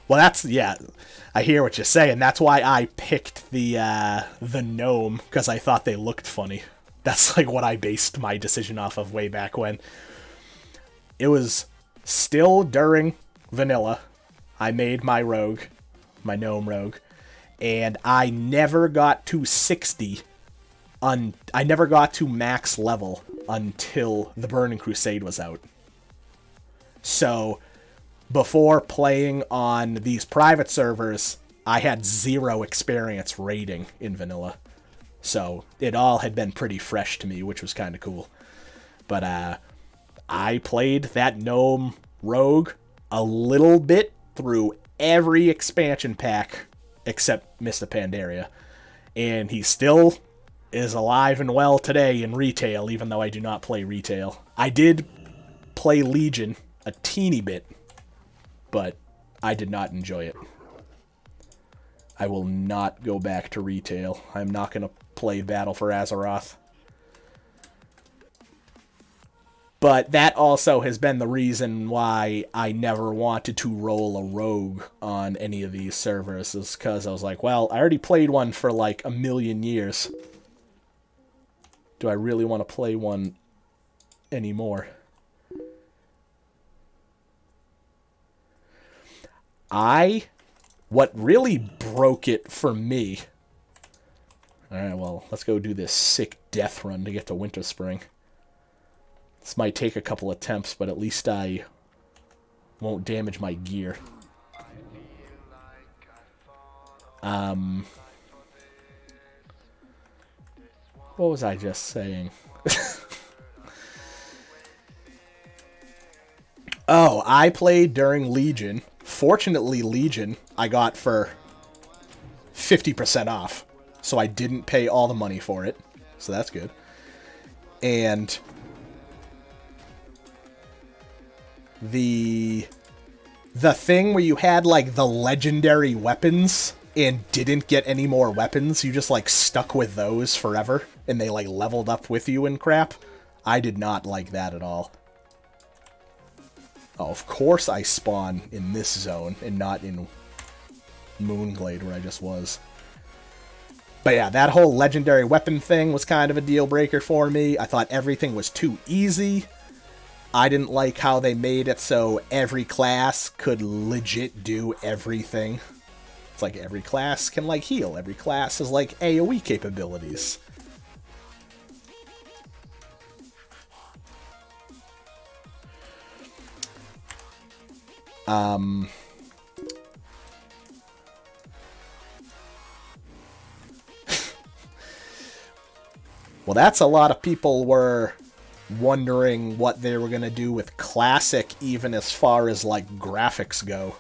Well, that's... Yeah, I hear what you're saying. That's why I picked the gnome, because I thought they looked funny. That's like what I based my decision off of way back when. It was still during vanilla. I made my rogue, my gnome rogue, and I never got to 60. I never got to max level until the Burning Crusade was out. So, before playing on these private servers, I had 0 experience raiding in vanilla. So, it all had been pretty fresh to me, which was kind of cool. But, I played that gnome rogue a little bit through every expansion pack except Mr. Pandaria. And he still is alive and well today in retail, even though I do not play retail. I did play Legion a teeny bit, but I did not enjoy it. I will not go back to retail. I'm not going to play Battle for Azeroth. But that also has been the reason why I never wanted to roll a rogue on any of these servers, is because I was like, well, I already played one for like a million years. Do I really want to play one anymore? What really broke it for me... Alright, well, let's go do this sick death run to get to Winter Spring. This might take a couple attempts, but at least I won't damage my gear. What was I just saying? Oh, I played during Legion. Fortunately, Legion I got for 50% off. So I didn't pay all the money for it. So that's good. And the thing where you had like the legendary weapons and didn't get any more weapons, you just like stuck with those forever and they like leveled up with you and crap. I did not like that at all. Oh, of course I spawn in this zone and not in Moonglade where I just was. But yeah, that whole legendary weapon thing was kind of a deal breaker for me. I thought everything was too easy. I didn't like how they made it so every class could legit do everything. It's like every class can, like, heal. Every class has, like, AoE capabilities. Well, that's a lot of people were wondering what they were going to do with Classic, even as far as, like, graphics go.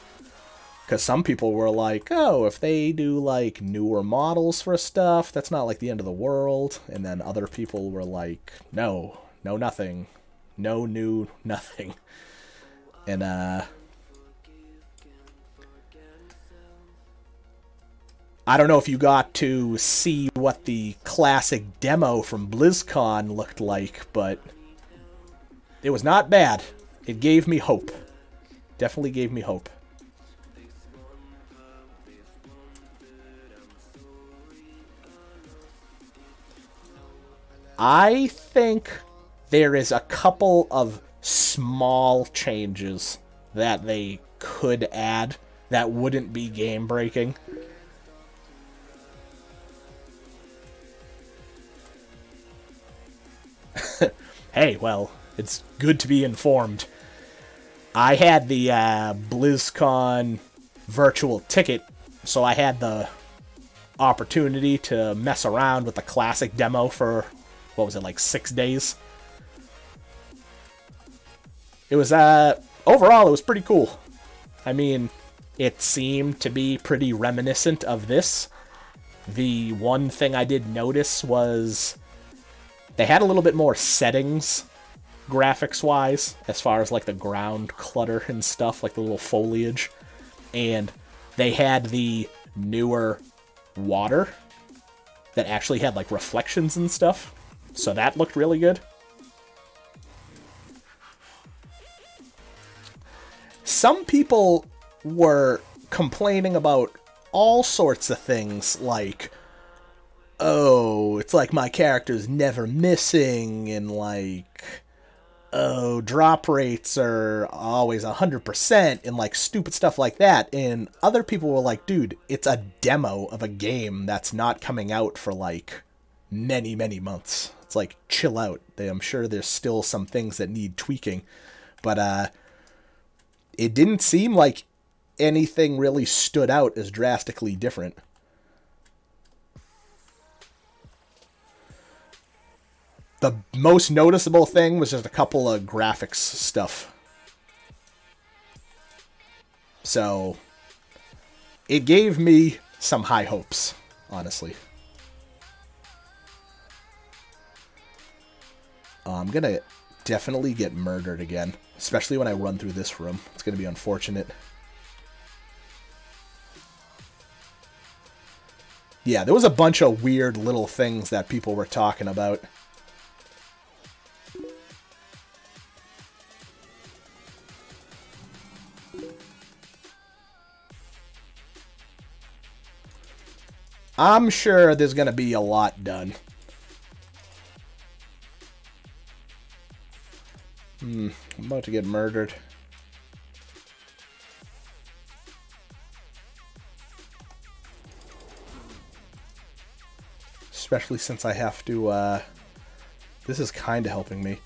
Because some people were like, oh, if they do, like, newer models for stuff, that's not, like, the end of the world. And then other people were like, no, no nothing. No new nothing. And, I don't know if you got to see what the Classic demo from BlizzCon looked like, but it was not bad. It gave me hope. Definitely gave me hope. I think there is a couple of small changes that they could add that wouldn't be game-breaking. Hey, well, it's good to be informed. I had the BlizzCon virtual ticket, so I had the opportunity to mess around with the Classic demo for, what was it, like 6 days? It was, overall, it was pretty cool. I mean, it seemed to be pretty reminiscent of this. The one thing I did notice was they had a little bit more settings, graphics-wise, as far as, like, the ground clutter and stuff, like the little foliage. And they had the newer water that actually had, like, reflections and stuff. So that looked really good. Some people were complaining about all sorts of things, like, oh, it's like my character's never missing, and like, oh, drop rates are always 100%, and like stupid stuff like that. And other people were like, dude, it's a demo of a game that's not coming out for like many, many months. It's like, chill out. I'm sure there's still some things that need tweaking, but it didn't seem like anything really stood out as drastically different. The most noticeable thing was just a couple of graphics stuff. So, it gave me some high hopes, honestly. I'm gonna definitely get murdered again, especially when I run through this room. It's gonna be unfortunate. Yeah, there was a bunch of weird little things that people were talking about. I'm sure there's going to be a lot done. I'm about to get murdered. Especially since I have to, this is kind of helping me.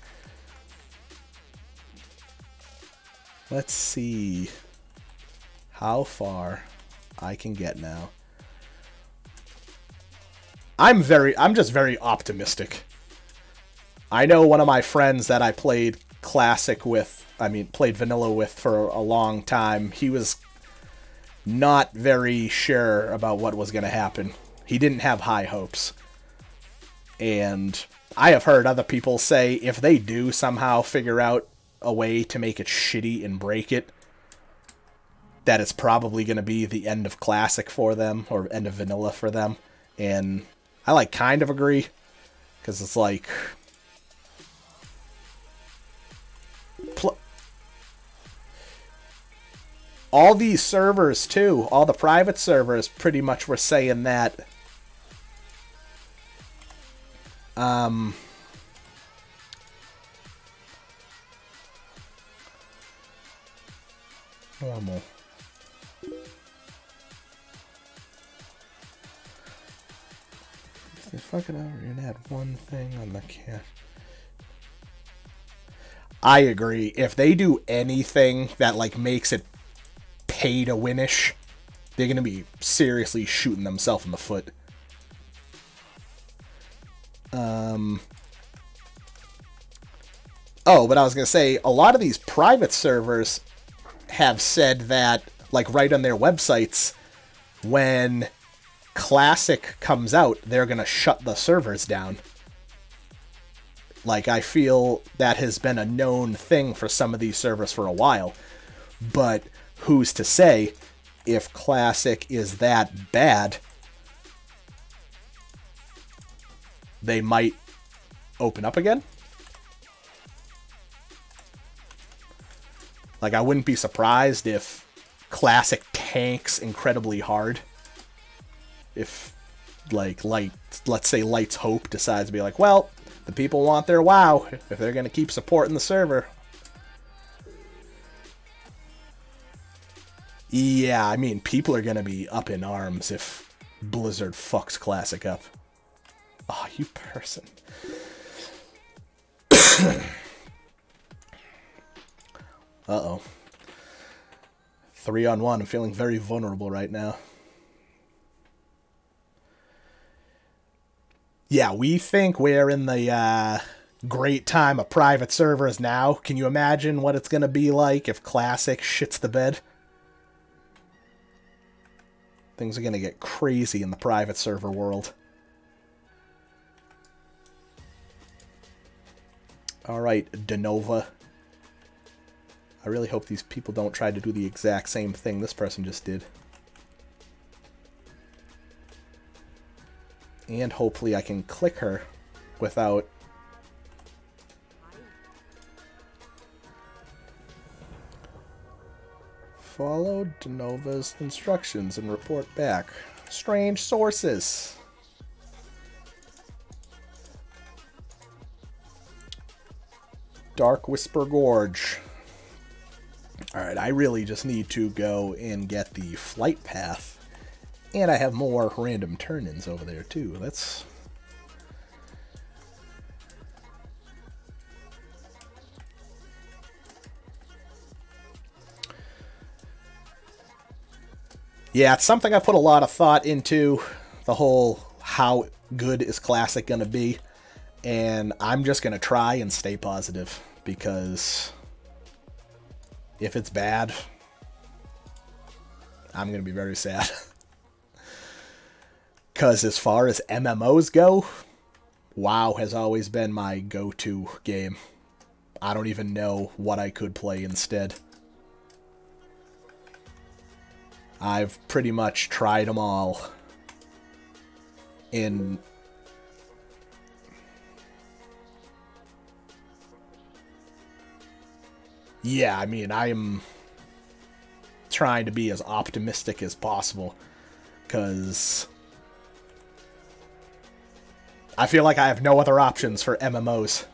Let's see how far I can get now. I'm just very optimistic. I know one of my friends that I played Classic with, played Vanilla with for a long time. He was not very sure about what was going to happen. He didn't have high hopes. And I have heard other people say if they do somehow figure out a way to make it shitty and break it, that it's probably going to be the end of Classic for them, or end of Vanilla for them. And I, like, kind of agree, because it's like, all these servers, too, all the private servers pretty much were saying that Normal. Fucking over, you're gonna add one thing on the cat. I agree. If they do anything that like makes it pay to winish, they're gonna be seriously shooting themselves in the foot. Oh, but I was gonna say, a lot of these private servers have said that, like right on their websites, when Classic comes out, they're gonna shut the servers down. Like, I feel that has been a known thing for some of these servers for a while. But who's to say if Classic is that bad, they might open up again? Like, I wouldn't be surprised if Classic tanks incredibly hard. If, like, let's say Light's Hope decides to be like, well, the people want their WoW if they're going to keep supporting the server. Yeah, I mean, people are going to be up in arms if Blizzard fucks Classic up. Oh, you person. Uh-oh. 3-on-1. I'm feeling very vulnerable right now. Yeah, we think we're in the great time of private servers now. Can you imagine what it's going to be like if Classic shits the bed? Things are going to get crazy in the private server world. Alright, Denova. I really hope these people don't try to do the exact same thing this person just did. And hopefully I can click her without... Follow Denova's instructions and report back. Strange sources. Dark Whisper Gorge. Alright, I really just need to go and get the flight path. And I have more random turn-ins over there, too. That's... Yeah, it's something I put a lot of thought into. The whole, how good is Classic gonna be? And I'm just gonna try and stay positive. Because if it's bad, I'm gonna be very sad. Because as far as MMOs go, WoW has always been my go-to game. I don't even know what I could play instead. I've pretty much tried them all. In... Yeah, I mean, I'm trying to be as optimistic as possible. Because I feel like I have no other options for MMOs.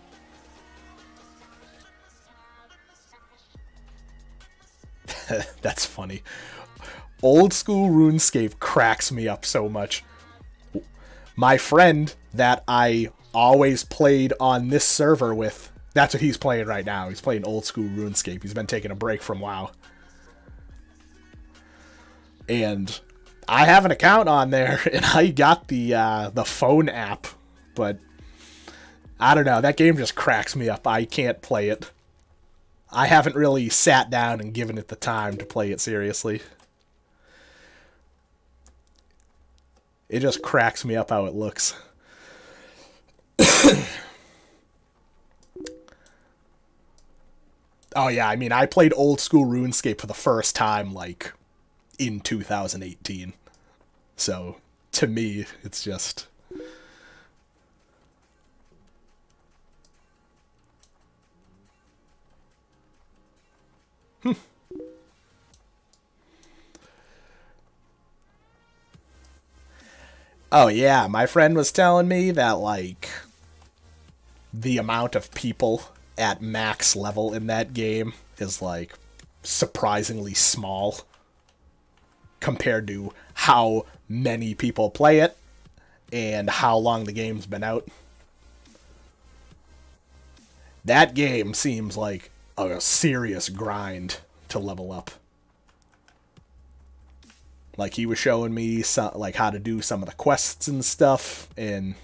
That's funny. Old school RuneScape cracks me up so much. My friend that I always played on this server with, that's what he's playing right now. He's playing old school RuneScape. He's been taking a break from WoW. And I have an account on there, and I got the phone app. But I don't know, that game just cracks me up. I can't play it. I haven't really sat down and given it the time to play it seriously. It just cracks me up how it looks. Oh yeah, I mean, I played old school RuneScape for the first time, like, in 2018. So, to me, it's just... Oh yeah, my friend was telling me that, like, the amount of people at max level in that game is, like, surprisingly small compared to how many people play it and how long the game's been out. That game seems like a serious grind to level up. Like, he was showing me like how to do some of the quests and stuff, and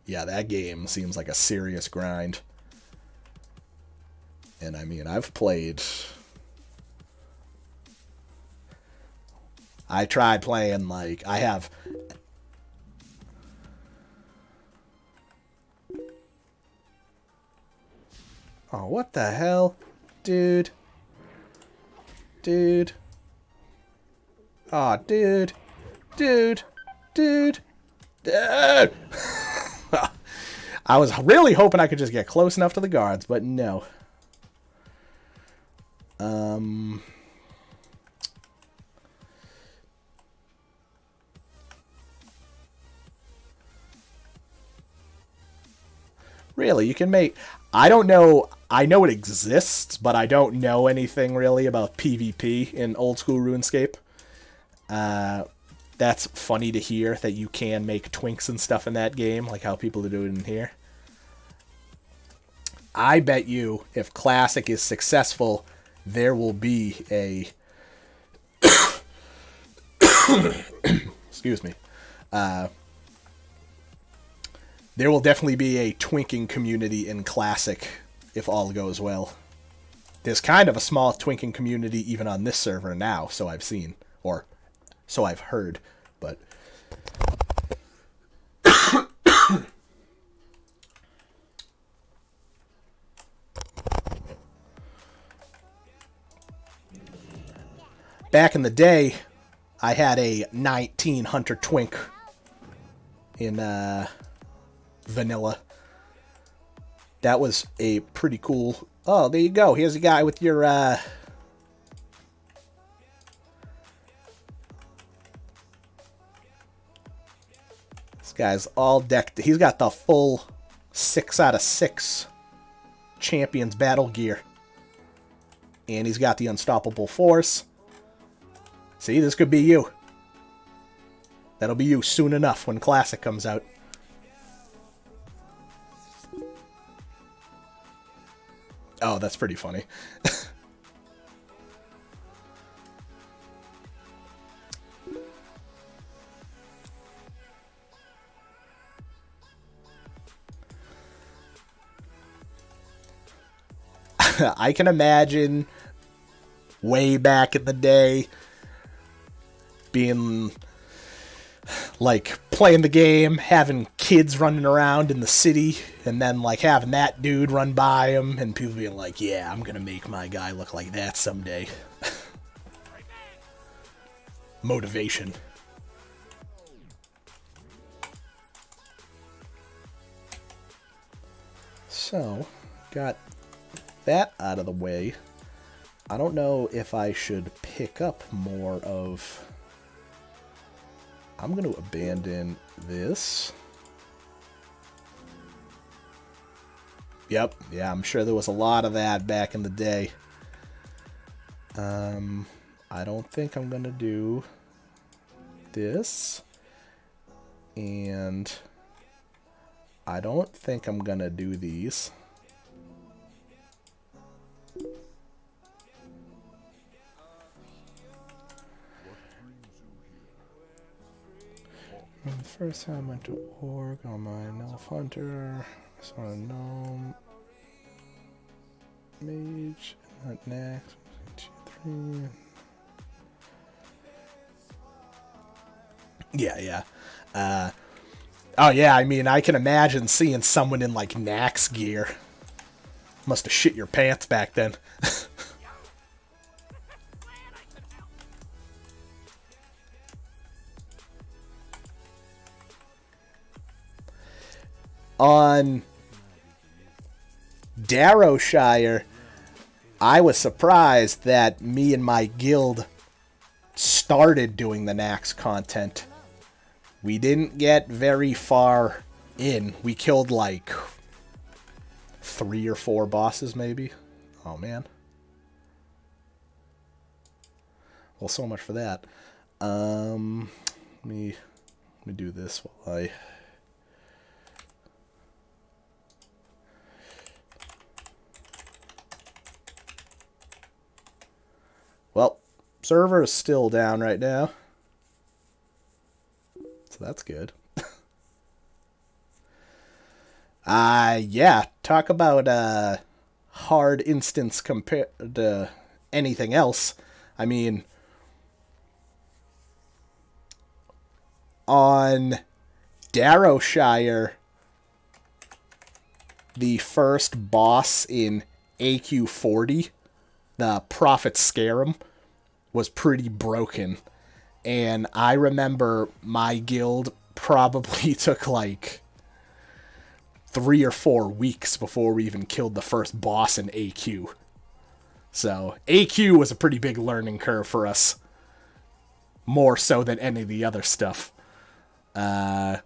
yeah, that game seems like a serious grind. And I mean, I tried playing, like, I have... Oh, what the hell? Dude. Dude. Oh, dude. Dude. Dude. Dude. I was really hoping I could just get close enough to the guards, but no. Really, you can make... I don't know... I know it exists, but I don't know anything really about PvP in old school RuneScape. That's funny to hear that you can make twinks and stuff in that game, like how people are doing in here. I bet you, if Classic is successful, there will be a... Excuse me. There will definitely be a twinking community in Classic, if all goes well. There's kind of a small twinking community even on this server now, so I've seen. Or, so I've heard. But... Back in the day, I had a 19 Hunter Twink in vanilla. That was a pretty cool... Oh, there you go. Here's a guy with your... This guy's all decked. He's got the full 6 out of 6 Champions battle gear. And he's got the Unstoppable Force. See, this could be you. That'll be you soon enough when Classic comes out. Oh, that's pretty funny. I can imagine way back in the day being like playing the game, having kids running around in the city, and then like having that dude run by him, and people being like, yeah, I'm gonna make my guy look like that someday. Motivation. So, got that out of the way. I don't know if I should pick up more of... I'm going to abandon this. Yep, yeah, I'm sure there was a lot of that back in the day. I don't think I'm going to do this. And I don't think I'm going to do these. The first time I went to org on my Elf Hunter, saw a gnome, mage, not next, 2, 3. Yeah. Oh yeah, I mean, I can imagine seeing someone in like Nax gear. Must have shit your pants back then. On Darrowshire, I was surprised that me and my guild started doing the Nax content, we didn't get very far in. We killed like 3 or 4 bosses, maybe. Oh, man. Well, so much for that. Let me do this while I... Well, server is still down right now. So that's good. Yeah, talk about hard instance compared to anything else. I mean, on Darrowshire, the first boss in AQ40, the Prophet Scarum, was pretty broken. And I remember my guild probably took like 3 or 4 weeks before we even killed the first boss in AQ. So AQ was a pretty big learning curve for us. More so than any of the other stuff. I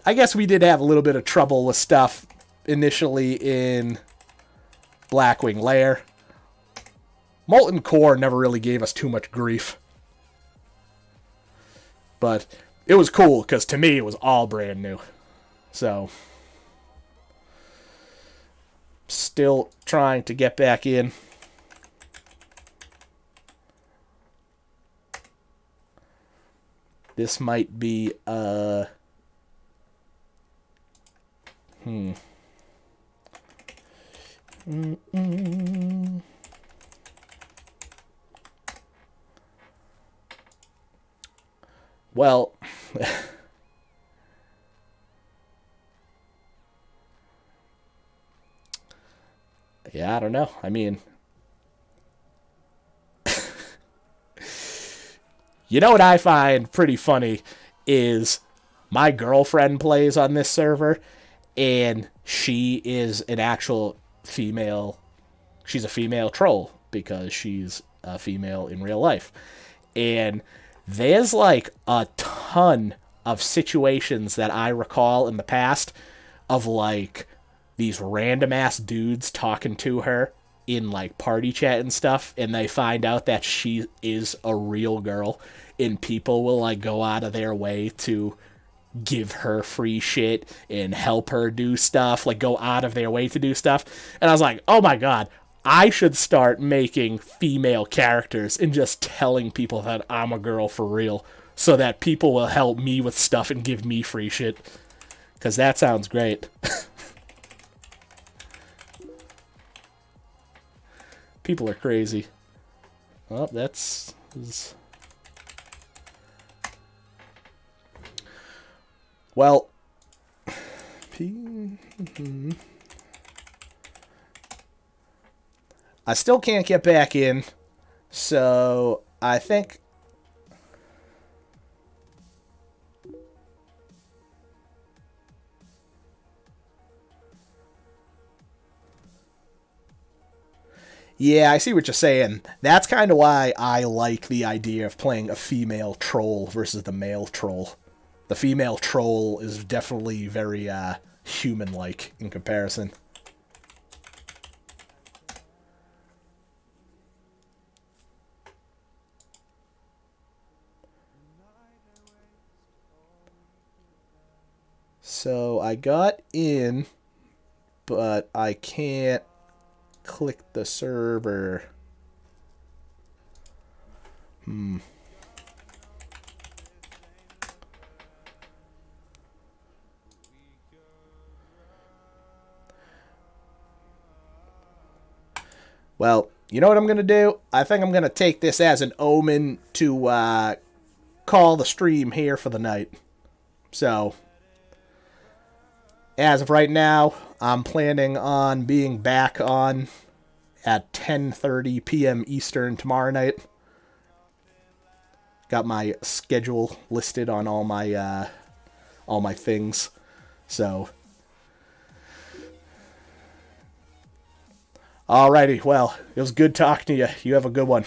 guess we did have a little bit of trouble with stuff initially in Blackwing Lair. Molten Core never really gave us too much grief. But it was cool, because to me it was all brand new. So, still trying to get back in. This might be, Well, yeah, I don't know. I mean, you know what I find pretty funny is my girlfriend plays on this server, and she is an actual female. She's a female troll because she's a female in real life. And there's like a ton of situations that I recall in the past of like these random ass dudes talking to her in like party chat and stuff, and they find out that she is a real girl, and people will like go out of their way to give her free shit and help her do stuff, like go out of their way to do stuff. And I was like, oh my god, I should start making female characters and just telling people that I'm a girl for real, so that people will help me with stuff and give me free shit. Because that sounds great. People are crazy. Oh, that's... Well... I still can't get back in, so I think... Yeah, I see what you're saying. That's kind of why I like the idea of playing a female troll versus the male troll. The female troll is definitely very human-like in comparison. So I got in, but I can't click the server. Well, you know what I'm going to do? I think I'm going to take this as an omen to call the stream here for the night. So, as of right now, I'm planning on being back on at 10:30 p.m. Eastern tomorrow night. Got my schedule listed on all my things. So, alrighty, well, it was good talking to you. You have a good one.